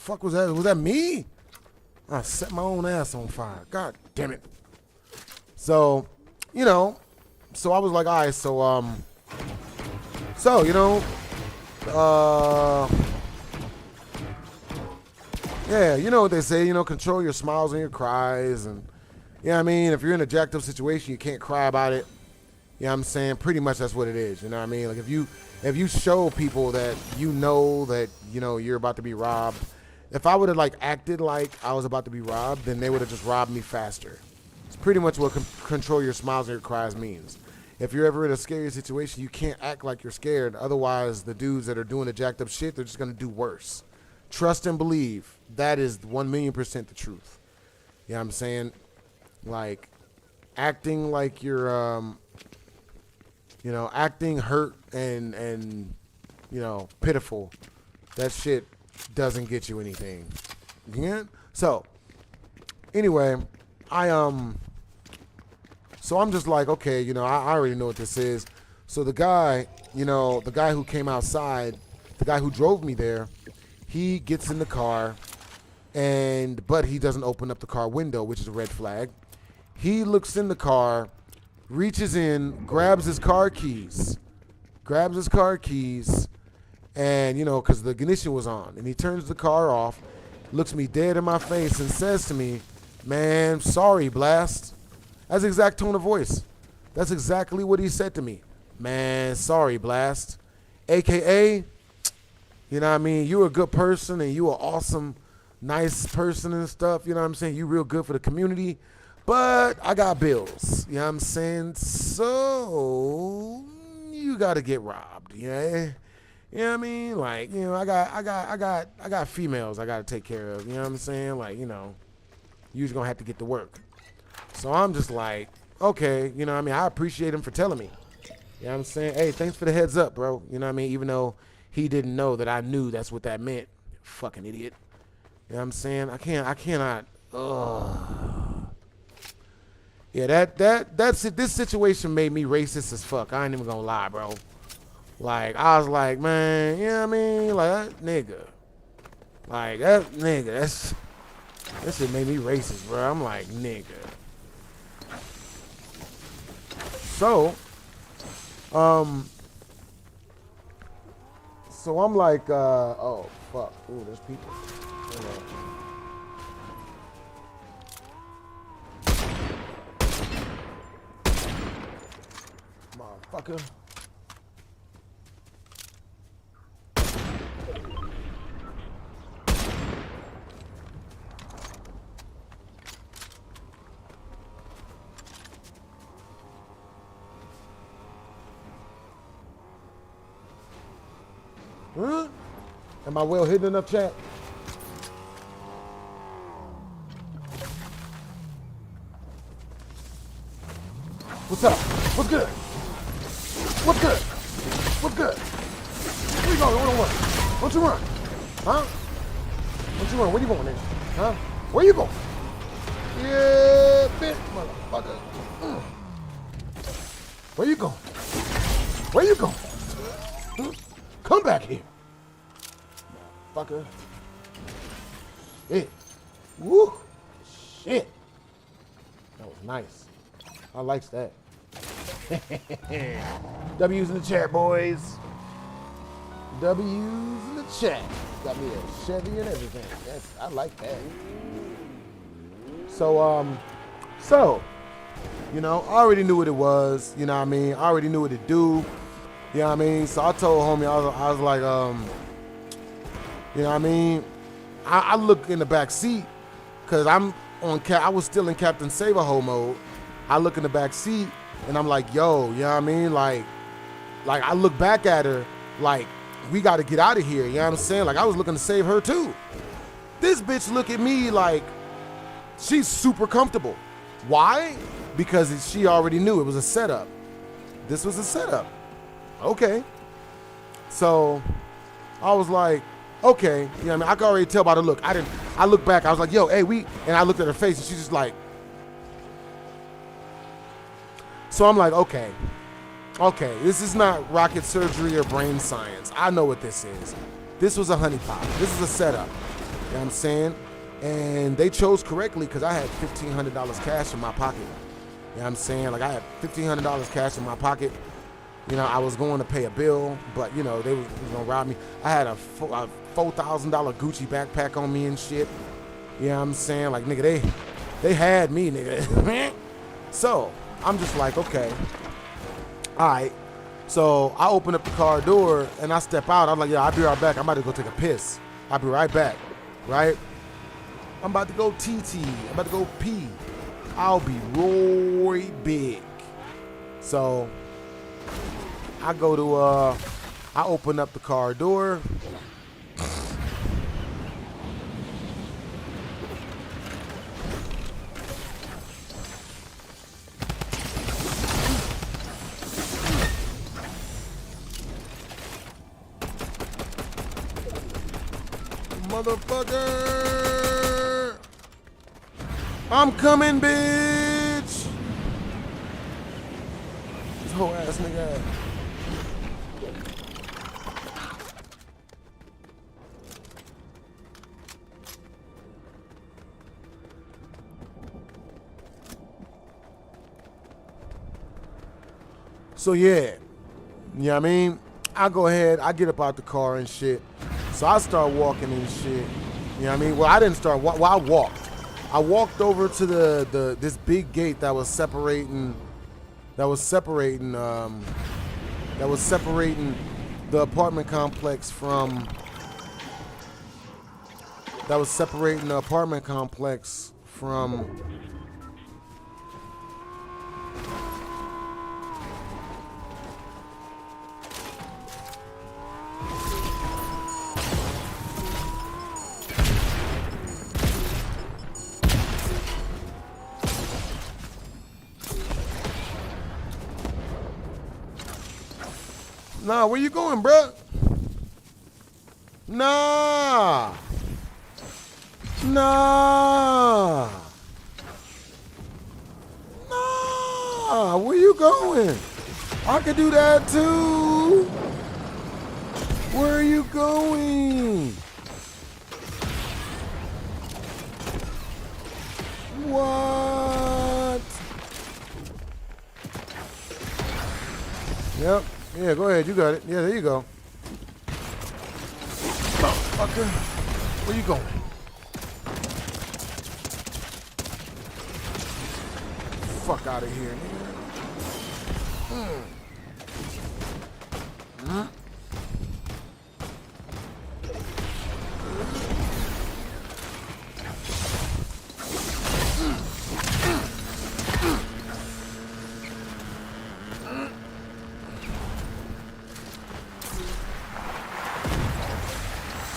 fuck was that? Was that me? I set my own ass on fire. God damn it. So, you know, so I was like, all right, so, you know, yeah, you know what they say, you know, control your smiles and your cries. And, you know what I mean? If you're in a jacked up situation, you can't cry about it. You know what I'm saying? Pretty much that's what it is. You know what I mean? Like, if you show people that you know that, you know, you're about to be robbed, if I would have, like, acted like I was about to be robbed, then they would have just robbed me faster. It's pretty much what control your smiles and your cries means. If you're ever in a scary situation, you can't act like you're scared. Otherwise, the dudes that are doing the jacked up shit, they're just going to do worse. Trust and believe. That is 1,000,000% the truth. You know what I'm saying? Like, acting like you're, you know, acting hurt and you know, pitiful. That shit doesn't get you anything. Yeah? So, anyway, so I'm just like, okay, you know, I already know what this is. So the guy, you know, the guy who came outside, the guy who drove me there, he gets in the car, but he doesn't open up the car window, which is a red flag. He looks in the car, reaches in, grabs his car keys, and, you know, because the ignition was on, and he turns the car off, looks me dead in my face, and says to me, man, sorry, Blast. That's the exact tone of voice. That's exactly what he said to me. Man, sorry, Blast. AKA, you know what I mean? You're a good person and you an awesome, nice person and stuff. You know what I'm saying? You real good for the community. But I got bills. You know what I'm saying? So you got to get robbed. Yeah. You know what I mean? Like, you know, I got females I got to take care of. You know what I'm saying? Like, you know, you're just going to have to get to work. So I'm just like, okay, you know what I mean? I appreciate him for telling me. You know what I'm saying? Hey, thanks for the heads up, bro. You know what I mean? Even though he didn't know that I knew that's what that meant. Fucking idiot. You know what I'm saying? I cannot. Yeah, that's it. This situation made me racist as fuck. I ain't even gonna lie, bro. Like, I was like, man, you know what I mean? Like, that nigga. Like, that nigga, that shit made me racist, bro. I'm like, nigga. So, so I'm like, oh, fuck. Ooh, there's people. Motherfucker. Huh? Am I well hidden enough, chat? What's up? What's good? What's good? What's good? Where you going? Don't you run? Huh? Don't you run? Where you going, nigga? Huh? Where you going? Yeah, bitch, motherfucker. Where you going? Where you going? Huh? Come back here. Fucker. Shit. Woo. Shit. That was nice. I likes that. W's in the chat, boys. W's in the chat. Got me a Chevy and everything. I like that. So, you know, I already knew what it was. You know what I mean? I already knew what to do. You know what I mean? So I told homie, I was like, you know what I mean? I look in the back seat because I was still in Captain Save-A-Ho mode. I look in the back seat and I'm like, yo, you know what I mean? Like I look back at her like, we got to get out of here. You know what I'm saying? Like, I was looking to save her too. This bitch look at me like she's super comfortable. Why? Because she already knew it was a setup. This was a setup. Okay. So I was like, okay. You know what I mean? I could already tell by the look. I looked back. I was like, yo, hey, and I looked at her face and she's just like, so I'm like, okay, this is not rocket surgery or brain science. I know what this is. This was a honeypot. This is a setup. what I'm saying? And they chose correctly because I had $1,500 cash in my pocket. You know what I'm saying? Like, I had $1,500 cash in my pocket. You know, I was going to pay a bill, but, you know, they was going to rob me. I had a $4,000 Gucci backpack on me and shit. You know what I'm saying? Like, nigga, they had me, nigga. So, I'm just like, okay. All right. So, I open up the car door, and I step out. I'm like, yeah, I'll be right back. I'm about to go take a piss. I'll be right back, right? I'm about to go TT. I'm about to go pee. I'll be Roy Big. So, I go to, I open up the car door. Motherfucker! I'm coming, bitch! This whole ass nigga. So yeah, you know what I mean? I go ahead, I get up out the car and shit. So I start walking and shit. You know what I mean? Well, I didn't start. Well, I walked. I walked over to this big gate that was separating the apartment complex from Nah, where you going, bruh? Nah. Nah. Nah. Where you going? I could do that too. Where are you going? What? Yep. Yeah, go ahead. You got it. Yeah, there you go. Motherfucker. Where you going? Fuck out of here, nigga.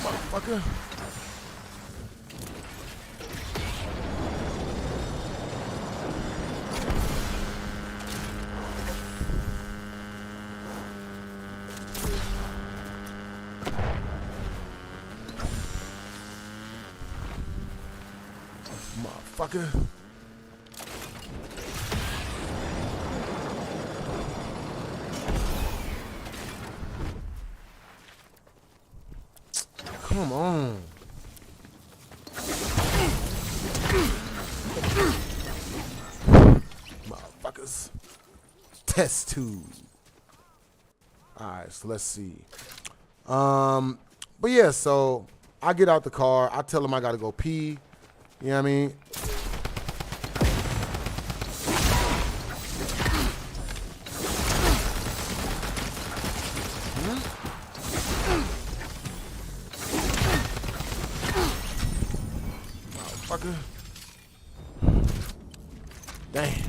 Motherfucker. Motherfucker. Come on. Motherfuckers. Test tube. Alright, so let's see. But yeah, so I get out the car. I tell him I gotta go pee. You know what I mean? Motherfucker. Damn.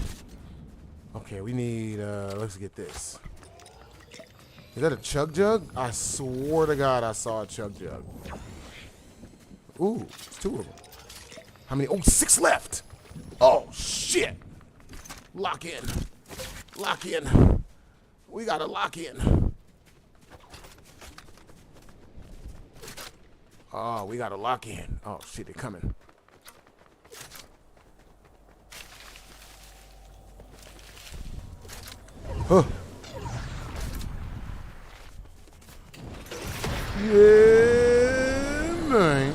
Okay, we need, let's get this. Is that a chug jug? I swear to God I saw a chug jug. Ooh, it's 2 of them. How many? Oh, 6 left. Oh, shit. Lock in. Lock in. We gotta lock in. Oh, we gotta lock in. Oh, shit, they're coming. Huh. Yeah, man.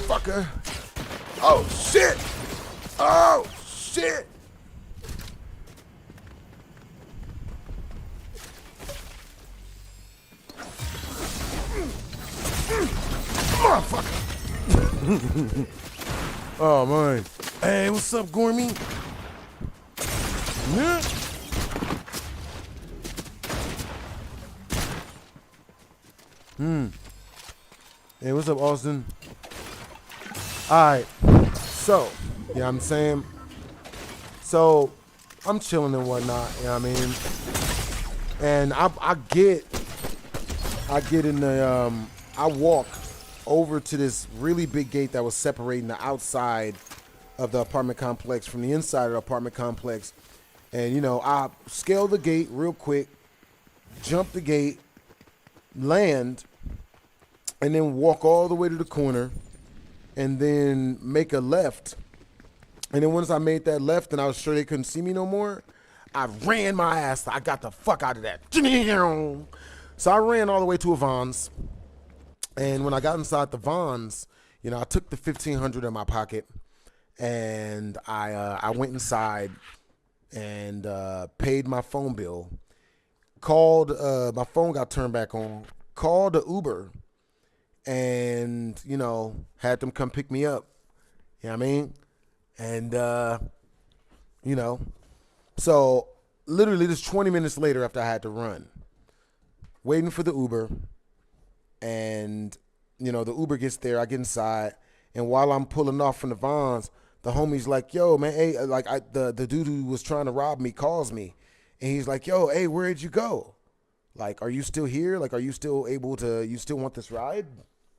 Fucker. Oh, shit. Oh, shit. Motherfucker. Oh, man. Hey, what's up, Gormy? Yeah. Hey, what's up, Austin? Alright. So, you know what I'm saying? So, I'm chilling and whatnot, you know what I mean? And I get in the, I walk over to this really big gate that was separating the outside of the apartment complex from the inside of the apartment complex. And, you know, I scale the gate real quick, jump the gate, land, and then walk all the way to the corner and then make a left. And then once I made that left and I was sure they couldn't see me no more, I ran my ass. I got the fuck out of that. So I ran all the way to a Vons. And when I got inside the Vons, you know, I took the $1,500 in my pocket and I went inside and paid my phone bill. Called, my phone got turned back on. Called the Uber and, you know, had them come pick me up. You know what I mean? And, you know, so literally just 20 minutes later after I had to run, waiting for the Uber. And, you know, the Uber gets there, I get inside, and while I'm pulling off from the Vons, the homie's like, yo, man, hey, like, the dude who was trying to rob me calls me, and he's like, yo, hey, where'd you go? Like, are you still here? Like, are you still able to, you still want this ride?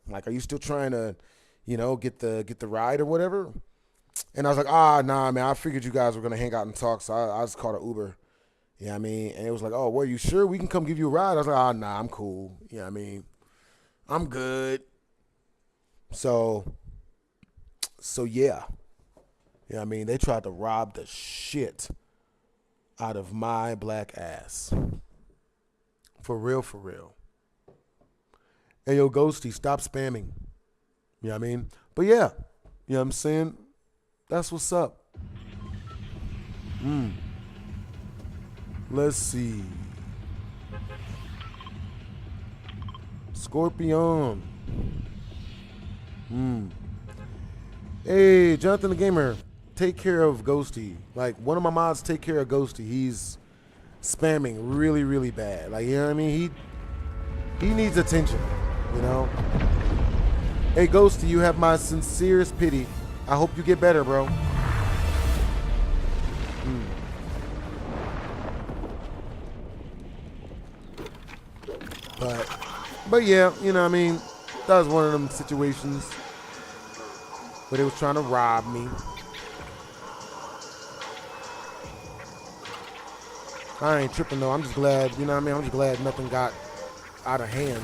Like, are you still trying to, you know, get the ride or whatever? And I was like, nah, man, I figured you guys were going to hang out and talk, so I just called an Uber. You know what I mean? And it was like, oh, well, you sure we can come give you a ride? I was like, nah, I'm cool. You know what I mean? I'm good. So yeah. You know what I mean? They tried to rob the shit out of my black ass. For real, for real. Hey, yo, Ghosty, stop spamming. You know what I mean? But yeah, you know what I'm saying? That's what's up. Let's see. Scorpion. Hey, Jonathan the Gamer, take care of Ghosty. Like, one of my mods take care of Ghosty. He's spamming really, really bad. Like, you know what I mean? He needs attention, you know? Hey, Ghosty, you have my sincerest pity. I hope you get better, bro. But yeah, you know what I mean? That was one of them situations where they was trying to rob me. I ain't tripping though. I'm just glad, you know what I mean? I'm just glad nothing got out of hand.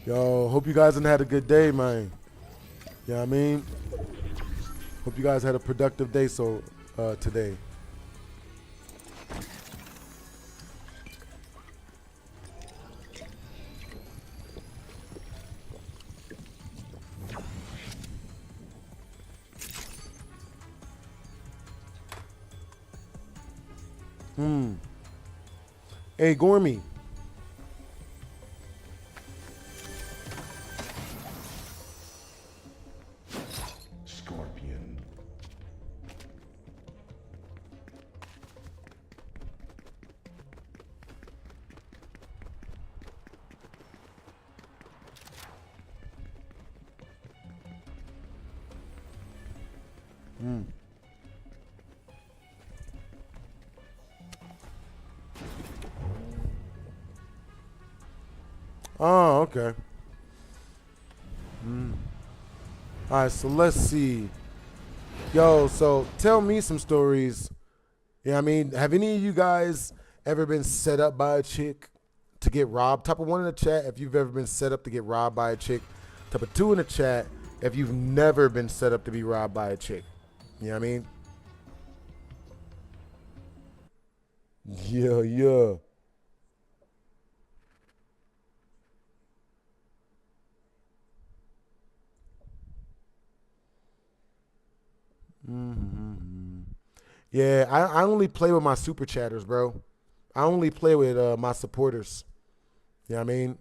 Yo, hope you guys done had a good day, man. You know what I mean? Hope you guys had a productive day today. Hey, Gormy. Scorpion. Oh, okay. All right, so let's see. Yo, so tell me some stories. Yeah, I mean, have any of you guys ever been set up by a chick to get robbed? Type of 1 in the chat if you've ever been set up to get robbed by a chick. Type of 2 in the chat if you've never been set up to be robbed by a chick. You know what I mean? Yeah, yeah. Yeah, I only play with my super chatters, bro. I only play with my supporters. You know what I mean?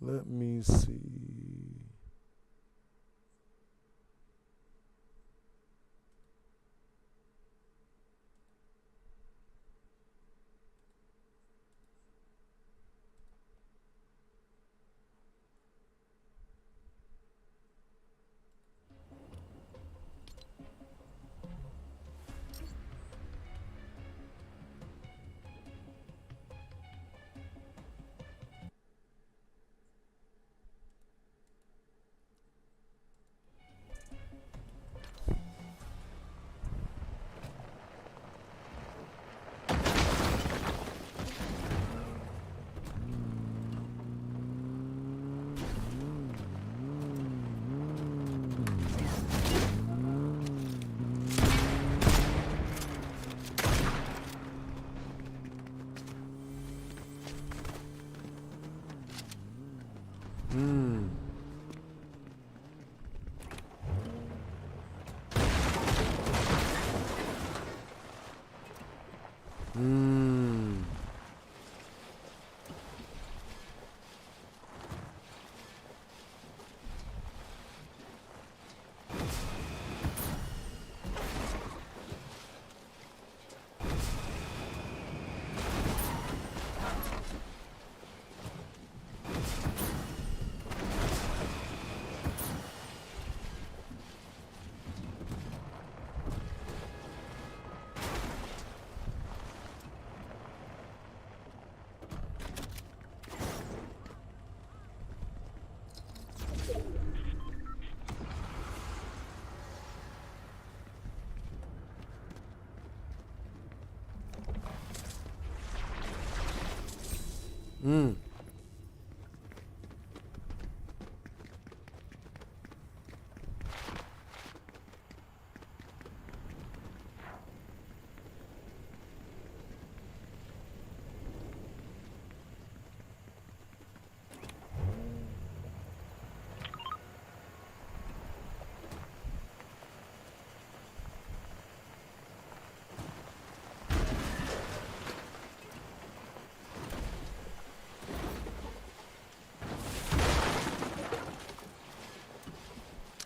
Let me see.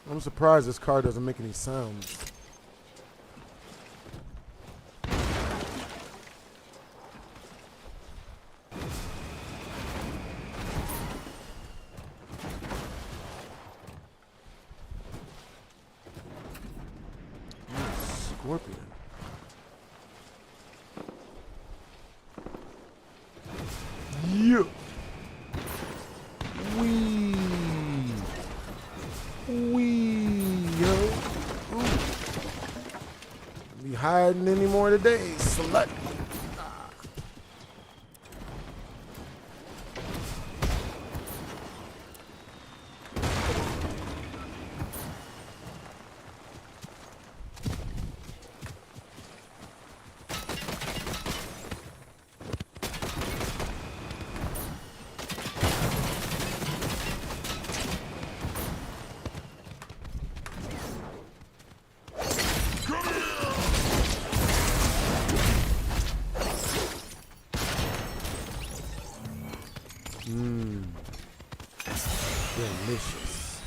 I'm surprised this car doesn't make any sounds. Scorpion. Yeah. Be hiding any more today, slut. Delicious.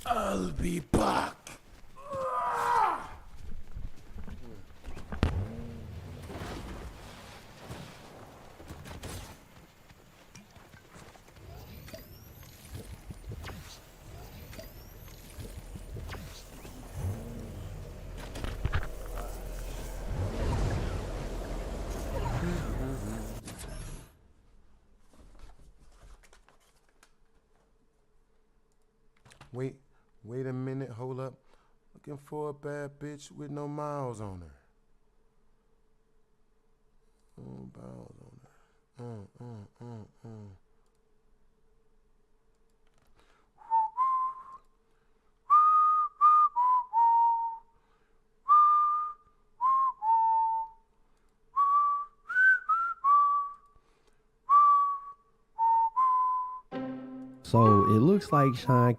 I'll be back. Wait a minute, hold up. Looking for a bad bitch with no miles on her. No miles on her. So it looks like Sean.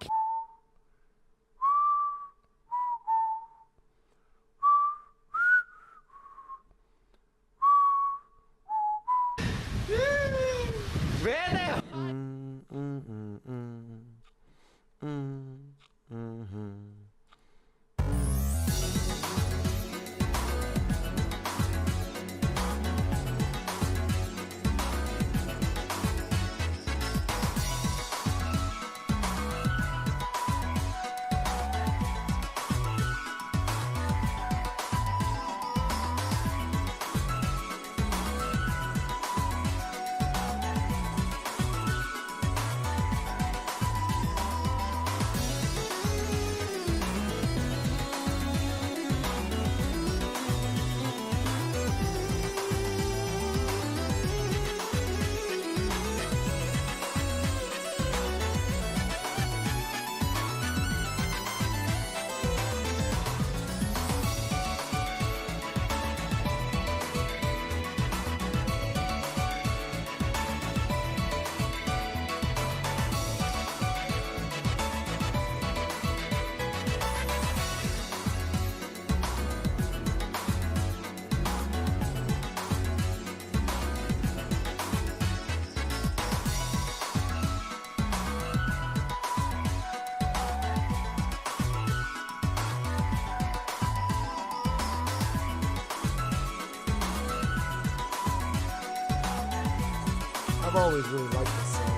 I've always really liked this song.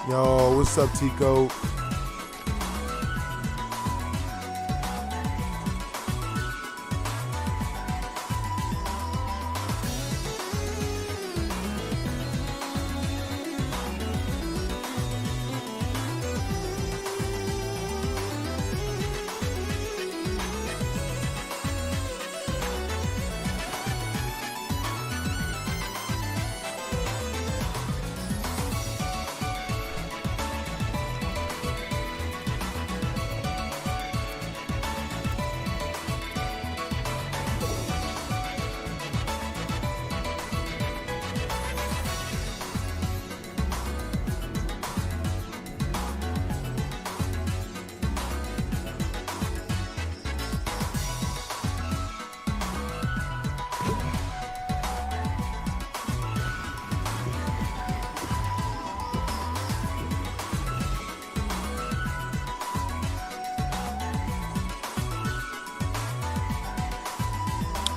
Yo, what's up, Tico?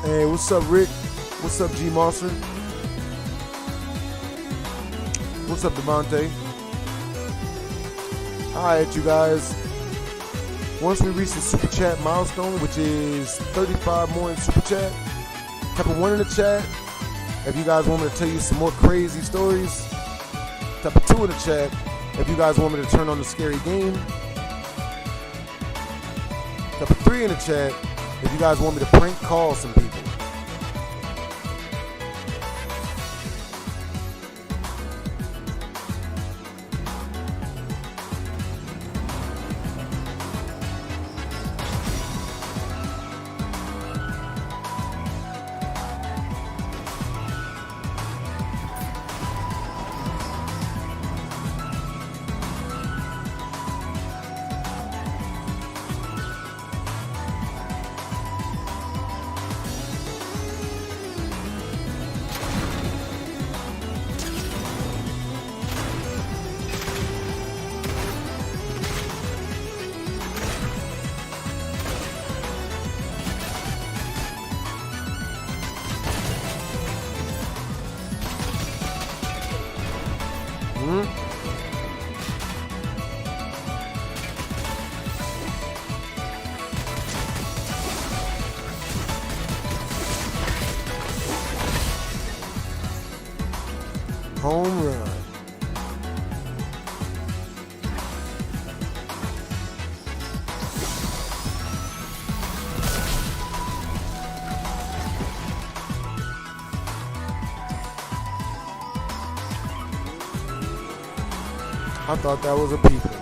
Hey, what's up, Rick? What's up, G Monster? What's up, Devontae? Alright, you guys. Once we reach the super chat milestone, which is 35 more in super chat, type a 1 in the chat if you guys want me to tell you some more crazy stories. Type a 2 in the chat if you guys want me to turn on the scary game. Type a 3 in the chat if you guys want me to prank call some people. Home run. I thought that was a people.